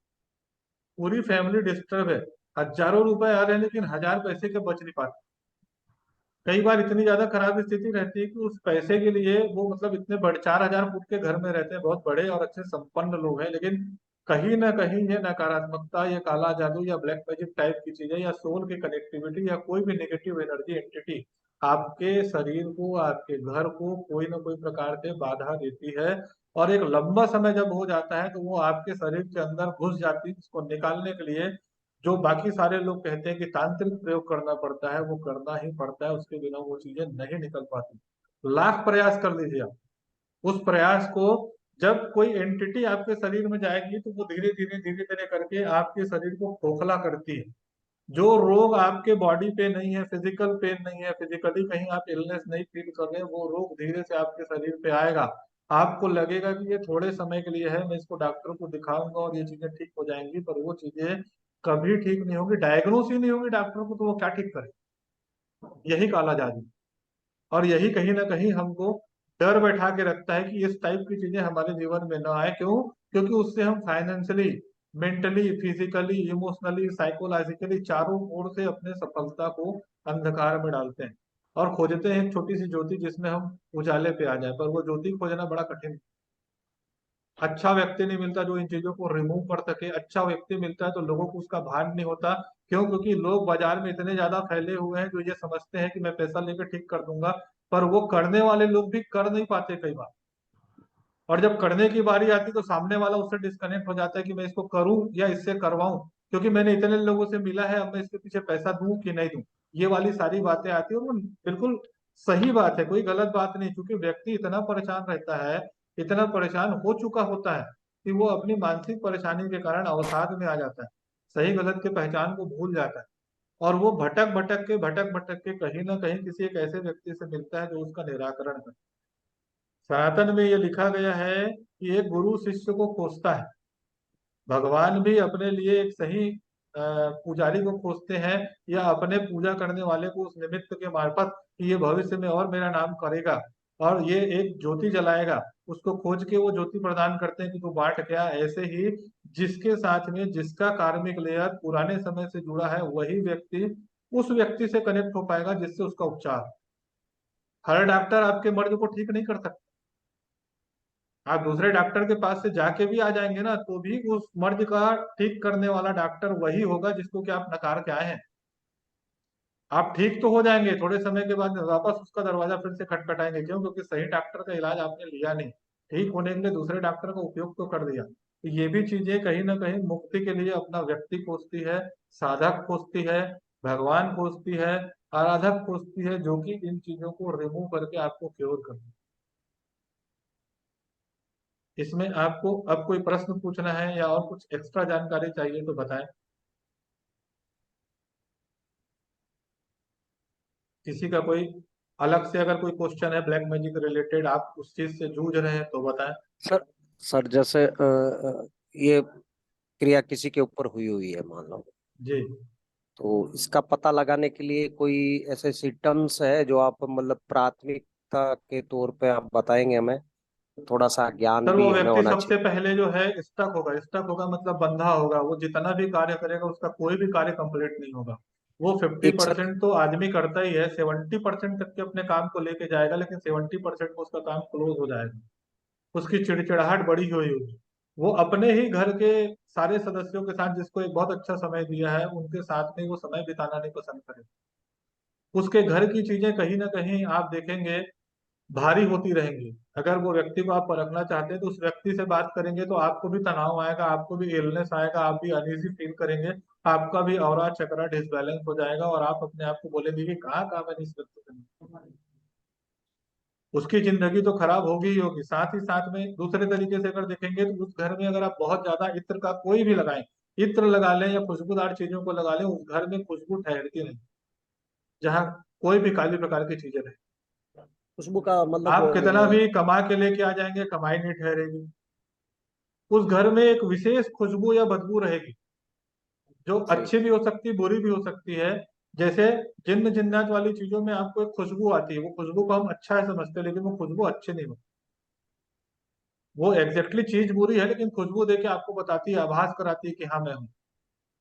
[SPEAKER 3] पूरी फैमिली डिस्टर्ब है, हजारों रुपए आ रहे हैं लेकिन 1000 पैसे के बच नहीं पाते। कई बार इतनी ज्यादा खराब स्थिति रहती है कि उस पैसे के लिए वो मतलब इतने बड़े 4000 फुट के घर में रहते हैं, बहुत बड़े और अच्छे संपन्न लोग हैं, लेकिन कहीं ना कहीं ये नकारात्मकता, ये काला जादू या ब्लैक मैजिक टाइप की चीजें या सोल की कनेक्टिविटी या कोई भी नेगेटिव एनर्जी एंटिटी आपके शरीर को, आपके घर को कोई ना कोई प्रकार से बाधा देती है। और एक लंबा समय जब हो जाता है तो वो आपके शरीर के अंदर घुस जाती है, जिसको निकालने के लिए जो बाकी सारे लोग कहते हैं कि तांत्रिक प्रयोग करना पड़ता है, वो करना ही पड़ता है, उसके बिना वो चीजें नहीं निकल पाती। लाख प्रयास कर लीजिए आप, उस प्रयास को जब कोई एंटिटी आपके शरीर में जाएगी तो वो धीरे धीरे करके आपके शरीर को खोखला करती है। जो रोग आपके बॉडी पे नहीं है, फिजिकल पेन नहीं है, फिजिकली कहीं आप इलनेस नहीं फील कर रहे हैं, वो रोग धीरे से आपके शरीर पे आएगा। आपको लगेगा कि ये थोड़े समय के लिए है, मैं इसको डॉक्टर को दिखाऊंगा और ये चीजें ठीक हो जाएंगी, पर वो चीजें कभी ठीक नहीं होगी। डायग्नोस ही नहीं होगी डॉक्टर को तो वो क्या ठीक करे। यही काला जादू, और यही कहीं ना कहीं हमको डर बैठा के रखता है कि इस टाइप की चीजें हमारे जीवन में ना आए। क्यों? क्योंकि उससे हम financially, mentally, physically, emotionally, psychologically चारों ओर से अपने सफलता को अंधकार में डालते हैं और खोजते हैं एक छोटी सी ज्योति जिसमें हम उजाले पे आ जाए, पर वो ज्योति खोजना बड़ा कठिन है। अच्छा व्यक्ति नहीं मिलता जो इन चीजों को रिमूव कर सके। अच्छा व्यक्ति मिलता है तो लोगों को उसका भान नहीं होता। क्यों? क्योंकि लोग बाजार में इतने ज्यादा फैले हुए हैं जो ये समझते हैं कि मैं पैसा लेकर ठीक कर दूंगा, पर वो करने वाले लोग भी कर नहीं पाते कई बार। और जब करने की बारी आती तो सामने वाला उससे डिस्कनेक्ट हो जाता है कि मैं इसको करूं या इससे करवाऊं, क्योंकि मैंने इतने लोगों से मिला है, अब मैं इसके पीछे पैसा दूं कि नहीं दूं। ये वाली सारी बातें आती है और वो बिल्कुल सही बात है, कोई गलत बात नहीं। क्योंकि व्यक्ति इतना परेशान रहता है, इतना परेशान हो चुका होता है कि वो अपनी मानसिक परेशानी के कारण अवसाद में आ जाता है, सही गलत के पहचान को भूल जाता है, और वो भटक भटक के कहीं ना कहीं किसी एक ऐसे व्यक्ति से मिलता है जो उसका निराकरण करे। सनातन में ये लिखा गया है कि एक गुरु शिष्य को खोजता है। भगवान भी अपने लिए एक सही पुजारी को खोजते हैं, या अपने पूजा करने वाले को उस निमित्त के मार्फत कि ये भविष्य में और मेरा नाम करेगा और ये एक ज्योति जलाएगा, उसको खोज के वो ज्योति प्रदान करते हैं कि तू बांट क्या। ऐसे ही जिसके साथ में जिसका कार्मिक लेयर पुराने समय से जुड़ा है वही व्यक्ति उस व्यक्ति से कनेक्ट हो पाएगा जिससे उसका उपचार। हर डॉक्टर आपके मर्ज को ठीक नहीं कर सकता। आप दूसरे डॉक्टर के पास से जाके भी आ जाएंगे ना तो भी उस मर्ज का ठीक करने वाला डॉक्टर वही होगा जिसको कि आप नकार के आए हैं। आप ठीक तो हो जाएंगे, थोड़े समय के बाद वापस उसका दरवाजा फिर से खटखटाएंगे। क्यों? क्योंकि सही डॉक्टर का इलाज आपने लिया नहीं, ठीक होने के लिए दूसरे डॉक्टर का उपयोग तो कर दिया। तो ये भी चीजें कहीं ना कहीं मुक्ति के लिए अपना व्यक्ति खोजती है, साधक खोजती है, भगवान खोजती है, आराधक खोजती है, जो कि इन चीजों को रिमूव करके आपको क्योर कर दे। इसमें आपको अब कोई प्रश्न पूछना है या और कुछ एक्स्ट्रा जानकारी चाहिए तो बताएं। किसी का कोई अलग से अगर कोई क्वेश्चन है ब्लैक मैजिक रिलेटेड, आप उस चीज से जूझ रहे हैं तो बताएं।
[SPEAKER 10] सर सर जैसे ये क्रिया किसी के ऊपर हुई हुई है मान लो,
[SPEAKER 3] जी,
[SPEAKER 10] तो इसका पता लगाने के लिए कोई ऐसे सिम्टम्स है जो आप मतलब प्राथमिकता के तौर पे आप बताएंगे हमें? थोड़ा सा ज्ञान
[SPEAKER 3] सर
[SPEAKER 10] भी
[SPEAKER 3] वो
[SPEAKER 10] हमें
[SPEAKER 3] व्यक्ति
[SPEAKER 10] होना
[SPEAKER 3] सबसे
[SPEAKER 10] चाहिए।
[SPEAKER 3] पहले जो है स्टक होगा मतलब बंधा होगा। वो जितना भी कार्य करेगा उसका कोई भी कार्य कंप्लीट नहीं होगा। वो फिफ्टी
[SPEAKER 10] एक सर
[SPEAKER 3] परसेंट तो आदमी करता ही है, 70% तक के अपने काम को लेके जाएगा, लेकिन 70% में उसका काम क्लोज हो जाएगा। उसकी चिड़चिड़ाहट बढ़ी हुई होगी। वो अपने ही घर के सारे सदस्यों के साथ जिसको एक बहुत अच्छा समय दिया है उनके साथ में वो समय बिताना नहीं पसंद करेगा। उसके घर की चीजें कहीं ना कहीं आप देखेंगे भारी होती रहेंगी। अगर वो व्यक्ति को आप परखना चाहते हैं तो उस व्यक्ति से बात करेंगे तो आपको भी तनाव आएगा, आपको भी इलनेस आएगा, आप भी अनईजी फील करेंगे, आपका भी ऑरा चक्रा डिसबैलेंस हो जाएगा और आप अपने आप को बोलेंगे कि कहाँ कहाँ मैंने इस व्यक्ति से। उसकी जिंदगी तो खराब होगी ही होगी। साथ ही साथ में दूसरे तरीके से अगर देखेंगे तो उस घर में अगर आप बहुत ज्यादा इत्र का कोई भी लगाएं, इत्र लगा लें या खुशबूदार चीजों को लगा लें, उस घर में खुशबू ठहरती नहीं, जहाँ कोई भी काली प्रकार की चीजें रहे।
[SPEAKER 10] खुशबू का मतलब
[SPEAKER 3] आप कितना भी कमा के लेके आ जाएंगे, कमाई नहीं ठहरेगी। उस घर में एक विशेष खुशबू या बदबू रहेगी जो
[SPEAKER 10] सही
[SPEAKER 3] अच्छी भी हो सकती है, बुरी भी हो सकती है, जैसे जिन्न जिन्नात वाली चीजों में आपको एक खुशबू आती है, वो खुशबू को हम अच्छा है समझते हैं, लेकिन वो खुशबू अच्छी नहीं होती। वो एग्जैक्टली चीज बुरी है, लेकिन खुशबू देके आपको बताती है, आभास कराती है कि हाँ मैं हूँ।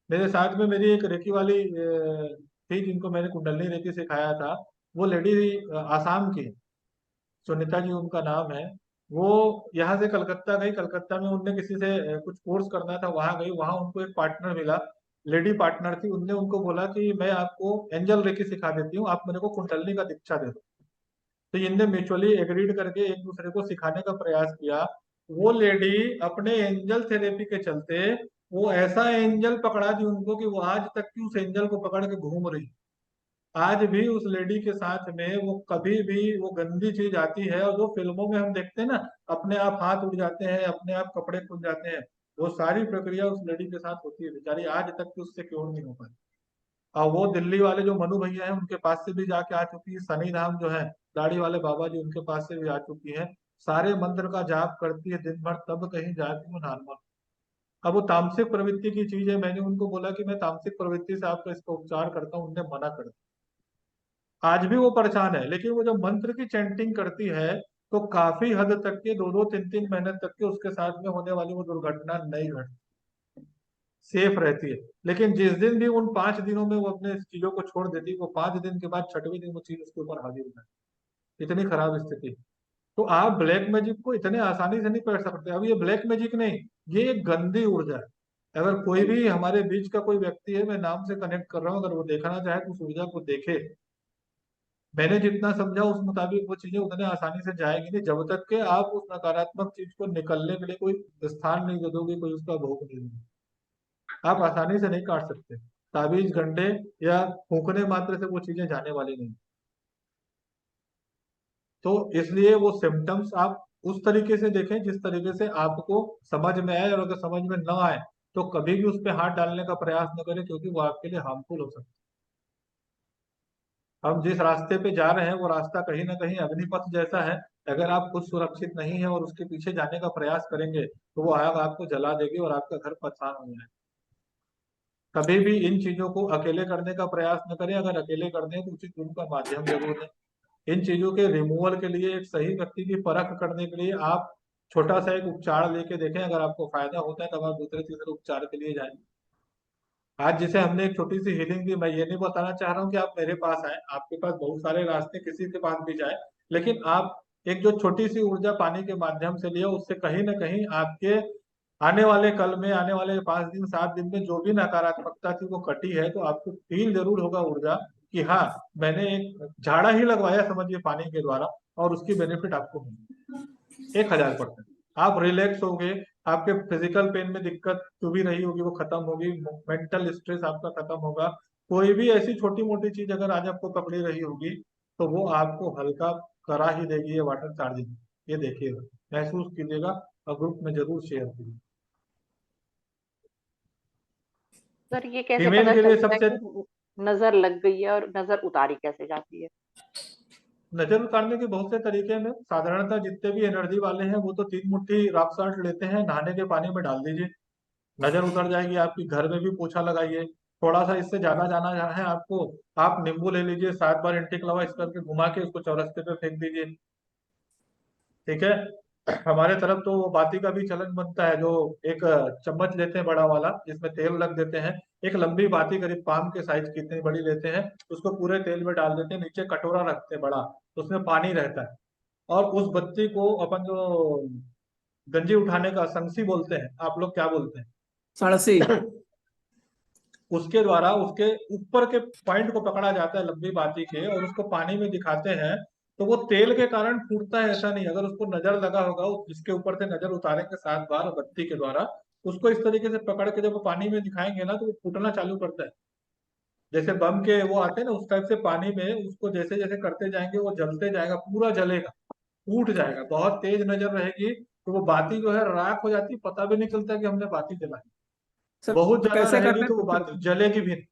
[SPEAKER 3] मेरे साथ में मेरी एक रेकी वाली थी, जिनको मैंने कुंडलनी रेकी सिखाया था। वो लेडी आसाम की, सुनीता जी उनका नाम है। वो यहाँ से कलकत्ता गई, कलकत्ता में उनने किसी से कुछ कोर्स करना था, वहां गई, वहां उनको एक पार्टनर मिला, लेडी पार्टनर थी। उनने उनको बोला कि मैं आपको एंजल रेकी सिखा देती हूँ, आप मेरे को कुंडलनी का दीक्षा दे दो। तो इनने म्यूचुअली एग्रीड करके एक दूसरे को सिखाने का प्रयास किया। वो लेडी अपने एंजल थेरेपी के चलते वो ऐसा एंजल पकड़ा दी उनको कि वो आज तक की उस एंजल को पकड़ के घूम रही। आज भी उस लेडी के साथ में वो कभी भी वो गंदी चीज आती है, और जो फिल्मों में हम देखते हैं ना, अपने आप हाथ उड़ जाते हैं, अपने आप कपड़े खुल जाते हैं, वो सारी प्रक्रिया उस लेडी के साथ होती है। बेचारी आज तक की उससे क्यों नहीं हो पाई। और वो दिल्ली वाले जो मनु भैया हैं, उनके पास से भी जाके आ चुकी है। सनी धाम जो है, दाढ़ी वाले बाबा जी, उनके पास से भी आ चुकी है। सारे मंत्र का जाप करती है दिन भर, तब कहीं जाती वो नॉर्मल। अब वो तामसिक प्रवृत्ति की चीज है, मैंने उनको बोला कि मैं तामसिक प्रवृत्ति से आपका इसका उपचार करता हूँ, उनने मना कर दिया। आज भी वो परेशान है, लेकिन वो जब मंत्र की चैंटिंग करती है तो काफी हद तक के 2-2, 3-3 महीने तक के उसके साथ में होने वाली वो दुर्घटना नहीं घटती, सेफ रहती है। लेकिन जिस दिन भी उन 5 दिनों में वो अपने चीजों को छोड़ देती, वो 5 दिन के बाद 6वें दिन वो चीज उसके ऊपर हाजिर हो जाती, इतनी खराब स्थिति। तो आप ब्लैक मैजिक को इतने आसानी से नहीं पकड़ सकते। अब ये ब्लैक मैजिक नहीं, ये एक गंदी ऊर्जा है। अगर कोई भी हमारे बीच का कोई व्यक्ति है, मैं नाम से कनेक्ट कर रहा हूँ, अगर वो देखना चाहे तो उस ऊर्जा को देखे। मैंने जितना समझा उस मुताबिक वो चीजें उतने आसानी से जाएगी नहीं, जब तक कि आप उस नकारात्मक चीज को निकलने के लिए कोई स्थान नहीं दे दोगे, कोई उसका भोग नहीं दोगे। आप आसानी से नहीं काट सकते। ताबीज, गंडे या फूकने मात्र से वो चीजें जाने वाली नहीं। तो इसलिए वो सिम्टम्स आप उस तरीके से देखें जिस तरीके से आपको समझ में आए, और अगर समझ में न आए तो कभी भी उस पर हाथ डालने का प्रयास न करें, क्योंकि वो आपके लिए हार्मफुल हो सकता है। हम जिस रास्ते पे जा रहे हैं वो रास्ता कहीं ना कहीं अग्निपथ जैसा है। अगर आप खुद सुरक्षित नहीं है और उसके पीछे जाने का प्रयास करेंगे तो वो आग आपको जला देगी और आपका घर परेशान हो जाएगा। कभी भी इन चीजों को अकेले करने का प्रयास न करें। अगर अकेले करते हैं तो उचित उनका माध्यम जरूर है। इन चीजों के रिमूवल के लिए, एक सही व्यक्ति की परख करने के लिए आप छोटा सा एक उपचार लेके देखें। अगर आपको फायदा होता है तब आप दूसरे तीसरे उपचार के लिए जाएं। आज जैसे हमने एक छोटी सी हीलिंग दी, मैं ये नहीं बताना चाह रहा हूँ कि आप मेरे पास आए, आपके पास बहुत सारे रास्ते, किसी के पास भी जाए, लेकिन आप एक जो छोटी सी ऊर्जा पानी के माध्यम से लिया, उससे कहीं ना कहीं आपके आने वाले कल में, आने वाले 5 दिन 7 दिन में जो भी नकारात्मकता थी वो कटी है। तो आपको फील जरूर होगा ऊर्जा कि हाँ, मैंने एक झाड़ा ही लगवाया समझिए पानी के द्वारा, और उसकी बेनिफिट आपको मिली 1000%। आप रिलैक्स हो गए, आपके फिजिकल पेन में दिक्कत जो भी रही होगी वो खत्म होगी, मेंटल स्ट्रेस आपका खत्म होगा। कोई भी ऐसी छोटी मोटी चीज अगर आज आपको पकड़ी रही होगी तो वो आपको हल्का करा ही देगी, ये वाटर चार्जिंग। ये देखिएगा, महसूस कीजिएगा, और ग्रुप में जरूर शेयर कीजिए।
[SPEAKER 1] सर ये कैसे
[SPEAKER 3] फीमेल
[SPEAKER 1] पता
[SPEAKER 3] के लिए
[SPEAKER 1] चलता है
[SPEAKER 3] सबसे
[SPEAKER 1] कि नजर लग गई है, और नजर उतारी कैसे जाती है?
[SPEAKER 3] नजर उतारने के बहुत से तरीके हैं। साधारणतः जितने भी एनर्जी वाले हैं वो तो 3 मुट्ठी रॉक साल्ट लेते हैं, नहाने के पानी में डाल दीजिए, नजर उतर जाएगी आपकी। घर में भी पोछा लगाइए। थोड़ा सा इससे ज्यादा जाना है आपको, आप नींबू ले लीजिए, 7 बार एंटीक्लॉकवाइज इस करके घुमा के उसको चौरस्ते पे फेंक दीजिए। ठीक है। हमारे तरफ तो वो बाती का भी चलन बनता है, जो एक चम्मच लेते हैं बड़ा वाला, जिसमें तेल रख देते हैं। एक लंबी बाती करीब पाम के साइज की इतनी बड़ी लेते हैं, उसको पूरे तेल में डाल देते हैं, नीचे कटोरा रखते हैं बड़ा, उसमें पानी रहता है। और उस बत्ती को अपन जो गंजी उठाने का संगसी बोलते हैं, आप लोग क्या बोलते
[SPEAKER 4] सड़सी।
[SPEAKER 3] हैं, उसके द्वारा उसके ऊपर के पॉइंट को पकड़ा जाता है लंबी बाती के, और उसको पानी में दिखाते हैं। तो वो तेल के कारण फूटता है ऐसा नहीं, अगर उसको नजर लगा होगा, जिसके ऊपर से नजर उतारेंगे 7 बार बत्ती के द्वारा, उसको इस तरीके से पकड़ के जब वो पानी में दिखाएंगे ना, तो वो फूटना चालू करता है। जैसे बम के वो आते हैं ना, उस टाइप से पानी में उसको जैसे जैसे करते जाएंगे वो जलते जाएगा, पूरा जलेगा, फूट जाएगा। बहुत तेज नजर रहेगी तो वो बाती जो है राख हो जाती, पता भी नहीं चलता कि हमने बाती जलाई।
[SPEAKER 4] सर
[SPEAKER 3] बहुत ज्यादा
[SPEAKER 4] कैसे
[SPEAKER 3] रहेगी
[SPEAKER 4] करते
[SPEAKER 3] तो वो बाती जलेगी भी नहीं।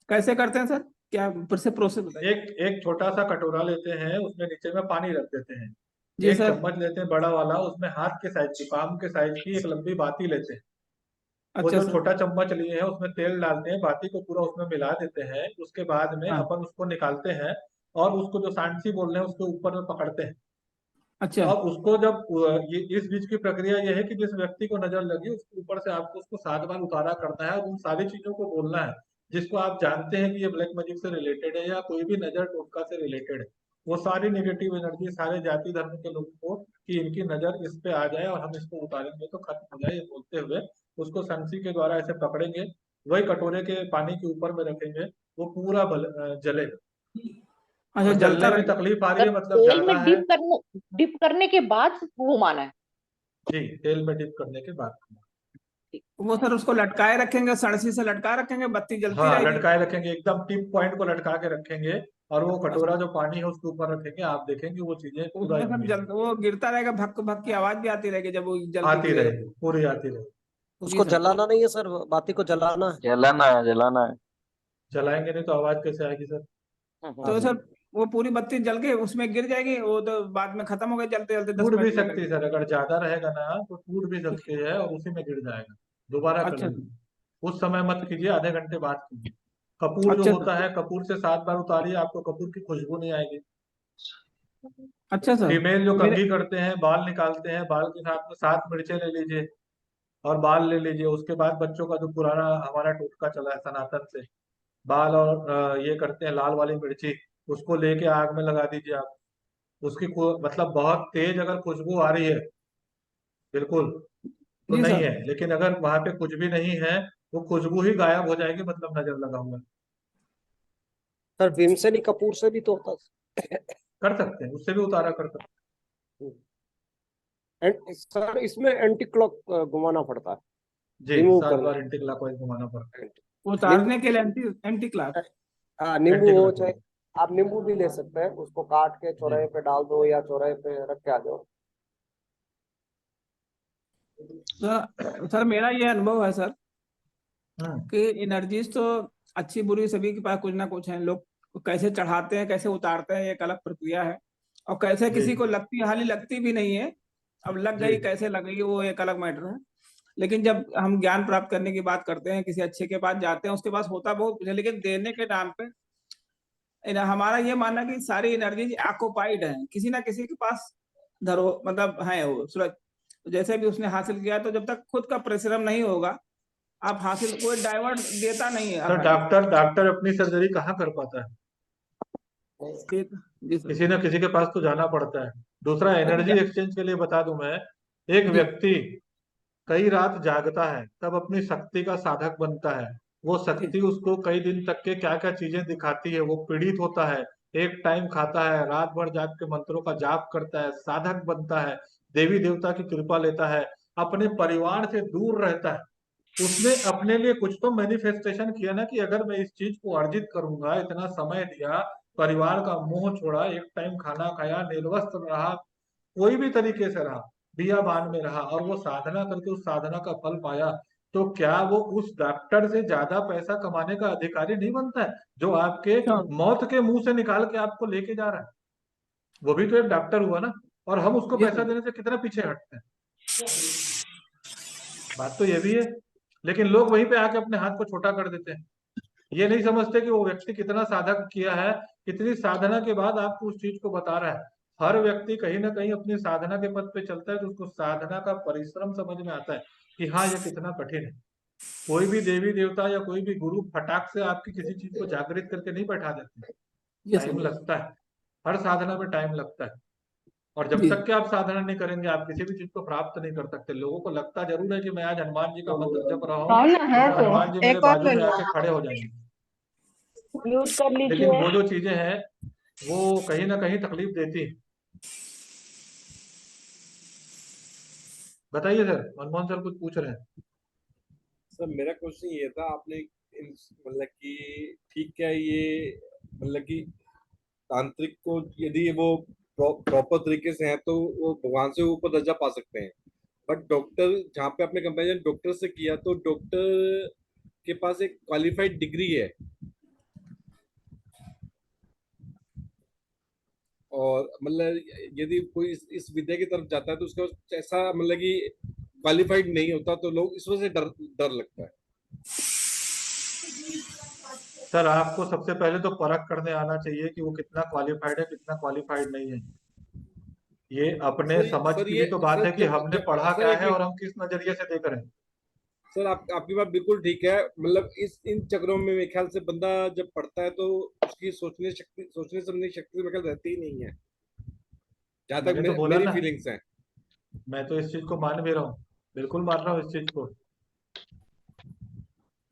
[SPEAKER 4] कैसे करते हैं सर, क्या फिर से प्रोसेस बताइए।
[SPEAKER 3] एक एक छोटा सा कटोरा लेते हैं, उसमें नीचे में पानी रख देते हैं।
[SPEAKER 4] जी
[SPEAKER 3] एक
[SPEAKER 4] सर।
[SPEAKER 3] चम्मच लेते हैं बड़ा वाला, उसमें हाथ के साइज की, पाम के साइज की एक लंबी बाती लेते हैं। वो
[SPEAKER 4] अच्छा
[SPEAKER 3] जो
[SPEAKER 4] सर।
[SPEAKER 3] छोटा चम्मच लिए हैं उसमें तेल डालते हैं, बाती को पूरा उसमें मिला देते हैं, उसके बाद में
[SPEAKER 4] हाँ।
[SPEAKER 3] अपन उसको निकालते हैं और उसको जो सांची बोल रहे हैं उसके ऊपर में पकड़ते हैं।
[SPEAKER 4] अच्छा
[SPEAKER 3] और उसको जब ये इस बीच की प्रक्रिया ये है कि जिस व्यक्ति को नजर लगी उसके ऊपर से आपको उसको 7 बार उतारा करना है और उन सारी चीजों को बोलना है जिसको आप जानते हैं कि ये ब्लैक मैजिक से रिलेटेड है या कोई भी नजर टोटका से रिलेटेड है। वो सारी नेगेटिव एनर्जी सारे जाति धर्म के लोगों को कि इनकी नजर इस पे आ जाए और हम इसको उतारेंगे तो खत्म हो जाए, ये बोलते हुए उसको संसी के द्वारा ऐसे पकड़ेंगे, वही कटोरे के पानी के ऊपर में रखेंगे, वो पूरा जलेगा।
[SPEAKER 4] अच्छा,
[SPEAKER 3] और
[SPEAKER 4] जलता
[SPEAKER 3] जलने में
[SPEAKER 4] रहेगा।
[SPEAKER 3] तकलीफ आ रही
[SPEAKER 1] सर
[SPEAKER 3] है मतलब
[SPEAKER 1] तेल
[SPEAKER 3] ज्यादा
[SPEAKER 1] में
[SPEAKER 3] है।
[SPEAKER 1] डिप करने के बाद घुमाना है।
[SPEAKER 3] जी, तेल में डिप करने के बाद।
[SPEAKER 4] वो सर उसको लटकाए रखेंगे, सड़सी से लटकाए रखेंगे, बत्ती जलती
[SPEAKER 3] हाँ,
[SPEAKER 4] रहेगी।
[SPEAKER 3] लटकाए रखेंगे, एकदम टिप पॉइंट को लटका के रखेंगे और वो कटोरा जो पानी है उसके ऊपर रखेंगे, आप देखेंगे वो चीजें
[SPEAKER 4] तो
[SPEAKER 3] पूरा
[SPEAKER 4] उसमें सर
[SPEAKER 3] इमिडिएट
[SPEAKER 4] वो गिरता रहेगा, भक भक की आवाज भी आती रहेगी जब वो जल के
[SPEAKER 3] आती
[SPEAKER 4] गिरेगा।
[SPEAKER 3] रहेगी, पूरी आती रहेगी।
[SPEAKER 4] जी
[SPEAKER 10] उसको
[SPEAKER 4] सर।
[SPEAKER 10] जलाना नहीं है सर, बाती को जलाना है।
[SPEAKER 13] जलाना है, जलाना है।
[SPEAKER 3] चलाएंगे नहीं तो आवाज कैसे आएगी सर?
[SPEAKER 4] तो सर वो पूरी बत्ती जल के उसमें गिर जाएगी, वो तो बाद में खत्म हो गई जलते जलते 10
[SPEAKER 3] टूट भी
[SPEAKER 4] मिनट में
[SPEAKER 3] सकती है
[SPEAKER 4] लगेगा।
[SPEAKER 3] सर, अगर ज्यादा रहेगा ना तो टूट भी सकती है और उसी में गिर जाएगा। दोबारा कर
[SPEAKER 4] अच्छा
[SPEAKER 3] लीजिए, उस समय मत कीजिए, आधे घंटे बाद कीजिए। कपूर जो
[SPEAKER 4] अच्छा
[SPEAKER 3] होता
[SPEAKER 4] सर।
[SPEAKER 3] है, कपूर से 7 बार उतारिए, आपको कपूर की खुशबू नहीं आएगी।
[SPEAKER 4] अच्छा सर।
[SPEAKER 3] फीमेल जो
[SPEAKER 4] मेरे
[SPEAKER 3] कंघी करते हैं, बाल निकालते हैं, बाल के साथ में 7 मिर्चें ले लीजिए और बाल ले लीजिए। उसके बाद बच्चों का जो पुराना हमारा टोटका चला है सनातन से, बाल और ये करते हैं लाल वाली मिर्ची, उसको लेके आग में लगा दीजिए आप। उसकी मतलब बहुत तेज अगर खुशबू आ रही है बिल्कुल तो
[SPEAKER 4] जी
[SPEAKER 3] नहीं
[SPEAKER 4] सर।
[SPEAKER 3] है, लेकिन अगर वहां पे कुछ भी नहीं है वो खुशबू ही गायब हो जाएगी, मतलब नजर लगा हुआ है।
[SPEAKER 10] सर भीमसेनी कपूर से भी तो होता है।
[SPEAKER 3] कर सकते हैं, उससे भी उतारा कर सकते
[SPEAKER 10] सर इसमें एंटी क्लॉक घुमाना पड़ता है,
[SPEAKER 3] हैं। जी,
[SPEAKER 10] रिमूव
[SPEAKER 3] 7 बार
[SPEAKER 10] करने।
[SPEAKER 3] एंटी क्लॉकवाइज घुमाना पड़ता
[SPEAKER 10] नींबू,
[SPEAKER 4] उतारने के लिए एंटी एंटी क्लास।
[SPEAKER 10] हाँ
[SPEAKER 3] है।
[SPEAKER 10] नींबू
[SPEAKER 3] एंटी
[SPEAKER 10] हो चाहे,
[SPEAKER 3] क्लॉकवाइज।
[SPEAKER 10] आप नींबू भी ले सकते हैं, उसको काट के
[SPEAKER 3] जी।
[SPEAKER 10] चौराहे पे डाल दो या चौराहे पे रख के आ जाओ।
[SPEAKER 4] सर मेरा ये अनुभव है सर
[SPEAKER 3] हम्म।
[SPEAKER 4] कि एनर्जीज तो अच्छी बुरी सभी के पास कुछ ना कुछ है। लोग कैसे चढ़ाते हैं, कैसे उतारते हैं, एक अलग प्रक्रिया है। और कैसे
[SPEAKER 3] जी।
[SPEAKER 4] किसी को लगती है, हाली लगती भी नहीं है। अब लग
[SPEAKER 3] जी।
[SPEAKER 4] गई, कैसे लग गई वो एक अलग मैटर है। लेकिन जब हम ज्ञान प्राप्त करने की बात करते हैं, किसी अच्छे के पास जाते हैं, उसके पास होता बहुत कुछ है, लेकिन देने के नाम पे हमारा ये मानना कि सारी एनर्जी ऑक्युपाइड है, किसी ना किसी के पास धरो मतलब है वो सूरज। जैसे भी उसने हासिल किया, तो जब तक खुद का परिश्रम नहीं होगा, आप हासिल कोई डाइवर्ट देता नहीं है
[SPEAKER 3] सर
[SPEAKER 4] अकाली।
[SPEAKER 3] डॉक्टर डॉक्टर अपनी सर्जरी कहाँ कर पाता है?
[SPEAKER 4] ठीक। जी सर।
[SPEAKER 3] किसी न किसी के पास तो जाना पड़ता है। दूसरा,
[SPEAKER 4] अरे
[SPEAKER 3] एनर्जी एक्सचेंज के लिए बता दूं मैं, एक
[SPEAKER 4] जी।
[SPEAKER 3] व्यक्ति कई रात जागता है तब अपनी शक्ति का साधक बनता है। वो
[SPEAKER 4] जी।
[SPEAKER 3] शक्ति उसको कई दिन तक के क्या क्या चीजें दिखाती है, वो पीड़ित होता है, एक टाइम खाता है, रात भर जाग के मंत्रों का जाप करता है, साधक बनता है, देवी देवता की कृपा लेता है, अपने परिवार से दूर रहता है। उसने अपने लिए कुछ तो मैनिफेस्टेशन किया ना कि अगर मैं इस चीज को अर्जित करूंगा, इतना समय दिया, परिवार का मोह छोड़ा, एक टाइम खाना खाया, निर्वस्त्र रहा, कोई भी तरीके से रहा, बियाबान में रहा और वो साधना करके उस साधना का फल पाया, तो क्या वो उस डॉक्टर से ज्यादा पैसा कमाने का अधिकारी नहीं बनता है जो आपके
[SPEAKER 4] हाँ।
[SPEAKER 3] मौत के मुंह से निकाल के आपको लेके जा रहा है? वो भी तो एक डॉक्टर हुआ ना, और हम उसको
[SPEAKER 4] जी
[SPEAKER 3] पैसा
[SPEAKER 4] सर।
[SPEAKER 3] देने से कितना पीछे हटते हैं। बात तो ये भी है, लेकिन लोग वहीं पे आके अपने हाथ को छोटा कर देते हैं। ये नहीं समझते कि वो व्यक्ति कितना साधक किया है, कितनी साधना के बाद आपको उस चीज को बता रहा है। हर व्यक्ति कहीं ना कहीं अपनी साधना के पथ पे चलता है तो उसको साधना का परिश्रम समझ में आता है कि हाँ ये कितना कठिन है। कोई भी देवी देवता या कोई भी गुरु फटाक से आपकी किसी चीज को जागृत करके नहीं बैठा देते,
[SPEAKER 4] जी
[SPEAKER 3] टाइम
[SPEAKER 4] सर।
[SPEAKER 3] लगता है। हर साधना में टाइम लगता है, और जब
[SPEAKER 4] जी।
[SPEAKER 3] तक कि आप साधना नहीं करेंगे आप किसी भी चीज को प्राप्त नहीं कर सकते। लोगों को लगता जरूर है कि मैं आज हनुमान जी का मंत्र जप रहा हूँ
[SPEAKER 2] कौन है
[SPEAKER 3] तो हनुमान जी
[SPEAKER 2] तो
[SPEAKER 3] मेरे
[SPEAKER 2] एक और
[SPEAKER 3] बाजू
[SPEAKER 2] ले
[SPEAKER 3] में
[SPEAKER 2] लो,
[SPEAKER 3] आके खड़े हो जाएंगे,
[SPEAKER 2] म्यूट कर
[SPEAKER 3] लेकिन
[SPEAKER 2] लीजिए।
[SPEAKER 3] वो जो चीजें हैं वो कहीं ना कहीं तकलीफ देती है। बताइए सर, मनमोहन सर कुछ पूछ रहे हैं।
[SPEAKER 8] सर मेरा क्वेश्चन ये था, आपने मतलब कि ठीक है ये मतलब कि तांत्रिक को यदि वो प्रॉपर तरीके से है तो वो भगवान से ऊपर दर्जा पा सकते हैं। बट डॉक्टर जहाँ पे आपने कंपेरिजन डॉक्टर से किया तो डॉक्टर के पास एक क्वालिफाइड डिग्री है, और मतलब यदि कोई इस विद्या की तरफ जाता है तो उसका ऐसा मतलब कि क्वालिफाइड नहीं होता, तो लोग इस वजह से डर लगता है।
[SPEAKER 3] सर आपको सबसे पहले तो परख करने आना चाहिए कि वो कितना क्वालिफाइड है, कितना क्वालिफाइड नहीं है। ये अपने समझ
[SPEAKER 8] सर
[SPEAKER 3] की
[SPEAKER 8] ये
[SPEAKER 3] भी तो बात
[SPEAKER 8] सर
[SPEAKER 3] है कि
[SPEAKER 8] जब
[SPEAKER 3] हमने
[SPEAKER 8] जब
[SPEAKER 3] पढ़ा
[SPEAKER 8] सर
[SPEAKER 3] क्या
[SPEAKER 8] एक
[SPEAKER 3] है
[SPEAKER 8] मिनट
[SPEAKER 3] और हम किस नजरिए से देख रहे हैं।
[SPEAKER 8] सर, आपकी बात बिल्कुल ठीक है। मतलब इन चक्रों में मेरे ख्याल से बंदा जब पढ़ता है तो उसकी सोचने समझने की शक्ति मेरे ख्याल रहती ही नहीं है, जहां तक
[SPEAKER 3] मैंने तो बोला
[SPEAKER 8] मेरी
[SPEAKER 3] ना,
[SPEAKER 8] फीलिंग्स हैं।
[SPEAKER 3] मैं तो इस चीज को मान भी रहा हूँ, बिल्कुल मान रहा हूँ इस चीज को,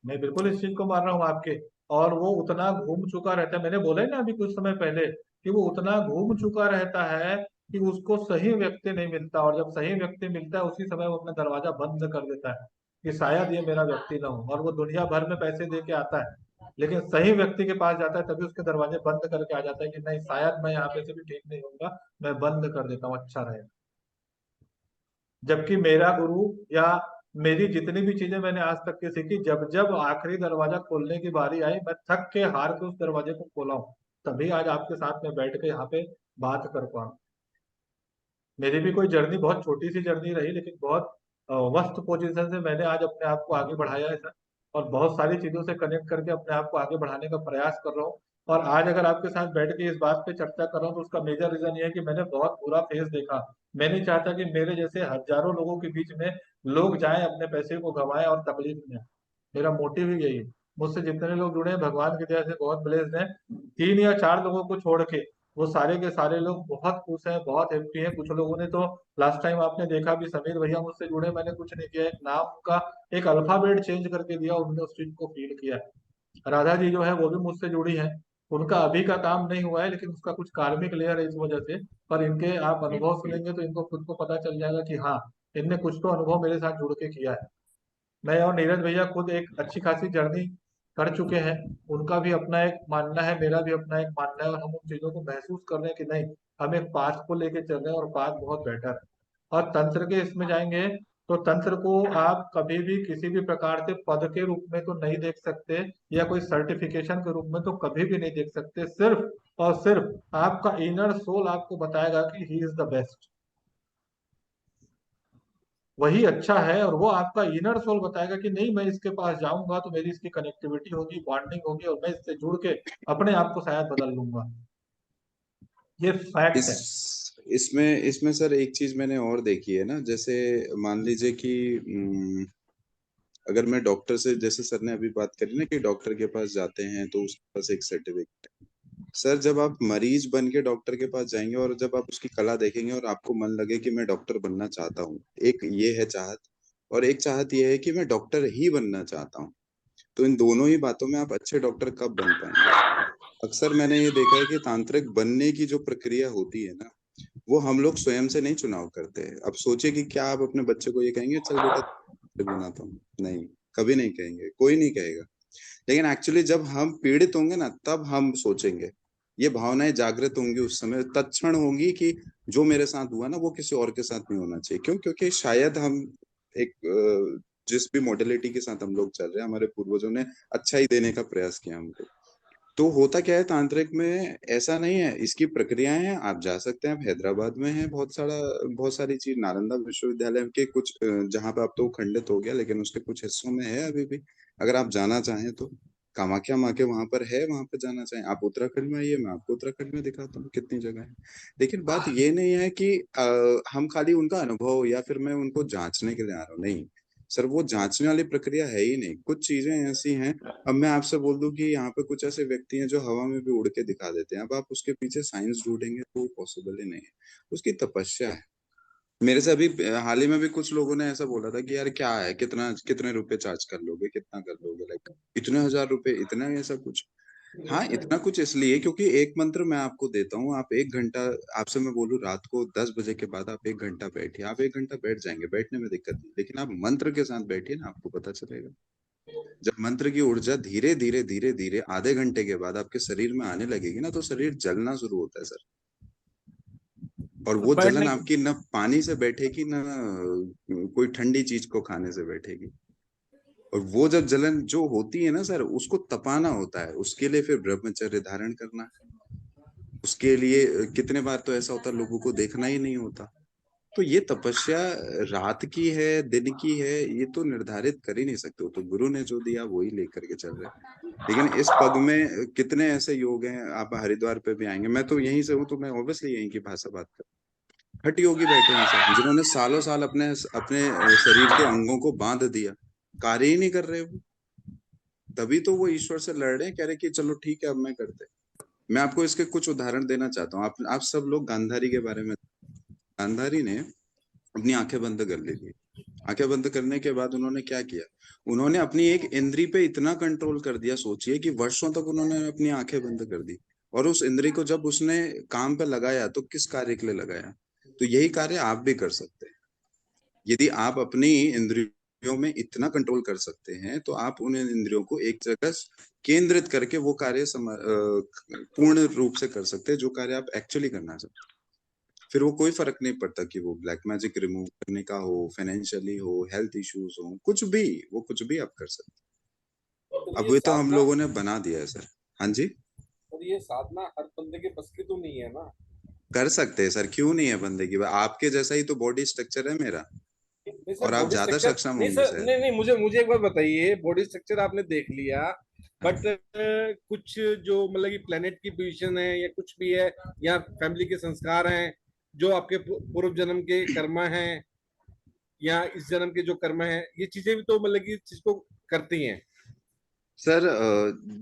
[SPEAKER 3] मैं बिल्कुल इस चीज को मान रहा हूँ आपके। और वो उतना घूम चुका रहता है, मैंने बोला ही ना अभी कुछ समय पहले कि वो उतना घूम चुका रहता है कि उसको सही व्यक्ति नहीं मिलता, और जब सही व्यक्ति मिलता है उसी समय वो अपना दरवाजा बंद कर देता है कि शायद ये मेरा व्यक्ति ना हो। और वो दुनिया भर में पैसे दे के आता है, लेकिन सही व्यक्ति के पास जाता है तभी उसके दरवाजे बंद करके आ जाता है कि नहीं, शायद मैं यहाँ पे से भी ठीक नहीं होऊंगा, मैं बंद कर देता हूँ, अच्छा रहेगा। जबकि मेरा गुरु या मेरी जितनी भी चीजें मैंने आज तक की सीखी, जब जब आखिरी दरवाजा खोलने की बारी आई, मैं थक के हार के उस दरवाजे को खोला हूँ, तभी आज आपके साथ में बैठ के यहाँ पे बात कर पाऊँ। मेरी भी कोई जर्नी बहुत छोटी सी जर्नी रही, लेकिन बहुत मस्त पोजीशन से मैंने आज अपने आप को आगे बढ़ाया है सर। और बहुत सारी चीजों से कनेक्ट करके अपने आप को आगे बढ़ाने का प्रयास कर रहा हूँ। और आज अगर आपके साथ बैठ के इस बात पे चर्चा कर रहा हूँ तो उसका मेजर रीजन ये है कि मैंने बहुत बुरा फेज देखा। मैं नहीं चाहता कि मेरे जैसे हजारों लोगों के बीच में लोग जाएं, अपने पैसे को गंवाएं और तकलीफ में। मेरा मोटिव ही यही है। मुझसे जितने लोग जुड़े हैं भगवान की दया से बहुत ब्लेस्ड हैं। 3 या 4 लोगों को छोड़ के वो सारे के सारे लोग बहुत खुश हैं, बहुत हैप्पी हैं। कुछ लोगों ने तो लास्ट टाइम आपने देखा भी, समीर भैया मुझसे जुड़े, मैंने कुछ नहीं किया, एक नाम का एक अल्फाबेट चेंज करके दिया, उन्होंने उस चीज को फील किया है। राधा जी जो है वो भी मुझसे जुड़ी हैं, उनका अभी का काम नहीं हुआ है लेकिन उसका कुछ कार्मिक लेयर है इस वजह से। पर इनके आप अनुभव सुनेंगे तो इनको खुद को पता चल जाएगा कि हाँ, इनने कुछ तो अनुभव मेरे साथ जुड़ के किया है। मैं और नीरज भैया खुद एक अच्छी खासी जर्नी कर चुके हैं। उनका भी अपना एक मानना है, मेरा भी अपना एक मानना है, और हम उन चीजों को महसूस कर रहे हैं कि नहीं, हम एक पाथ को लेके चल रहे हैं और पाथ बहुत बेटर है। और तंत्र के इसमें जाएंगे तो तंत्र को आप कभी भी किसी भी प्रकार से पद के रूप में तो नहीं देख सकते, या कोई सर्टिफिकेशन के रूप में तो कभी भी नहीं देख सकते। सिर्फ और सिर्फ आपका इनर सोल आपको बताएगा कि ही इज द बेस्ट, वही अच्छा है। और वो आपका इनर सोल बताएगा कि नहीं, मैं इसके पास जाऊंगा तो मेरी इसकी कनेक्टिविटी होगी, बॉन्डिंग होगी, और मैं इससे जुड़ के अपने आप को शायद बदल लूंगा। ये फैक्ट है।
[SPEAKER 9] इसमें इसमें सर एक चीज मैंने और देखी है ना, जैसे मान लीजिए कि अगर मैं डॉक्टर से, जैसे सर ने अभी बात करी ना कि डॉक्टर के पास जाते हैं तो उसके पास एक सर्टिफिकेट। सर जब आप मरीज बन के डॉक्टर के पास जाएंगे और जब आप उसकी कला देखेंगे और आपको मन लगे कि मैं डॉक्टर बनना चाहता हूँ, एक ये है चाहत, और एक चाहत ये है कि मैं डॉक्टर ही बनना चाहता हूँ, तो इन दोनों ही बातों में आप अच्छे डॉक्टर कब बन पाएंगे? अक्सर मैंने ये देखा है कि तांत्रिक बनने की जो प्रक्रिया होती है ना, वो हम लोग स्वयं से नहीं चुनाव करते हैं। अब सोचिए कि क्या आप अपने बच्चे को ये कहेंगे चल बेटा बनाता हूँ? नहीं, कभी नहीं कहेंगे, कोई नहीं कहेगा। लेकिन एक्चुअली जब हम पीड़ित होंगे ना, तब हम सोचेंगे, ये भावनाएं जागृत होंगी, उस समय तत्क्षण होंगी कि जो मेरे साथ हुआ ना वो किसी और के साथ नहीं होना चाहिए। क्यों? क्योंकि शायद हम एक जिस भी मॉडलिटी के साथ हम लोग चल रहे हैं, हमारे पूर्वजों ने अच्छा ही देने का प्रयास किया हमको। तो होता क्या है तांत्रिक में, ऐसा नहीं है, इसकी प्रक्रियाएं हैं। आप जा सकते हैं, आप हैदराबाद में है बहुत सारी चीज, नालंदा विश्वविद्यालय के कुछ जहाँ पे अब तो खंडित हो गया, लेकिन उसके कुछ हिस्सों में है अभी भी, अगर आप जाना चाहें तो। कामाख्या माँ के वहां पर है, वहां पर जाना चाहें आप, उत्तराखंड में आइए, मैं आपको उत्तराखंड में दिखाता हूँ कितनी जगह है। लेकिन बात ये नहीं है कि हम खाली उनका अनुभव या फिर मैं उनको जांचने के लिए आ रहा हूँ, नहीं सर, वो जांचने वाली प्रक्रिया है ही नहीं। कुछ चीजें ऐसी हैं, अब मैं आपसे बोल दूं कि यहाँ पे कुछ ऐसे व्यक्ति हैं जो हवा में भी उड़ के दिखा देते हैं, अब आप उसके पीछे साइंस ढूंढेंगे तो पॉसिबल ही नहीं है, उसकी तपस्या है। मेरे से अभी हाल ही में भी कुछ लोगों ने ऐसा बोला था कि यार क्या है, कितने रुपए चार्ज कर लोगे, कितना कर लोगे, लाइक इतने हजार रुपए, इतना, ऐसा कुछ। हाँ, इतना कुछ इसलिए क्योंकि एक मंत्र मैं आपको देता हूँ, आप 1 घंटा, आपसे मैं बोलूँ रात को 10 बजे के बाद आप 1 घंटा बैठिए, आप 1 घंटा बैठ जाएंगे, बैठने में दिक्कत नहीं, लेकिन आप मंत्र के साथ बैठिए ना, आपको पता चलेगा। जब मंत्र की ऊर्जा धीरे धीरे धीरे धीरे आधे घंटे के बाद आपके शरीर में आने लगेगी ना, तो शरीर जलना शुरू होता है सर। और वो जलन आपकी न पानी से बैठेगी, न कोई ठंडी चीज को खाने से बैठेगी। और वो जब जलन जो होती है ना सर, उसको तपाना होता है, उसके लिए फिर ब्रह्मचर्य धारण करना है। उसके लिए कितने बार तो ऐसा होता है लोगों को देखना ही नहीं होता, तो ये तपस्या रात की है दिन की है ये तो निर्धारित कर ही नहीं सकते, वो तो गुरु ने जो दिया वही लेकर के चल रहे हैं। लेकिन इस पग में कितने ऐसे योग हैं, आप हरिद्वार पे भी आएंगे, मैं तो यहीं से हूँ तो मैं ऑब्वियसली यहीं की भाषा बात कर, हठ योगी बैठे हैं सर, जिन्होंने सालों साल अपने अपने शरीर के अंगों को बांध दिया, कार्य ही नहीं कर रहे वो, तभी तो वो ईश्वर से लड़ रहे हैं, कह रहे कि चलो ठीक है अब मैं करते। मैं आपको इसके कुछ उदाहरण देना चाहता हूँ। आप सब लोग गांधारी के बारे में, गांधारी ने अपनी आंखें बंद कर ली थी। आंखें बंद करने के बाद उन्होंने क्या किया, उन्होंने अपनी एक इंद्री पे इतना कंट्रोल कर दिया, सोचिए कि वर्षों तक उन्होंने अपनी आंखें बंद कर दी, और उस इंद्री को जब उसने काम पे लगाया तो किस कार्य के लिए लगाया, तो यही कार्य आप भी कर सकते हैं। यदि आप अपनी इंद्रियों में इतना कंट्रोल कर सकते हैं तो आप उन इंद्रियों को एक जगह केंद्रित करके वो कार्य पूर्ण रूप से कर सकते हैं जो कार्य आप एक्चुअली करना चाहते हैं। फिर वो कोई फर्क नहीं पड़ता कि वो ब्लैक मैजिक रिमूव करने का हो, फाइनेंशियली हो, हेल्थ इश्यूज हो, कुछ भी, वो कुछ भी आप कर सकते हैं। अब ये तो हम लोगों ने बना दिया है सर। हाँ जी,
[SPEAKER 8] और ये साधना हर बंदे के बस की तो नहीं है ना।
[SPEAKER 9] कर सकते हैं सर, क्यों नहीं है बंदे की, आपके जैसा ही तो बॉडी स्ट्रक्चर है मेरा, और आप ज्यादा सक्षम
[SPEAKER 8] नहीं
[SPEAKER 9] होंगे
[SPEAKER 8] सर,
[SPEAKER 9] सर।
[SPEAKER 8] नहीं मुझे एक बार बताइए, बॉडी स्ट्रक्चर आपने देख लिया, बट कुछ जो मतलब कि प्लेनेट की पोजीशन है या कुछ भी है, या फैमिली के संस्कार हैं, जो आपके पूर्व जन्म के कर्म हैं, या इस जन्म के जो कर्म हैं, ये चीजें भी तो मतलब कि चीज को करती हैं।
[SPEAKER 9] सर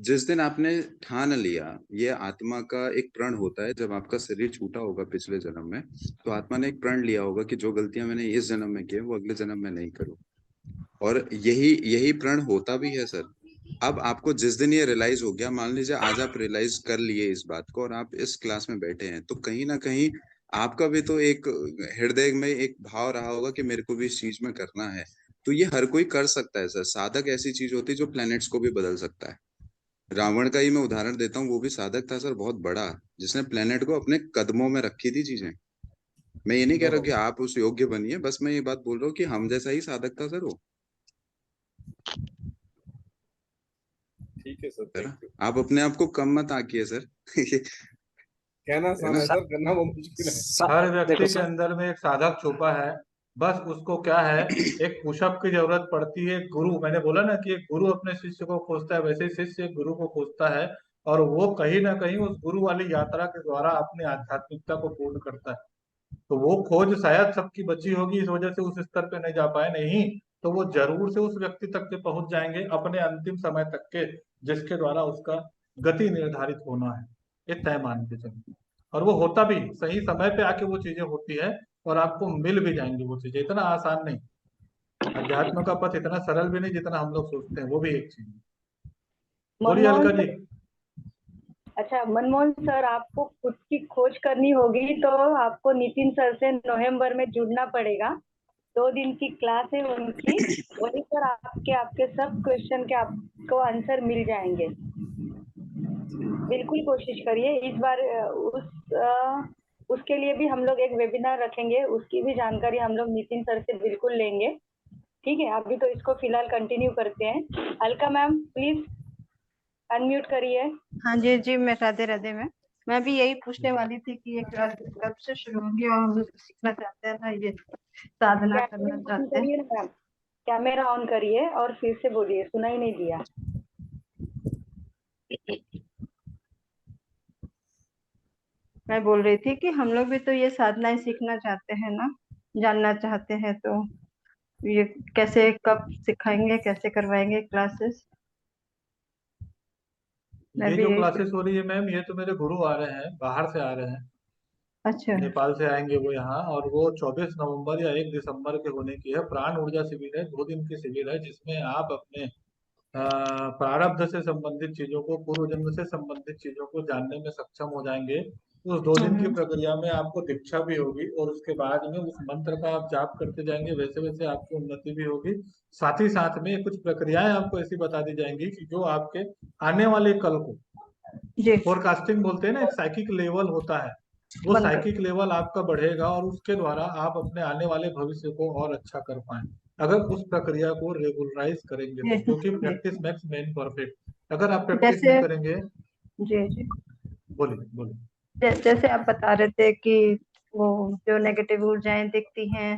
[SPEAKER 9] जिस दिन आपने ठान लिया, ये आत्मा का एक प्रण होता है, जब आपका शरीर छूटा होगा पिछले जन्म में, तो आत्मा ने एक प्रण लिया होगा कि जो गलतियां मैंने इस जन्म में की है वो अगले जन्म में नहीं करूं, और यही यही प्रण होता भी है सर। अब आपको जिस दिन ये रियलाइज हो गया, मान लीजिए आज आप रियलाइज कर लिए इस बात को और आप इस क्लास में बैठे हैं, तो कहीं ना कहीं आपका भी तो एक हृदय में एक भाव रहा होगा कि मेरे को भी इस चीज में करना है। तो ये हर कोई कर सकता है सर, साधक ऐसी चीज होती है जो प्लैनेट्स को भी बदल सकता है। रावण का ही मैं उदाहरण देता हूँ, वो भी साधक था सर बहुत बड़ा, जिसने प्लेनेट को अपने कदमों में रखी थी चीजें। मैं ये नहीं कह रहा कि आप उस योग्य बनिए, बस मैं ये बात बोल रहा हूँ कि हम जैसा ही साधक था सर वो।
[SPEAKER 8] ठीक है सर,
[SPEAKER 9] आप अपने आप को कम मत आंकिए सर।
[SPEAKER 8] कहना आसान है सर, करना वो मुश्किल है।
[SPEAKER 3] हर व्यक्ति के अंदर में एक साधक छुपा है, बस उसको क्या है, एक पुशअप की जरूरत पड़ती है। गुरु, मैंने बोला ना कि एक गुरु अपने शिष्य को खोजता है, वैसे ही शिष्य एक गुरु को खोजता है, और वो कहीं ना कहीं उस गुरु वाली यात्रा के द्वारा अपनी आध्यात्मिकता को पूर्ण करता है। तो वो खोज शायद सबकी बची होगी, इस वजह से उस स्तर पे नहीं जा पाए, नहीं तो वो जरूर से उस व्यक्ति तक के पहुंच जाएंगे अपने अंतिम समय तक के, जिसके द्वारा उसका गति निर्धारित होना है, ये तय मान के चलिए। और वो होता भी सही समय पे आके वो चीजें होती है, और आपको मिल भी जाएंगी वो चीजें। इतना आसान नहीं, अध्यात्म का पथ इतना सरल भी नहीं जितना हम लोग सोचते हैं, वो भी एक चीज है। बोलिए अलका जी।
[SPEAKER 2] अच्छा मनमोहन सर, आपको खुद की खोज करनी होगी तो आपको नितिन सर से नवंबर में जुड़ना पड़ेगा। 2 दिन की क्लास है उनकी, वहीं पर आपके सब क्वेश्चन के आपको आंसर मिल जाएंगे। बिल्कुल कोशिश करिए इस बार। उसके लिए भी हम लोग एक वेबिनार रखेंगे, उसकी भी जानकारी हम लोग नितिन सर से बिल्कुल लेंगे। ठीक है, अभी तो इसको फिलहाल कंटिन्यू करते हैं। अलका मैम प्लीज अनम्यूट करिए।
[SPEAKER 15] हाँ जी जी, मैं राधे राधे मैम, मैं भी यही पूछने वाली थी कि ये क्लास कब से शुरू होगी, और हम सीखना चाहते हैं ना, ये साधना करना चाहते हैं।
[SPEAKER 2] मैम कैमरा ऑन करिए और फिर से बोलिए, सुना ही नहीं दिया।
[SPEAKER 15] मैं बोल रही थी कि हम लोग भी तो ये साधनाएं सीखना चाहते हैं ना, जानना चाहते हैं, तो ये कैसे कब सिखाएंगे, कैसे करवाएंगे क्लासेस?
[SPEAKER 3] ये जो क्लासेस हो रही है मैम, ये तो मेरे गुरु आ रहे हैं, बाहर से आ रहे हैं।
[SPEAKER 15] अच्छा,
[SPEAKER 3] नेपाल से आएंगे वो यहाँ, और वो 24 नवंबर या 1 दिसंबर के होने की है। प्राण ऊर्जा शिविर है, 2 दिन की शिविर है, जिसमें आप अपने प्रारब्ध से संबंधित चीजों को, पूर्व जन्म से संबंधित चीजों को जानने में सक्षम हो जाएंगे। उस 2 दिन की प्रक्रिया में आपको दीक्षा भी होगी, और उसके बाद में उस मंत्र का आप जाप करते जाएंगे, वैसे वैसे आपकी उन्नति भी होगी। साथ ही साथ में कुछ प्रक्रियाएं आपको ऐसी बता दी जाएंगी कि जो आपके आने वाले कल को, फोरकास्टिंग बोलते हैं ना, एक साइकिक लेवल होता है, वो साइकिक लेवल आपका बढ़ेगा, और उसके द्वारा आप अपने आने वाले भविष्य को और अच्छा कर पाए, अगर उस प्रक्रिया को रेगुलराइज करेंगे तो। क्योंकि प्रैक्टिस मेक्स मैन परफेक्ट, अगर आप प्रैक्टिस नहीं करेंगे।
[SPEAKER 15] जी जी,
[SPEAKER 3] बोलिए बोलिए।
[SPEAKER 15] जैसे आप बता रहे थे कि वो जो नेगेटिव ऊर्जाएं दिखती हैं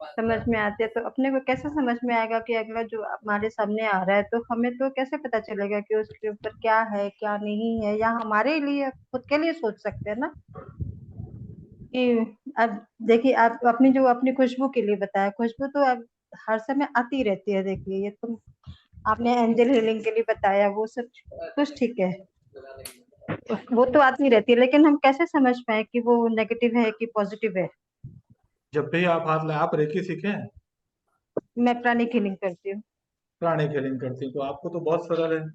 [SPEAKER 15] समझ में आती है, तो अपने को कैसे समझ में आएगा कि अगला जो हमारे सामने आ रहा है, तो हमें तो कैसे पता चलेगा कि उसके ऊपर क्या है क्या नहीं है, या हमारे लिए खुद के लिए सोच सकते हैं ना कि अब देखिए आप अपनी जो अपनी खुशबू के लिए बताया, खुशबू तो अब हर समय आती रहती है। देखिए ये तो आपने एंजल हीलिंग के लिए बताया, वो सब कुछ ठीक है, वो तो आती रहती है, लेकिन हम कैसे समझ पाए कि वो नेगेटिव है कि पॉजिटिव है।
[SPEAKER 3] जब भी आप हाथ लगाए, आप रेकी सीखे हैं?
[SPEAKER 15] मैं प्राणिक हीलिंग करती हूँ।
[SPEAKER 3] प्राणिक हीलिंग करती हैं, तो आपको तो बहुत सरल है।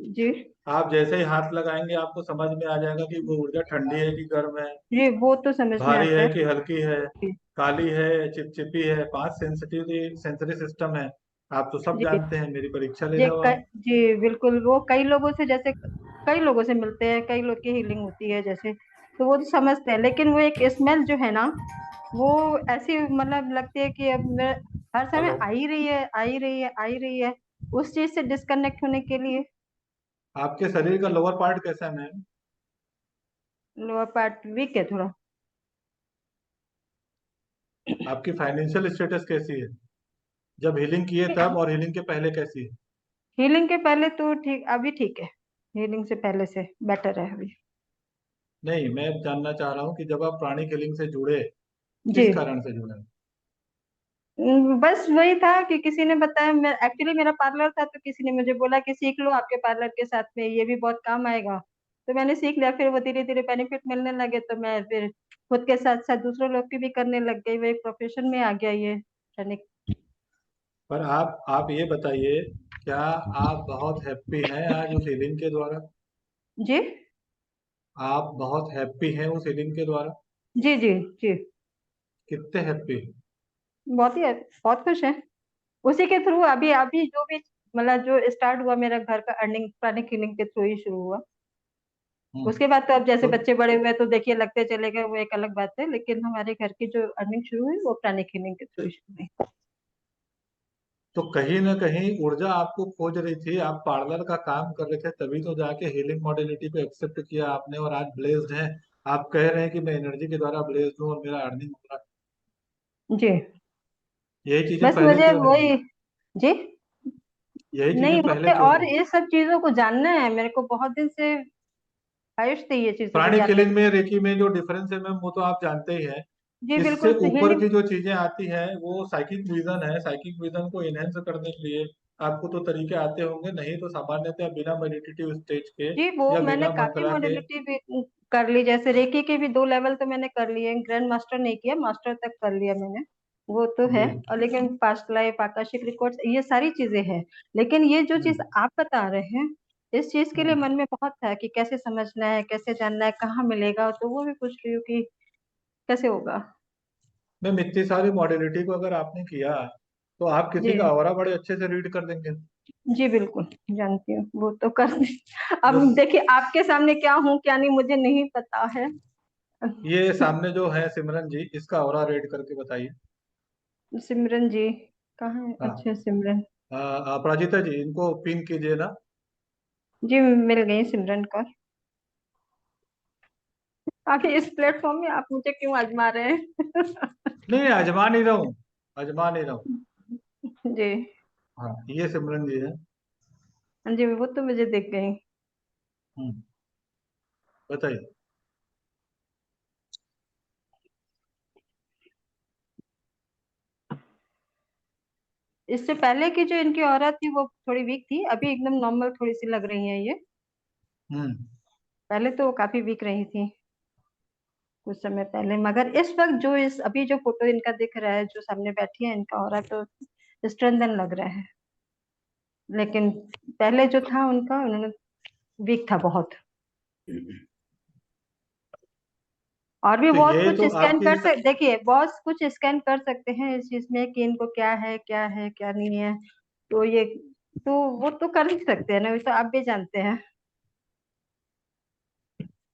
[SPEAKER 15] जी
[SPEAKER 3] आप जैसे ही हाथ लगाएंगे आपको समझ में आ जाएगा कि वो ऊर्जा ठंडी है कि गर्म है,
[SPEAKER 15] जी, वो तो समझ में
[SPEAKER 3] भारी
[SPEAKER 15] आता
[SPEAKER 3] है
[SPEAKER 15] है।
[SPEAKER 3] कि हल्की है, काली है, चिपचिपी है। 5 सेंसरी सिस्टम है, आप तो सब
[SPEAKER 15] जी
[SPEAKER 3] जानते हैं। मेरी परीक्षा ले
[SPEAKER 15] जी
[SPEAKER 3] जाओ आप।
[SPEAKER 15] जी बिल्कुल, वो कई लोगों से, जैसे कई लोगों से मिलते हैं, कई लोग की हीलिंग होती है जैसे, तो वो तो समझते हैं, लेकिन वो एक स्मेल जो है ना, वो ऐसी मतलब लगती है कि अब हर समय
[SPEAKER 3] हेलो,
[SPEAKER 15] आ ही रही है, आ ही रही है, आ ही रही है, उस चीज से डिस्कनेक्ट होने के लिए।
[SPEAKER 3] आपके शरीर का लोअर पार्ट कैसा है मैम?
[SPEAKER 15] लोअर पार्ट वीक है थोड़ा।
[SPEAKER 3] आपकी फाइनेंशियल स्टेटस कैसी है? जब हीलिंग किए तब और हीलिंग के पहले कैसी है?
[SPEAKER 15] हीलिंग के पहले तो ठीक, अभी ठीक है, हीलिंग से पहले से बेटर है अभी।
[SPEAKER 3] नहीं, मैं जानना चाह रहा हूँ कि जब आप प्राणिक हीलिंग से जुड़े,
[SPEAKER 15] जी
[SPEAKER 3] किस कारण से जुड़े?
[SPEAKER 15] बस वही था कि किसी ने बताया, मैं एक्चुअली मेरा पार्लर था, तो किसी ने मुझे बोला कि सीख लो, आपके पार्लर के साथ में ये भी बहुत काम आएगा, तो मैंने सीख लिया। फिर वो धीरे धीरे बेनिफिट मिलने लगे, तो मैं फिर खुद के साथ साथ दूसरों लोग की भी करने लग गई, वो एक प्रोफेशन में आ गया ये ट्रेनिंग।
[SPEAKER 3] पर आप ये बताइए, क्या आप बहुत हैप्पी हैं आज उस हीलिंग के द्वारा?
[SPEAKER 15] जी
[SPEAKER 3] आप बहुत हैप्पी हैं उस हीलिंग के द्वारा?
[SPEAKER 15] जी जी जी,
[SPEAKER 3] कितने हैप्पी?
[SPEAKER 15] बहुत ही बहुत खुश है उसी के थ्रू। अभी अभी जो भी मतलब जो स्टार्ट हुआ मेरा घर का अर्निंग प्राणिक हीलिंग के थ्रू ही शुरू हुआ। उसके बाद तो अब जैसे
[SPEAKER 3] तो
[SPEAKER 15] बच्चे बड़े हुए तो देखिए लगते चले गए, वो एक अलग बात है, लेकिन हमारे घर की जो अर्निंग शुरू हुई वो प्राणिक हीलिंग के थ्रू शुरू हुई।
[SPEAKER 3] तो कहीं ना कहीं ऊर्जा आपको खोज रही थी, आप पार्लर का काम कर रहे थे, तभी तो जाके हीलिंग मॉडलिटी को एक्सेप्ट किया आपने और आज ब्लेस्ड हैं। आप कह रहे हैं कि मैं एनर्जी के द्वारा ब्लेस्ड हूँ और मेरा अर्निंग हो रहा
[SPEAKER 15] जी
[SPEAKER 3] है। यही चीजें
[SPEAKER 15] बस
[SPEAKER 3] पहले
[SPEAKER 15] मुझे
[SPEAKER 3] क्यों नहीं हुई?
[SPEAKER 15] वही। जी
[SPEAKER 3] यही
[SPEAKER 15] नहीं,
[SPEAKER 3] चीजें पहले
[SPEAKER 15] मुझे
[SPEAKER 3] क्यों
[SPEAKER 15] और
[SPEAKER 3] नहीं हुई?
[SPEAKER 15] ये सब चीजों को जानना है, मेरे को बहुत दिन से ख्वाहिश थी ये चीजों को
[SPEAKER 3] प्राणिक
[SPEAKER 15] जानने
[SPEAKER 3] हीलिंग
[SPEAKER 15] की।
[SPEAKER 3] में रेकी में जो डिफरेंस है मैम, वो तो आप जानते ही हैं।
[SPEAKER 15] जी
[SPEAKER 3] इससे
[SPEAKER 15] बिल्कुल
[SPEAKER 3] ऊपर
[SPEAKER 15] हीलिंग।
[SPEAKER 3] की जो चीजें आती हैं वो साइकिक विजन है। साइकिक विजन को इनहेंस करने के लिए आपको तो तरीके आते होंगे, नहीं तो सामान्यतः बिना मेडिटेटिव स्टेज के
[SPEAKER 15] जी वो
[SPEAKER 3] या
[SPEAKER 15] मैंने
[SPEAKER 3] बिना
[SPEAKER 15] काफी
[SPEAKER 3] मंत्रा के।
[SPEAKER 15] मॉडलिटी भी कर ली, जैसे रेकी के भी 2 लेवल तो मैंने कर लिए, ग्रैंड मास्टर नहीं किया, मास्टर तक कर लिया मैंने, वो तो है।
[SPEAKER 3] जी
[SPEAKER 15] और लेकिन पास्ट लाइफ, आकाशिक रिकॉर्ड्स, ये सारी चीजें हैं, लेकिन ये जो चीज आप बता रहे हैं, इस चीज के लिए मन में बहुत था कि कैसे समझना है, कैसे जानना है, कहाँ मिलेगा, तो वो भी पूछ रही हूँ कि कैसे होगा।
[SPEAKER 3] मैम, इतनी सारी मॉडलिटी को अगर आपने किया तो आप किसी का
[SPEAKER 15] जी
[SPEAKER 3] ऑरा बड़े अच्छे से रीड कर देंगे।
[SPEAKER 15] जी बिल्कुल जानती हूँ, वो तो कर अब
[SPEAKER 3] जो
[SPEAKER 15] देखिए आपके सामने क्या हूँ क्या नहीं मुझे नहीं पता है।
[SPEAKER 3] ये सामने जो है सिमरन जी, इसका ऑरा रीड करके बताइए।
[SPEAKER 15] सिमरन जी कहाँ है?
[SPEAKER 3] हाँ,
[SPEAKER 15] अच्छा सिमरन,
[SPEAKER 3] अपराजिता जी, इनको पिन कीजिए ना।
[SPEAKER 15] जी मिल गई सिमरन को। आखिर इस प्लेटफॉर्म में आप मुझे क्यों आजमा रहे हैं?
[SPEAKER 3] नहीं, आजमा नहीं रहा हूँ, आजमा नहीं रहा हूँ।
[SPEAKER 15] जी
[SPEAKER 3] हाँ, ये सिमरन जी है।
[SPEAKER 15] हाँ जी, वो तो मुझे दिख गई।
[SPEAKER 3] हम्म, बताइए।
[SPEAKER 15] इससे पहले की जो इनकी औरत थी वो थोड़ी वीक थी, अभी एकदम नॉर्मल थोड़ी सी लग रही है ये।
[SPEAKER 3] हम्म
[SPEAKER 15] पहले तो वो काफी वीक रही थी कुछ समय पहले, मगर इस वक्त जो इस अभी जो फोटो इनका दिख रहा है, जो सामने बैठी है इनका औरत, तो स्ट्रेंथन लग रहा है। लेकिन पहले जो था उनका, उन्होंने वीक था बहुत। और भी
[SPEAKER 3] तो
[SPEAKER 15] बहुत
[SPEAKER 3] ये
[SPEAKER 15] कुछ
[SPEAKER 3] तो
[SPEAKER 15] स्कैन
[SPEAKER 3] आपकी
[SPEAKER 15] कर सकते, देखिए बहुत कुछ स्कैन कर सकते हैं इस चीज में कि इनको क्या है क्या है क्या नहीं है, तो ये तो वो तो कर ही सकते हैं ना, वो तो आप भी जानते हैं।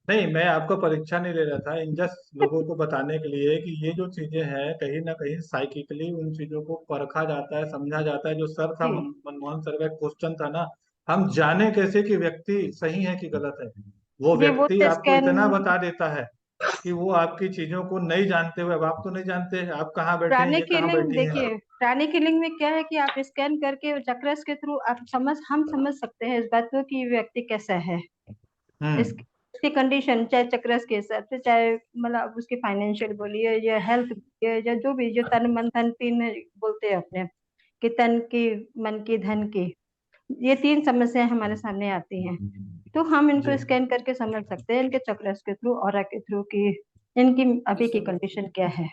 [SPEAKER 3] नहीं, मैं आपको परीक्षा नहीं ले रहा था, इन जस्ट लोगों को बताने के लिए कि ये जो चीजें हैं कहीं ना कहीं साइकिकली उन चीजों को परखा जाता है, समझा जाता है। जो सर था
[SPEAKER 15] जी
[SPEAKER 3] मनमोहन सर का क्वेश्चन था ना, हम जाने कैसे कि व्यक्ति सही है कि गलत है? वो
[SPEAKER 15] जी वो
[SPEAKER 3] व्यक्ति
[SPEAKER 15] तो
[SPEAKER 3] आपको
[SPEAKER 15] स्कैन,
[SPEAKER 3] इतना बता देता है कि वो आपकी चीजों को नहीं जानते हुए, अब आप तो नहीं जानते आप कहाँ बैठे हैं,
[SPEAKER 15] प्राणिक
[SPEAKER 3] ये कहाँ
[SPEAKER 15] हीलिंग
[SPEAKER 3] बैठी हैं।
[SPEAKER 15] देखिए, प्राणिक हीलिंग में क्या है कि आप स्कैन करके चक्रस के थ्रू हम समझ सकते हैं इस बात को कि ये व्यक्ति कैसा है, इसकी कंडीशन, चाहे चक्रस के हिसाब से, चाहे मतलब उसकी फाइनेंशियल बोलिए या हेल्थ बोलिए या जो भी, जो तन मन धन तीन बोलते हैं अपने, कि तन की, मन की, धन की, ये तीन समस्याएं हमारे सामने आती हैं, तो हम इनको स्कैन करके समझ सकते हैं इनके चक्रस के थ्रू, ऑरा के थ्रू, कि इनकी अभी की कंडीशन क्या है।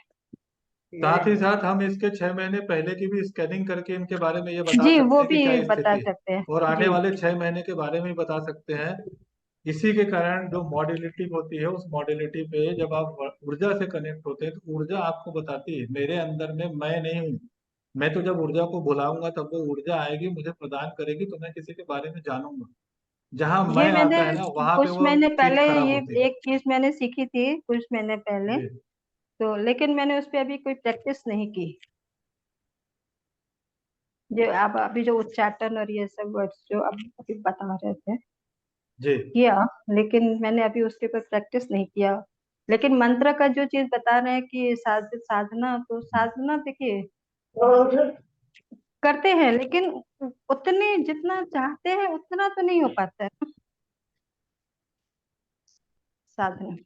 [SPEAKER 3] साथ ही साथ हम इसके 6 महीने पहले की भी स्कैनिंग करके इनके बारे में ये बता
[SPEAKER 15] जी,
[SPEAKER 3] सकते
[SPEAKER 15] वो
[SPEAKER 3] हैं कि
[SPEAKER 15] भी
[SPEAKER 3] क्या
[SPEAKER 15] बता
[SPEAKER 3] स्थिति है,
[SPEAKER 15] सकते हैं
[SPEAKER 3] और आने
[SPEAKER 15] जी।
[SPEAKER 3] वाले 6 महीने के बारे में भी बता सकते हैं। इसी के कारण जो मॉडिलिटी होती है, उस मॉडिलिटी पे जब आप ऊर्जा से कनेक्ट होते हैं तो ऊर्जा आपको बताती है मेरे अंदर में मैं नहीं हूँ। मैं तो जब ऊर्जा को बुलाऊंगा तब वो ऊर्जा आएगी, मुझे प्रदान करेगी, तो मैं किसी के बारे में जानूंगा। जहां
[SPEAKER 15] ये
[SPEAKER 3] मैं
[SPEAKER 15] मैंने
[SPEAKER 3] आता है ना, वहां पे
[SPEAKER 15] कुछ
[SPEAKER 3] वो
[SPEAKER 15] महीने
[SPEAKER 3] चीज
[SPEAKER 15] पहले
[SPEAKER 3] खराब
[SPEAKER 15] ये
[SPEAKER 3] होती है।
[SPEAKER 15] एक चीज मैंने सीखी थी कुछ महीने पहले,
[SPEAKER 3] जी
[SPEAKER 15] तो लेकिन मैंने उस पर अभी कोई प्रैक्टिस नहीं की, जो आप अभी जो उच्चाटन और ये सब वर्ड्स जो आप अभी बता रहे थे
[SPEAKER 3] जी
[SPEAKER 15] किया, लेकिन मैंने अभी उसके ऊपर प्रैक्टिस नहीं किया। लेकिन मंत्र का जो चीज बता रहे हैं कि साधना, तो साधना देखिए करते हैं, लेकिन उतने जितना चाहते हैं उतना तो नहीं हो पाता है साधना।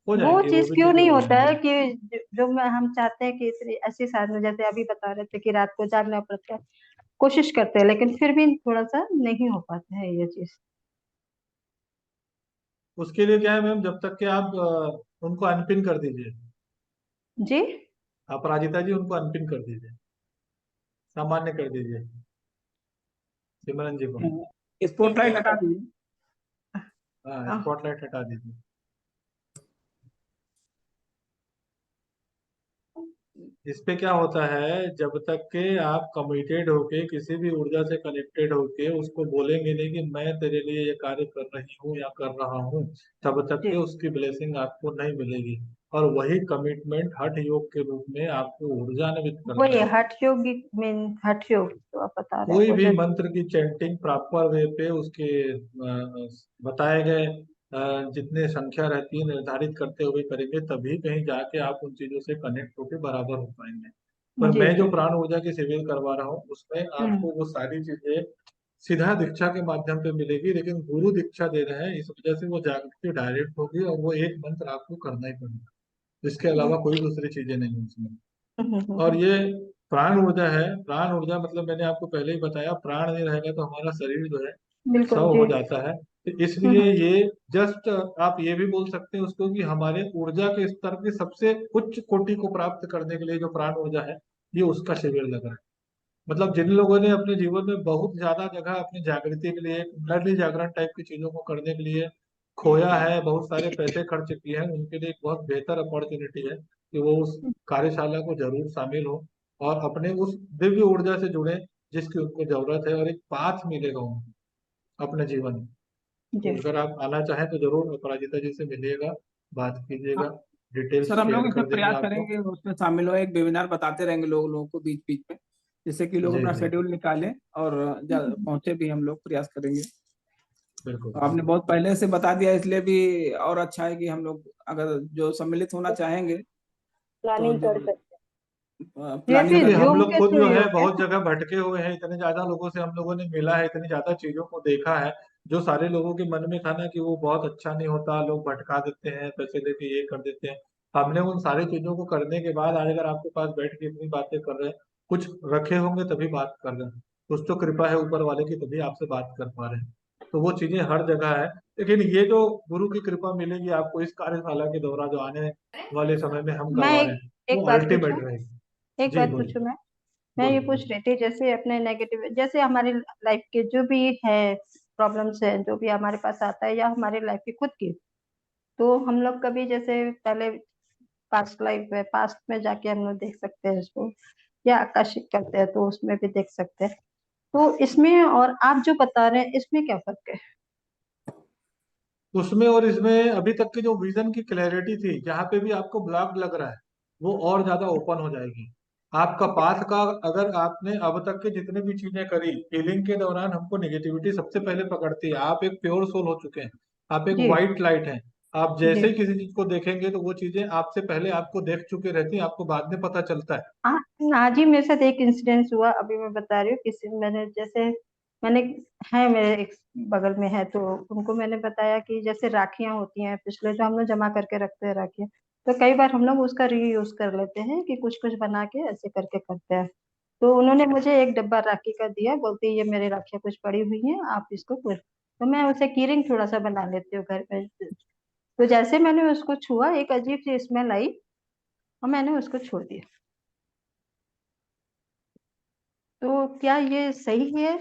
[SPEAKER 3] हो
[SPEAKER 15] वो
[SPEAKER 3] जाएंगे, वो
[SPEAKER 15] चीज
[SPEAKER 3] भी
[SPEAKER 15] क्यों
[SPEAKER 3] चीजें
[SPEAKER 15] नहीं
[SPEAKER 3] हो
[SPEAKER 15] होता है
[SPEAKER 3] जाएंगी।
[SPEAKER 15] कि हम चाहते हैं कि ऐसी साधना, जैसे अभी बता रहे थे कि रात को जागना पड़ता है, कोशिश करते हैं, लेकिन फिर भी थोड़ा सा नहीं हो पाता है ये चीज।
[SPEAKER 3] उसके लिए क्या है मैम, जब तक कि आप उनको अनपिन कर दीजिए,
[SPEAKER 15] जी,
[SPEAKER 3] अपराजिता जी उनको अनपिन कर दीजिए, सामान्य कर दीजिए सिमरन जी को।
[SPEAKER 4] स्पॉटलाइट हटा दीजिए।
[SPEAKER 3] हाँ, स्पॉटलाइट हटा दीजिए। इस पे क्या होता है, जब तक के आप कमिटेड होके किसी भी ऊर्जा से कनेक्टेड होके उसको बोलेंगे नहीं कि मैं तेरे लिए ये कार्य कर रही हूँ या कर रहा हूँ, तब तक के उसकी ब्लेसिंग आपको नहीं मिलेगी। और वही कमिटमेंट हठ योग के रूप में आपको ऊर्जान्वित करता
[SPEAKER 15] वही
[SPEAKER 3] है।
[SPEAKER 15] हठ योग मीन हठ योग तो आप बता रहे हैं
[SPEAKER 3] कोई
[SPEAKER 15] वो
[SPEAKER 3] भी
[SPEAKER 15] जो।
[SPEAKER 3] मंत्र की चैंटिंग प्रॉपर वे पे उसके बताए गए जितने संख्या रहती है निर्धारित करते हुए करेंगे, तभी कहीं जाके आप उन चीजों से कनेक्ट होके बराबर हो पाएंगे। पर
[SPEAKER 15] जी
[SPEAKER 3] मैं जो
[SPEAKER 15] जी।
[SPEAKER 3] प्राण ऊर्जा की शिविर करवा रहा हूँ उसमें आपको वो सारी चीजें सीधा दीक्षा के माध्यम पे मिलेगी, लेकिन गुरु दीक्षा दे रहे हैं, इस वजह से वो जागृति डायरेक्ट होगी और वो एक मंत्र आपको करना ही पड़ेगा, इसके अलावा कोई दूसरी चीजें नहीं है उसमें। और ये प्राण ऊर्जा है, प्राण ऊर्जा मतलब मैंने आपको पहले ही बताया, प्राण नहीं रहेगा तो हमारा शरीर जो है
[SPEAKER 15] बिल्कुल
[SPEAKER 3] सौ
[SPEAKER 15] जी।
[SPEAKER 3] हो जाता है। तो इसलिए ये जस्ट आप ये भी बोल सकते हैं उसको कि हमारे ऊर्जा के स्तर की सबसे उच्च कोटि को प्राप्त करने के लिए जो प्राण ऊर्जा है, ये उसका शिविर लग रहा है। मतलब जिन लोगों ने अपने जीवन में बहुत ज्यादा जगह अपनी जागृति के लिए, पुनर्ली जागरण टाइप की चीजों को करने के लिए खोया है, बहुत सारे पैसे खर्च किए हैं, उनके लिए एक बहुत बेहतर अपॉर्चुनिटी है कि वो उस कार्यशाला को जरूर शामिल हो और अपने उस दिव्य ऊर्जा से जुड़े जिसकी उनको जरूरत है, और एक पाथ मिलेगा उनको अपने जीवन में।
[SPEAKER 15] जी।
[SPEAKER 3] तो अगर आप आना चाहें तो जरूर अपराजिता जी से मिलिएगा, बात कीजिएगा, डिटेल्स
[SPEAKER 4] सर हम लोग
[SPEAKER 3] शेयर कर
[SPEAKER 4] इसमें
[SPEAKER 3] देंगे
[SPEAKER 4] प्रयास
[SPEAKER 3] आपको।
[SPEAKER 4] करेंगे उसमें शामिल हो, एक वेबिनार बताते रहेंगे लोगों को बीच बीच में, जिससे कि लोग
[SPEAKER 3] जी
[SPEAKER 4] अपना
[SPEAKER 3] जी
[SPEAKER 4] शेड्यूल निकालें और पहुंचे भी, हम लोग प्रयास करेंगे।
[SPEAKER 3] बिल्कुल
[SPEAKER 4] तो आपने बहुत पहले से बता दिया, इसलिए भी और अच्छा है कि हम लोग अगर जो सम्मिलित होना चाहेंगे तो
[SPEAKER 15] प्लानिंग कर सकते हैं,
[SPEAKER 4] प्लानिंग
[SPEAKER 15] ये
[SPEAKER 3] क्योंकि
[SPEAKER 15] भी
[SPEAKER 3] हम
[SPEAKER 15] जूम
[SPEAKER 3] लोग
[SPEAKER 15] के
[SPEAKER 3] खुद
[SPEAKER 15] थ्रू
[SPEAKER 3] जो
[SPEAKER 15] ही
[SPEAKER 3] है
[SPEAKER 15] हो
[SPEAKER 3] बहुत
[SPEAKER 15] गया।
[SPEAKER 3] जगह भटके हुए हैं, इतने ज्यादा लोगों से हम लोगों ने मिला है, इतनी ज्यादा चीजों को देखा है, जो सारे लोगों के मन में था ना कि वो बहुत अच्छा नहीं होता, लोग भटका देते हैं, पैसे देके ये कर देते हैं। हमने उन सारी चीजों को करने के बाद आज अगर आपके पास बैठ के इतनी बातें कर रहे हैं, कुछ रखे होंगे तभी बात कर रहे हैं, कुछ तो कृपा है ऊपर वाले की, तभी आपसे बात कर पा रहे हैं। तो वो चीजें हर जगह है, लेकिन ये जो गुरु की कृपा मिलेगी आपको इस कार्यशाला के दौरान जो आने वाले समय में हम
[SPEAKER 15] मैं
[SPEAKER 3] करवा रहे
[SPEAKER 15] एक
[SPEAKER 3] हैं,
[SPEAKER 15] एक
[SPEAKER 3] वो
[SPEAKER 15] बात पूछूं,
[SPEAKER 3] अल्टीमेट रहेगी।
[SPEAKER 15] एक
[SPEAKER 3] जी
[SPEAKER 15] बात
[SPEAKER 3] बोलिए
[SPEAKER 15] पूछूं मैं ये
[SPEAKER 3] बोलिए
[SPEAKER 15] पूछ
[SPEAKER 3] बोलिए।
[SPEAKER 15] रही थी, जैसे अपने नेगेटिव, जैसे हमारी लाइफ के जो भी है प्रॉब्लम्स है, जो भी हमारे पास आता है, या हमारी लाइफ की खुद की, तो हम लोग कभी जैसे पहले पास्ट लाइफ में, पास्ट में जाके हम लोग देख सकते हैं इसको, या आकर्षित करते हैं तो उसमें भी देख सकते हैं। तो इसमें और आप जो बता रहे हैं इसमें क्या फर्क है?
[SPEAKER 3] उसमें और इसमें अभी तक की जो विजन की क्लैरिटी थी, जहाँ पे भी आपको ब्लॉक लग रहा है वो और ज्यादा ओपन हो जाएगी। आपका पाथ का, अगर आपने अब तक के जितने भी चीजें करी हीलिंग के दौरान, हमको नेगेटिविटी सबसे पहले पकड़ती है, आप एक प्योर सोल हो चुके हैं, आप एक
[SPEAKER 15] जी
[SPEAKER 3] व्हाइट लाइट हैं। आप
[SPEAKER 15] जी
[SPEAKER 3] जैसे ही किसी चीज को देखेंगे तो वो चीजें आपसे पहले आपको देख चुके रहती हैं, आपको बाद में पता चलता है।
[SPEAKER 15] हाँ। आज ही मेरे साथ एक इंसिडेंस हुआ, अभी मैं बता रही हूँ। किसी मैंने है मेरे एक बगल में है, तो उनको मैंने बताया कि जैसे राखियां होती हैं पिछले, जो हम लोग जमा करके रखते हैं राखियां, तो कई बार हम लोग उसका रीयूज कर लेते हैं कि कुछ कुछ बना के ऐसे करके करते हैं। तो उन्होंने मुझे एक डब्बा राखी का दिया, बोलते ये मेरी राखियां कुछ पड़ी हुई हैं, आप इसको कर। तो मैं उसे कीरिंग थोड़ा सा बना लेती हूँ घर पे। तो जैसे मैंने उसको छुआ, एक अजीब सी स्मेल आई और मैंने उसको छोड़ दिया। तो क्या ये सही है?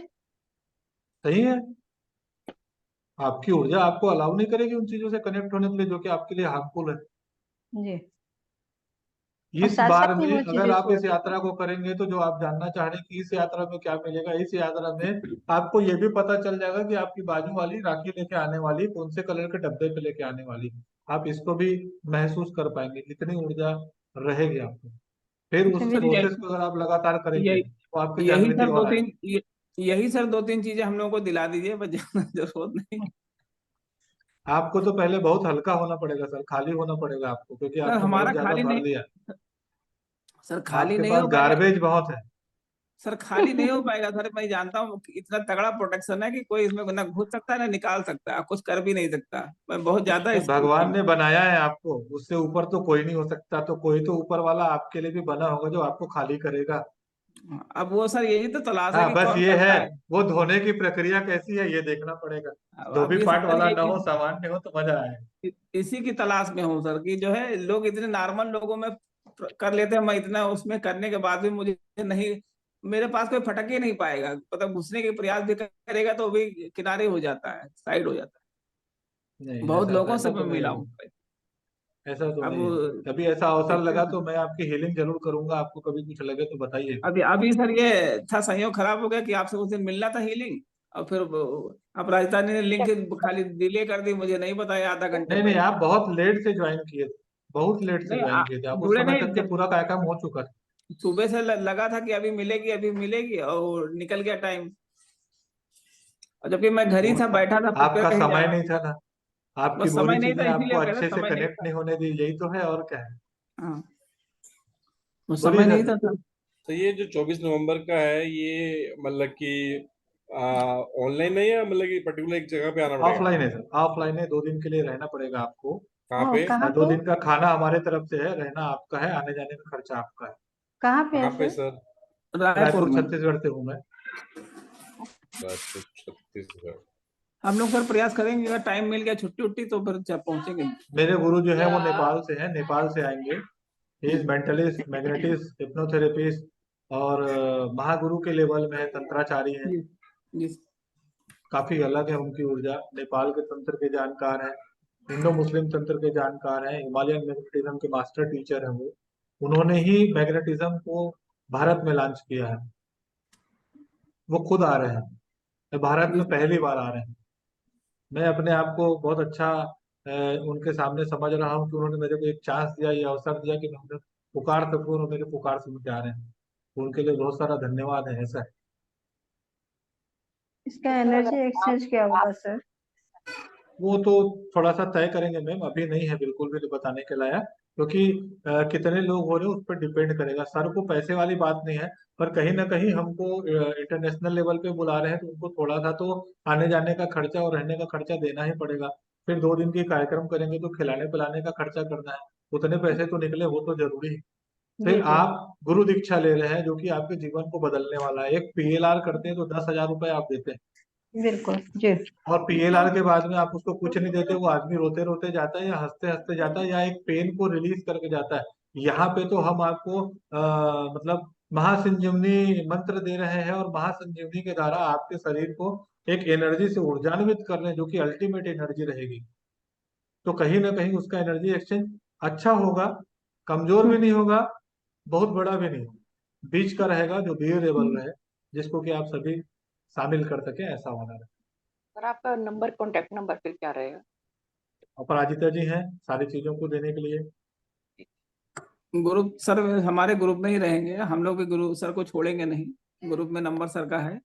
[SPEAKER 3] सही है। आपकी ऊर्जा आपको अलाउ नहीं करेगी उन चीजों से कनेक्ट होने के लिए जो कि आपके लिए हार्मफुल है।
[SPEAKER 15] जी। और
[SPEAKER 3] इस
[SPEAKER 15] साथ
[SPEAKER 3] बार
[SPEAKER 15] साथ में
[SPEAKER 3] में
[SPEAKER 15] वो
[SPEAKER 3] अगर
[SPEAKER 15] चीजें
[SPEAKER 3] आप
[SPEAKER 15] छोड़
[SPEAKER 3] इस
[SPEAKER 15] देती
[SPEAKER 3] यात्रा
[SPEAKER 15] हूँ।
[SPEAKER 3] को करेंगे तो जो आप जानना चाह रहे हैं कि इस यात्रा में क्या मिलेगा, इस यात्रा में आपको ये भी पता चल जाएगा कि आपकी बाजू वाली राखी लेके आने वाली कौन से कलर के डब्बे पे लेके आने वाली। आप इसको भी महसूस कर पाएंगे, इतनी ऊर्जा रहेगी आपको। फिर
[SPEAKER 15] अच्छा
[SPEAKER 3] उस
[SPEAKER 4] सर
[SPEAKER 15] मेरी
[SPEAKER 3] प्रोसेस को अगर आप लगातार करेंगे
[SPEAKER 4] यही
[SPEAKER 3] तो आपकी
[SPEAKER 4] यही
[SPEAKER 3] जागृति
[SPEAKER 4] सर
[SPEAKER 3] और आएगी।
[SPEAKER 4] यही सर दो तीन चीजें हम लोगों को दिला दीजिए, बस ज्यादा जरूरत नहीं।
[SPEAKER 3] आपको तो पहले बहुत हल्का होना पड़ेगा सर, खाली होना पड़ेगा आपको, क्योंकि
[SPEAKER 4] सर
[SPEAKER 3] आपने बहुत
[SPEAKER 4] हमारा
[SPEAKER 3] ज्यादा
[SPEAKER 4] खाली
[SPEAKER 3] भर
[SPEAKER 4] नहीं,
[SPEAKER 3] लिया।
[SPEAKER 4] सर खाली
[SPEAKER 3] आपके
[SPEAKER 4] नहीं
[SPEAKER 3] पास
[SPEAKER 4] हो पाएगा।
[SPEAKER 3] गार्बेज बहुत है।
[SPEAKER 4] सर खाली नहीं हो पाएगा सर, मैं जानता हूँ कि इतना तगड़ा प्रोटेक्शन है कि कोई इसमें ना घुस सकता है ना निकाल सकता है, कुछ कर भी नहीं सकता। मैं बहुत ज्यादा
[SPEAKER 3] भगवान
[SPEAKER 4] स्ट्रिक्ट
[SPEAKER 3] ने बनाया है आपको, उससे ऊपर तो कोई नहीं हो सकता, तो कोई तो ऊपर वाला आपके लिए भी बना होगा जो आपको खाली करेगा।
[SPEAKER 4] हूँ। अब वो सर यही तो तलाश है
[SPEAKER 3] हाँ,
[SPEAKER 4] कि
[SPEAKER 3] बस
[SPEAKER 4] कौन
[SPEAKER 3] ये है,
[SPEAKER 4] करता है।
[SPEAKER 3] वो धोने की प्रक्रिया कैसी है ये देखना पड़ेगा।
[SPEAKER 4] अब
[SPEAKER 3] धोबी
[SPEAKER 4] ये
[SPEAKER 3] पाट
[SPEAKER 4] सर
[SPEAKER 3] वाला ना
[SPEAKER 4] यही
[SPEAKER 3] हो, सामान्य हो तो मजा आए।
[SPEAKER 4] इसी की तलाश में हूँ सर, कि जो है लोग इतने नॉर्मल लोगों में कर लेते हैं, मैं इतना उसमें करने के बाद भी मुझे नहीं, मेरे पास कोई फटक ही नहीं पाएगा, मतलब घुसने के प्रयास भी करेगा तो भी किनारे हो जाता है, साइड हो जाता है।
[SPEAKER 3] नहीं,
[SPEAKER 4] बहुत
[SPEAKER 3] ऐसा
[SPEAKER 4] लोगों से
[SPEAKER 3] ऐसा
[SPEAKER 4] मैं
[SPEAKER 3] तो नहीं
[SPEAKER 4] मिला
[SPEAKER 3] है।
[SPEAKER 4] हूँ।
[SPEAKER 3] ऐसा तो
[SPEAKER 4] अब
[SPEAKER 3] नहीं है। कभी ऐसा अवसर
[SPEAKER 4] देखते
[SPEAKER 3] लगा
[SPEAKER 4] हैं।
[SPEAKER 3] तो मैं आपकी हीलिंग जरूर करूंगा, आपको कभी कुछ लगे तो बताइए।
[SPEAKER 4] अभी अभी सर ये था, संयोग खराब हो गया कि आपसे उस दिन मिलना था हीलिंग, और फिर अब राजधानी ने लिंक खाली डिले कर दी, मुझे नहीं बताया आधा घंटे
[SPEAKER 3] नहीं नहीं,
[SPEAKER 4] पहले।
[SPEAKER 3] आप बहुत लेट से ज्वाइन किए थे, बहुत लेट से
[SPEAKER 4] नहीं
[SPEAKER 3] ज्वाइन किए थे आप, उस
[SPEAKER 4] जुड़े
[SPEAKER 3] समय
[SPEAKER 4] नहीं,
[SPEAKER 3] तक तो
[SPEAKER 4] जब
[SPEAKER 3] पूरा कार्यक्रम हो चुका था।
[SPEAKER 4] सुबह से लगा था कि अभी मिलेगी और निकल गया टाइम, और जबकि मैं घर ही
[SPEAKER 3] वो
[SPEAKER 4] था, बैठा था, प्रिपेयर
[SPEAKER 3] आपका
[SPEAKER 4] कहीं जा
[SPEAKER 3] समय
[SPEAKER 4] रहा
[SPEAKER 3] नहीं
[SPEAKER 4] था।
[SPEAKER 3] था ना, आपकी
[SPEAKER 4] बस
[SPEAKER 3] बुरी
[SPEAKER 4] समय नहीं था,
[SPEAKER 3] चीजें आपको
[SPEAKER 4] इसीलिए कह
[SPEAKER 3] अच्छे
[SPEAKER 4] रहे
[SPEAKER 3] से
[SPEAKER 4] समय नहीं
[SPEAKER 3] कनेक्ट
[SPEAKER 4] था।
[SPEAKER 3] नहीं होने दी, यही तो है और क्या है।
[SPEAKER 4] हाँ, वो
[SPEAKER 3] बोलिए
[SPEAKER 4] समय नहीं
[SPEAKER 3] सर।
[SPEAKER 4] था सर।
[SPEAKER 8] तो ये जो 24 नवंबर का है, ये मतलब कि ऑनलाइन है या मतलब कि पर्टिकुलर एक जगह पे आना पड़ेगा?
[SPEAKER 3] ऑफलाइन है सर, ऑफलाइन है, 2 दिन के लिए रहना पड़ेगा आपको।
[SPEAKER 8] कहाँ पे?
[SPEAKER 15] कहाँ
[SPEAKER 3] 2 दिन
[SPEAKER 15] पे?
[SPEAKER 3] का खाना हमारे तरफ से है, रहना आपका है, आने जाने का खर्चा आपका है।
[SPEAKER 15] कहाँ पे है
[SPEAKER 8] कहाँ पे
[SPEAKER 15] सर?
[SPEAKER 8] सर?
[SPEAKER 4] रायपुर
[SPEAKER 3] रायपुर
[SPEAKER 4] में।
[SPEAKER 3] छत्तीसगढ़ से हूँ मैं।
[SPEAKER 8] रायपुर छत्तीसगढ़।
[SPEAKER 4] हम लोग सर प्रयास करेंगे, अगर टाइम मिल गया छुट्टी उट्टी तो फिर पहुंचेंगे।
[SPEAKER 3] मेरे गुरु जो है वो नेपाल से हैं, नेपाल से आएंगे। He is mentalist, magnetist, hypnotherapist, और महागुरु के लेवल में है, तंत्राचारी है।
[SPEAKER 4] जी जी।
[SPEAKER 3] काफी अलग है उनकी ऊर्जा, नेपाल के तंत्र के जानकार हैं, इंडो मुस्लिम तंत्र के जानकार हैं, हिमालयन मैग्नेटिज्म के मास्टर टीचर हैं वो। उन्होंने ही मैग्नेटिज्म को भारत में लॉन्च किया है। वो खुद आ रहे हैं भारत में, पहली बार आ रहे हैं। मैं अपने आप को बहुत अच्छा उनके सामने समझ रहा हूँ कि उन्होंने मेरे को एक चांस दिया, ये अवसर दिया कि मैं उन्हें पुकार सकूँ और मेरे पुकार सुन के आ रहे हैं। तो उनके लिए बहुत सारा धन्यवाद है, ऐसा है।
[SPEAKER 15] इसका
[SPEAKER 1] तो सर
[SPEAKER 15] एनर्जी
[SPEAKER 1] अगर आप
[SPEAKER 15] एक्सचेंज क्या होगा सर?
[SPEAKER 3] वो तो थोड़ा सा तय करेंगे मैम, अभी नहीं है बिल्कुल भी बताने के लायक, क्योंकि कितने लोग हो रहे हैं उस पर डिपेंड करेगा। सर को पैसे वाली बात नहीं है, पर कहीं ना कहीं हमको इंटरनेशनल लेवल पे बुला रहे हैं तो उनको थोड़ा सा तो आने जाने का खर्चा और रहने का खर्चा देना ही पड़ेगा। फिर 2 दिन की कार्यक्रम करेंगे तो खिलाने पिलाने का खर्चा करना है, उतने पैसे तो निकले, वो तो जरूरी है।
[SPEAKER 15] जी
[SPEAKER 3] फिर
[SPEAKER 15] जी।
[SPEAKER 3] आप गुरु दीक्षा ले रहे हैं जो कि आपके जीवन को बदलने वाला है। एक पीएलआर करते हैं तो 10,000 रुपए आप देते हैं,
[SPEAKER 15] बिल्कुल जी।
[SPEAKER 3] और पीएलआर के बाद में आप उसको कुछ नहीं देते, वो आदमी रोते रोते जाता है या हंसते हंसते जाता है या एक पेन को रिलीज करके जाता है। यहाँ पे तो हम आपको मतलब महासंजीवनी मंत्र दे रहे हैं, और महासंजीवनी के द्वारा आपके शरीर को एक एनर्जी से ऊर्जान्वित कर रहे हैं जो कि अल्टीमेट एनर्जी रहेगी। तो कहीं ना कहीं उसका एनर्जी एक्सचेंज अच्छा होगा, कमजोर भी नहीं होगा, बहुत बड़ा भी नहीं होगा, बीच का रहेगा, जो बियरेबल रहे, जिसको कि आप सभी शामिल कर सके, ऐसा होना रहे।
[SPEAKER 1] सर आपका नंबर, कॉन्टेक्ट नंबर फिर क्या रहेगा?
[SPEAKER 3] अपराजिता जी हैं सारी चीजों को देने के लिए।
[SPEAKER 4] ग्रुप सर हमारे ग्रुप में ही रहेंगे, हम लोग भी गुरु सर को छोड़ेंगे नहीं, ग्रुप में नंबर सर का है।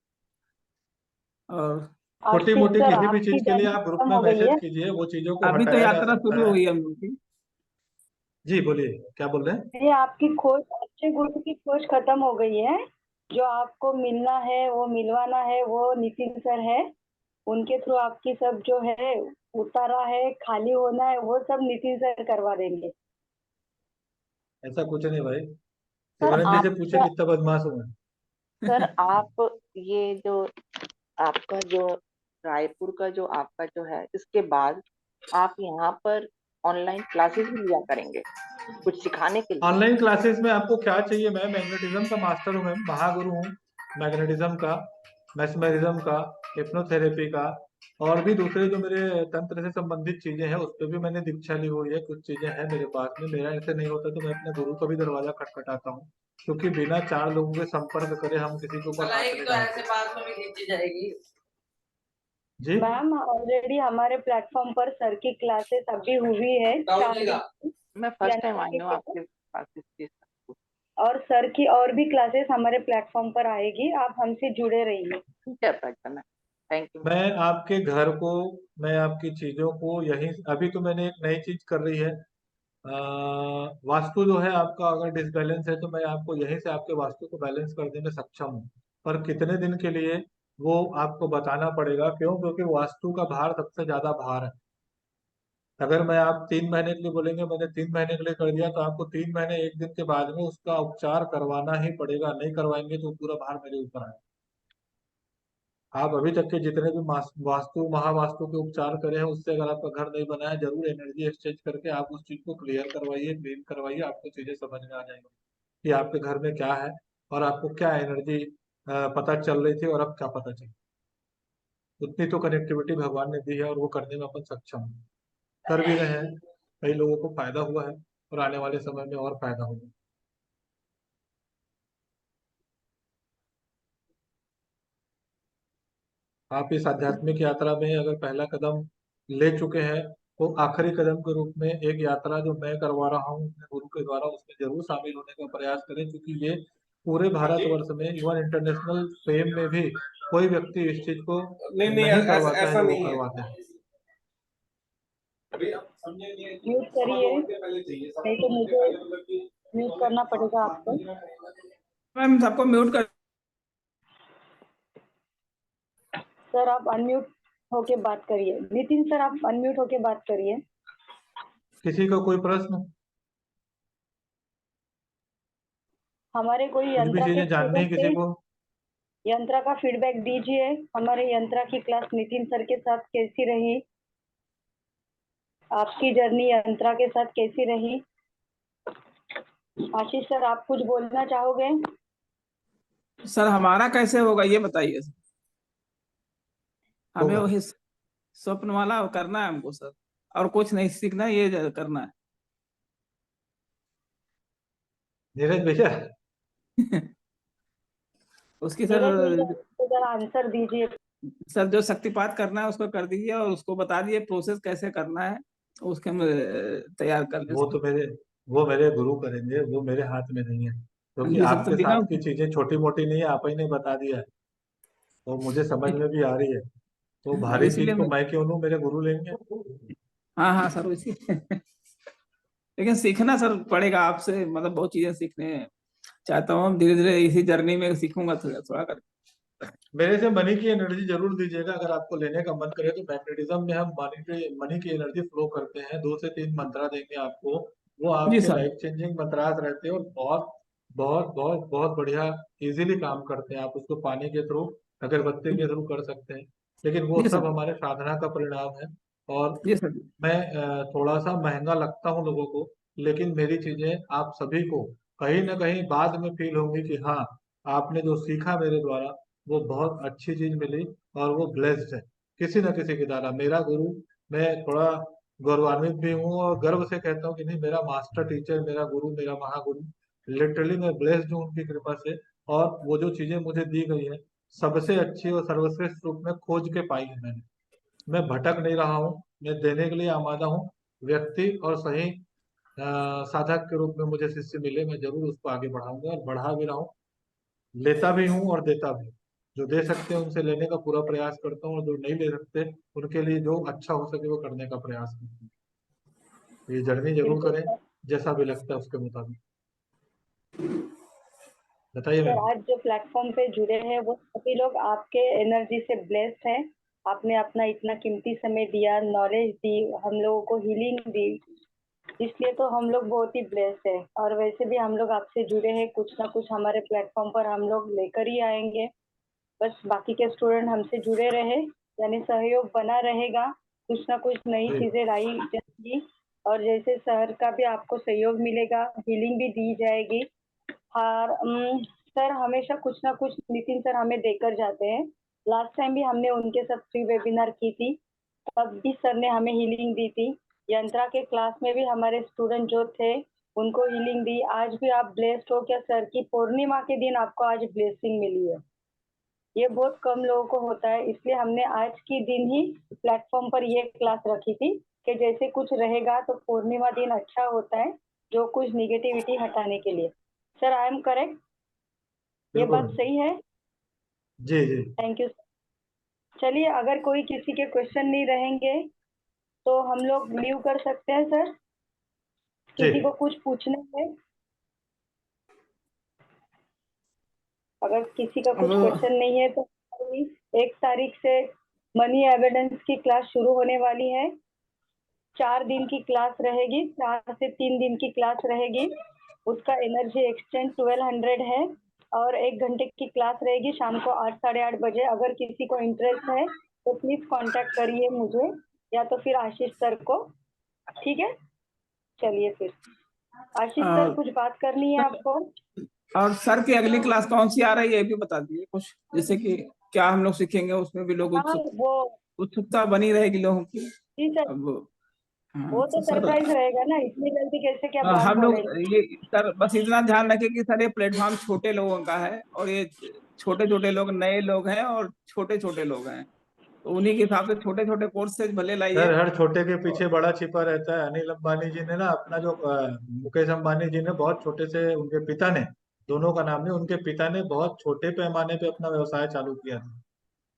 [SPEAKER 4] और
[SPEAKER 3] छोटी
[SPEAKER 2] आशीष
[SPEAKER 3] मोटी
[SPEAKER 2] सर,
[SPEAKER 3] किसी भी
[SPEAKER 2] आपकी
[SPEAKER 3] चीज के लिए आप
[SPEAKER 2] जानकारी
[SPEAKER 3] ग्रुप
[SPEAKER 2] खत्म
[SPEAKER 3] में
[SPEAKER 2] हो गई
[SPEAKER 3] मैसेज
[SPEAKER 2] है।
[SPEAKER 3] कीजिए, वो चीजों को
[SPEAKER 4] अभी तो
[SPEAKER 3] हटाया जा
[SPEAKER 4] यात्रा
[SPEAKER 3] सकता
[SPEAKER 4] शुरू
[SPEAKER 3] है।
[SPEAKER 4] हुई है हम लोग की।
[SPEAKER 3] जी बोलिए, क्या बोल रहे हैं?
[SPEAKER 2] ये आपकी खोज, अच्छे गुरु की खोज खत्म हो गई है। जो आपको मिलना है, वो मिलवाना है, वो नितिन सर है। उनके थ्रू आपकी सब जो है उतारा है, खाली होना है, वो सब नितिन सर करवा देंगे।
[SPEAKER 3] ऐसा कुछ नहीं भाई,
[SPEAKER 1] सर
[SPEAKER 3] सिमरन जी से पूछे
[SPEAKER 1] आपका,
[SPEAKER 3] कितना बदमाश हूँ मैं।
[SPEAKER 1] सर आप ये जो आपका जो रायपुर का जो आपका जो है, इसके बाद आप यहाँ पर ऑनलाइन क्लासेस भी लिया करेंगे कुछ सिखाने के लिए?
[SPEAKER 3] ऑनलाइन क्लासेस में आपको क्या चाहिए? मैं मैग्नेटिज्म का मास्टर हूँ, मैं महागुरु हूँ मैग्नेटिज्म का, मैस्मरिज्म का, हिप्नोथेरेपी का, और भी दूसरे जो मेरे तंत्र से संबंधित चीजें हैं उस पर भी मैंने दीक्षा ली हुई है। कुछ चीजें हैं मेरे पास में। मेरा ऐसे नहीं होता तो मैं अपने गुरु का भी दरवाजा खटखटाता हूँ, क्योंकि बिना 4 लोगों के संपर्क करे हम किसी के ऊपर हाथ नहीं डालते। जी
[SPEAKER 2] मैम, ऑलरेडी हमारे प्लेटफॉर्म पर सर की क्लासेस अभी हुई है 4 दिन की।
[SPEAKER 1] मैं फर्स्ट टाइम आई
[SPEAKER 2] जनवरी
[SPEAKER 1] हूँ
[SPEAKER 2] के
[SPEAKER 1] आपके क्लासेस की।
[SPEAKER 2] और सर की और भी क्लासेस हमारे प्लेटफॉर्म पर आएगी। आप हमसे जुड़े रहिए।
[SPEAKER 1] ठीक है प्रज्ञा मैम, थैंक यू।
[SPEAKER 3] मैं आपके घर को, मैं आपकी चीजों को यहीं, अभी तो मैंने एक नई चीज कर रही है। वास्तु जो है आपका अगर डिसबैलेंस है तो मैं आपको यहीं से आपके वास्तु को बैलेंस करने में सक्षम हूँ, पर कितने दिन के लिए वो आपको बताना पड़ेगा। क्यों? क्योंकि वास्तु का भार सबसे ज्यादा भार है। अगर मैं आप 3 महीने के लिए बोलेंगे मैंने 3 महीने के लिए कर दिया, तो आपको 3 महीने 1 दिन के बाद में उसका उपचार करवाना ही पड़ेगा। नहीं करवाएंगे तो पूरा भार मेरे ऊपर आएगा। आप अभी तक के जितने भी वास्तु महावास्तु के उपचार करे हैं, उससे अगर आपका घर नहीं बना है, जरूर एनर्जी एक्सचेंज करके आप उस चीज को क्लियर करवाइए, क्लीन करवाइए। आपको चीजें समझ में आ जाएंगी कि आपके घर में क्या है और आपको क्या एनर्जी पता चल रही थी और अब क्या पता चल। उतनी तो कनेक्टिविटी भगवान ने दी है और वो करने में अपन सक्षम हैं, कर भी रहे हैं। कई लोगों को फायदा हुआ है और आने वाले समय में और फायदा होगा। आप इस आध्यात्मिक यात्रा में अगर पहला कदम ले चुके हैं, तो आखिरी कदम के रूप में एक यात्रा जो मैं करवा रहा हूँ अपने गुरु के द्वारा, उसमें जरूर शामिल होने का प्रयास करें, क्योंकि ये पूरे भारतवर्ष में, इवन इंटरनेशनल फेम में भी कोई व्यक्ति इस चीज को नहीं करवाता है
[SPEAKER 8] ऐसा
[SPEAKER 3] जो वो
[SPEAKER 8] नहीं है।
[SPEAKER 3] करवाते हैं।
[SPEAKER 8] अभी आप समझे नहीं है कि
[SPEAKER 2] म्यूट
[SPEAKER 8] समझ
[SPEAKER 2] करिए,
[SPEAKER 8] होने के पहले चाहिए, समझ
[SPEAKER 2] नहीं तो
[SPEAKER 8] होने के
[SPEAKER 2] मुझे
[SPEAKER 8] पहले मतलब कि
[SPEAKER 2] म्यूट करना पड़ेगा आपको।
[SPEAKER 4] मैम सबको म्यूट कर।
[SPEAKER 2] सर आप अनम्यूट होके बात करिए। नितिन सर आप अनम्यूट होके बात करिए।
[SPEAKER 3] किसी का कोई प्रश्न,
[SPEAKER 2] हमारे कोई
[SPEAKER 3] कुछ भी
[SPEAKER 2] यंत्रा के
[SPEAKER 3] चीजें जाननी है
[SPEAKER 2] स्टूडेंट
[SPEAKER 3] किसी
[SPEAKER 2] थे,
[SPEAKER 3] को?
[SPEAKER 2] यंत्रा का फीडबैक दीजिए। हमारे यंत्रा की क्लास नितिन सर के साथ कैसी रही? आपकी जर्नी यंत्रा के साथ कैसी रही? आशीष सर आप कुछ बोलना चाहोगे?
[SPEAKER 4] सर हमारा कैसे होगा ये बताइए सर। हमें
[SPEAKER 3] होगा
[SPEAKER 4] वही स्वप्न वाला करना है हमको सर, और कुछ नहीं सीखना, ये करना है।
[SPEAKER 3] नीरज भैया।
[SPEAKER 4] उसकी सर,
[SPEAKER 2] नीरज भैया इसको जरा आंसर दीजिए।
[SPEAKER 4] सर जो शक्तिपात करना है उसको कर दीजिए और उसको बता दिए प्रोसेस कैसे करना है, उसके हम तैयार कर ले
[SPEAKER 3] वो
[SPEAKER 4] सर।
[SPEAKER 3] तो वो मेरे गुरु करेंगे, वो मेरे हाथ में नहीं है, क्योंकि
[SPEAKER 4] जी सर, तो
[SPEAKER 3] आपके साथ
[SPEAKER 4] दिखाओ।
[SPEAKER 3] की चीजें छोटी मोटी नहीं है, आप ही ने बता दिया है, तो मुझे समझ में भी आ रही है। तो भारी
[SPEAKER 4] इसीलिए
[SPEAKER 3] चीज को
[SPEAKER 4] मैं,
[SPEAKER 3] मैं क्यों लूं, मेरे गुरु लेंगे।
[SPEAKER 4] हाँ हाँ सर इसी लेकिन सीखना सर पड़ेगा आपसे, मतलब बहुत चीजें सीखने चाहता हूँ। धीरे धीरे इसी जर्नी में सीखूंगा थोड़ा थोड़ा कर।
[SPEAKER 3] मेरे से मनी की एनर्जी जरूर दीजिएगा, अगर आपको लेने का मन करे तो। मैग्नेटिज्म में हम मनी की एनर्जी फ्लो करते हैं। 2 से 3 मंत्रा देंगे आपको, वो
[SPEAKER 4] जी
[SPEAKER 3] आपके
[SPEAKER 4] सर।
[SPEAKER 3] लाइफ चेंजिंग मंत्रास रहते हैं और बहुत बहुत बहुत बहुत बढ़िया इजीली काम करते हैं। आप उसको पानी के थ्रू, अगरबत्ती के थ्रू कर सकते हैं, लेकिन वो
[SPEAKER 4] जी
[SPEAKER 3] सब
[SPEAKER 4] सर।
[SPEAKER 3] हमारे साधना का परिणाम है। और
[SPEAKER 4] जी सर।
[SPEAKER 3] मैं थोड़ा सा महंगा लगता हूँ लोगों को, लेकिन मेरी चीजें आप सभी को कहीं ना कहीं बाद में फील होंगी कि हाँ, आपने जो सीखा मेरे द्वारा वो बहुत अच्छी चीज मिली और वो ब्लेस्ड है किसी न किसी के द्वारा। मेरा गुरु, मैं थोड़ा गौरवान्वित भी हूँ और गर्व से कहता हूँ कि नहीं, मेरा मास्टर टीचर, मेरा गुरु, मेरा महागुरु, लिटरली मैं ब्लेस्ड हूँ उनकी कृपा से। और वो जो चीजें मुझे दी गई है, सबसे अच्छी और सर्वश्रेष्ठ रूप में खोज के पाई है मैंने। मैं भटक नहीं रहा हूँ, मैं देने के लिए आमादा हूँ। व्यक्ति और सही साधक के रूप में मुझे शिष्य मिले, मैं जरूर उसको आगे बढ़ाऊंगा और बढ़ा भी रहा हूँ। लेता भी हूँ और देता भी हूँ। जो दे सकते हैं उनसे लेने का पूरा प्रयास करता हूँ, और जो नहीं ले सकते उनके लिए जो अच्छा हो सके वो करने का प्रयास करता हूँ। ये जर्नी जरूर
[SPEAKER 2] बिल्कुल
[SPEAKER 3] करें,
[SPEAKER 2] सर।
[SPEAKER 3] जैसा भी लगता है उसके मुताबिक। बताइए
[SPEAKER 2] सर
[SPEAKER 3] मैम।
[SPEAKER 2] आज जो प्लेटफॉर्म पे जुड़े हैं वो सभी लोग आपके एनर्जी से ब्लेस्ड हैं। आपने अपना इतना कीमती समय दिया, नॉलेज दी, हम लोगों को हीलिंग दी, इसलिए तो हम लोग बहुत ही ब्लेस्ड है। और वैसे भी हम लोग आपसे जुड़े हैं, कुछ ना कुछ हमारे प्लेटफॉर्म पर हम लोग लेकर ही आएंगे। बस बाकी के स्टूडेंट हमसे जुड़े रहे, यानी सहयोग बना रहेगा, कुछ ना कुछ नई चीजें लाई जाएगी। और जैसे सर का भी आपको सहयोग मिलेगा, हीलिंग भी दी जाएगी। सर हमेशा कुछ ना कुछ नितिन सर हमें देकर जाते हैं। लास्ट टाइम भी हमने उनके साथ फ्री वेबिनार की थी, तब भी सर ने हमें हीलिंग दी थी। यंत्रा के क्लास में भी हमारे स्टूडेंट जो थे उनको हीलिंग दी। आज भी आप ब्लेस्ड हो क्या सर की पूर्णिमा के दिन आपको आज ब्लेसिंग मिली है? ये बहुत कम लोगों को होता है, इसलिए हमने आज के दिन ही प्लेटफॉर्म पर ये क्लास रखी थी कि जैसे कुछ रहेगा तो पूर्णिमा दिन अच्छा होता है, जो कुछ निगेटिविटी हटाने के लिए। Sir I am correct? ये बात सही है?
[SPEAKER 3] जी जी।
[SPEAKER 2] Thank you. चलिए, अगर कोई किसी के क्वेश्चन नहीं रहेंगे तो हम लोग लीव कर सकते हैं सर। किसी को कुछ पूछना है? अगर किसी का कुछ क्वेश्चन नहीं है तो 1 तारीख से मनी एविडेंस की क्लास शुरू होने वाली है। 4 दिन की क्लास रहेगी, 4 से 3 दिन की क्लास रहेगी। उसका एनर्जी एक्सचेंज 1200 है और 1 घंटे की क्लास रहेगी शाम को 8 साढ़े 8 बजे। अगर किसी को इंटरेस्ट है तो प्लीज कांटेक्ट करिए मुझे या तो फिर आशीष सर को। ठीक है, चलिए फिर आशीष सर कुछ बात करनी है आपको?
[SPEAKER 4] और सर की अगली क्लास कौन सी आ रही है ये भी बता दीजिए कुछ, जैसे कि क्या हम लोग सीखेंगे, उसमें भी लोग उत्सुकता बनी रहेगी लोगों की।
[SPEAKER 2] जी सर,
[SPEAKER 4] अब
[SPEAKER 2] वो तो सरप्राइज रहेगा ना, इतनी जल्दी कैसे क्या बात
[SPEAKER 4] हम लोग
[SPEAKER 2] बोलेंगे?
[SPEAKER 4] ये सर बस इतना ध्यान रखें कि सर ये प्लेटफॉर्म छोटे लोगों का है, और ये छोटे छोटे लोग नए लोग हैं और छोटे छोटे लोग हैं, तो उन्हीं के हिसाब से छोटे छोटे कोर्स से भले लाइए।
[SPEAKER 3] सर हर छोटे के पीछे बड़ा छिपा रहता है। अनिल अंबानी जी ने ना अपना जो मुकेश अंबानी जी ने बहुत छोटे से, उनके पिता ने, दोनों का नाम नहीं, उनके पिता ने बहुत छोटे पैमाने पे अपना व्यवसाय चालू किया था,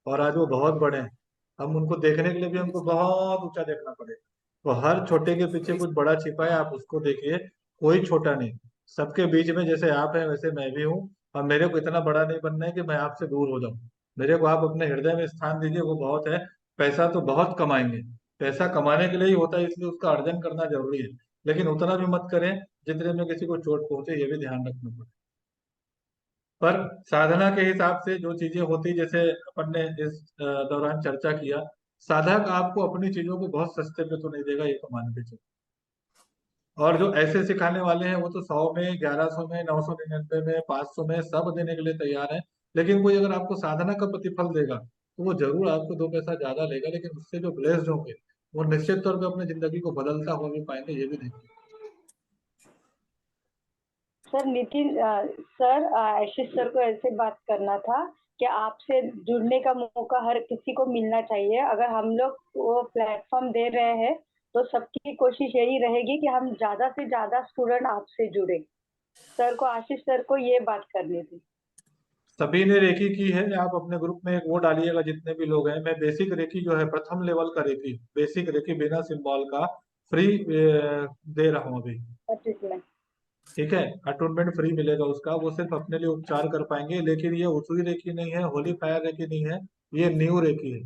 [SPEAKER 3] और आज वो बहुत बड़े हैं। हम उनको देखने के लिए भी हमको बहुत ऊंचा देखना पड़ेगा। तो हर छोटे के पीछे कुछ बड़ा छिपा है, आप उसको देखिए। कोई छोटा नहीं, सबके बीच में जैसे आप हैं वैसे मैं भी हूँ। और मेरे को इतना बड़ा नहीं बनना है कि मैं आपसे दूर हो जाऊं। मेरे को आप अपने हृदय में स्थान दीजिए, वो बहुत है। पैसा तो बहुत कमाएंगे, पैसा कमाने के लिए ही होता है, इसलिए उसका अर्जन करना जरूरी है। लेकिन उतना भी मत करें जितने में किसी को चोट पहुंचे, ये भी ध्यान रखना पड़ेगा। पर साधना के हिसाब से जो चीजें होती, जैसे अपन ने इस दौरान चर्चा किया, साधक आपको अपनी चीजों को बहुत सस्ते पे तो नहीं देगा, ये तो मान के चलो। और जो ऐसे सिखाने वाले हैं वो तो 100 में, 1100 में, 999 में, 500 में सब देने के लिए तैयार है। लेकिन कोई अगर आपको साधना का प्रतिफल देगा तो वो जरूर आपको 2 पैसा ज्यादा लेगा, लेकिन उससे जो ब्लेस्ड होंगे वो निश्चित तौर पे अपनी जिंदगी को बदलता हो भी पाएंगे, ये भी देखिए।
[SPEAKER 2] सर नितिन सर आशीष सर को ऐसे बात करना था कि आपसे जुड़ने का मौका हर किसी को मिलना चाहिए। अगर हम लोग वो प्लेटफॉर्म दे रहे हैं तो सबकी कोशिश यही रहेगी कि हम ज्यादा से ज्यादा स्टूडेंट आपसे जुड़े। सर को, आशीष सर को ये बात करनी थी।
[SPEAKER 3] सभी ने रेकी की है, आप अपने ग्रुप में एक वो डालिएगा जितने भी लोग हैं। मैं बेसिक रेकी जो है, प्रथम लेवल का रेकी, बेसिक रेकी बिना सिंबल का फ्री दे रहा हूँ अभी। ठीक है, अटोनमेंट फ्री मिलेगा उसका। वो सिर्फ अपने लिए उपचार कर पाएंगे, लेकिन ये उसूरी रेकी नहीं है, होली फायर रेकी नहीं है, ये न्यू रेकी है।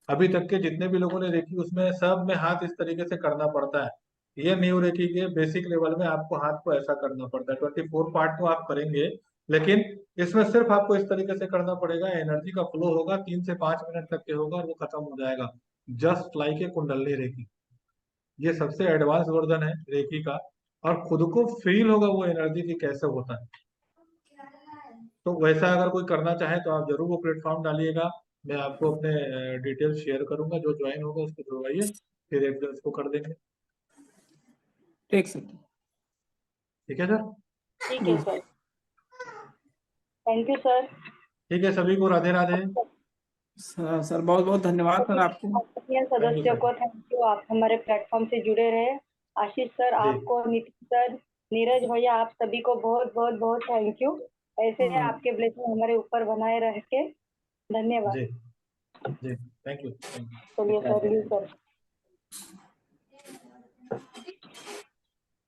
[SPEAKER 3] अभी तक के जितने भी लोगों ने रेकी उसमें सब में हाथ इस तरीके से करना पड़ता है। ये न्यू रेकी के बेसिक लेवल में आपको हाथ को ऐसा करना पड़ता है। 24 पार्ट तो आप करेंगे, लेकिन इसमें सिर्फ आपको इस तरीके से करना पड़ेगा। एनर्जी का फ्लो होगा, 3 से 5 मिनट तक के होगा और वो खत्म हो जाएगा, just like a kundalini Reiki. ये सबसे एडवांस वर्जन है रेकी का, और खुद को फील होगा वो एनर्जी की कैसे होता है। तो वैसा अगर कोई करना चाहे तो आप जरूर वो प्लेटफॉर्म डालिएगा। मैं आपको अपने डिटेल्स शेयर करूंगा, जो ज्वाइन होगा उसको जुड़वाइए, फिर एक दिन उसको कर देंगे।
[SPEAKER 4] ठीक सर।
[SPEAKER 3] ठीक है सर।
[SPEAKER 2] ठीक है सर, थैंक यू सर।
[SPEAKER 3] ठीक है, सभी को राधे राधे।
[SPEAKER 4] सर बहुत बहुत धन्यवाद सर आपको।
[SPEAKER 2] सदस्यों को थैंक यू, आप हमारे प्लेटफॉर्म से जुड़े रहे। आशीष सर, आपको, नितिन सर, नीरज भैया, आप सभी को बहुत बहुत बहुत थैंक यू। ऐसे आपके ब्लेसिंग हमारे ऊपर बनाए रह के। धन्यवाद।
[SPEAKER 3] जी जी, थैंक यू।
[SPEAKER 2] चलिए सर, यूज कर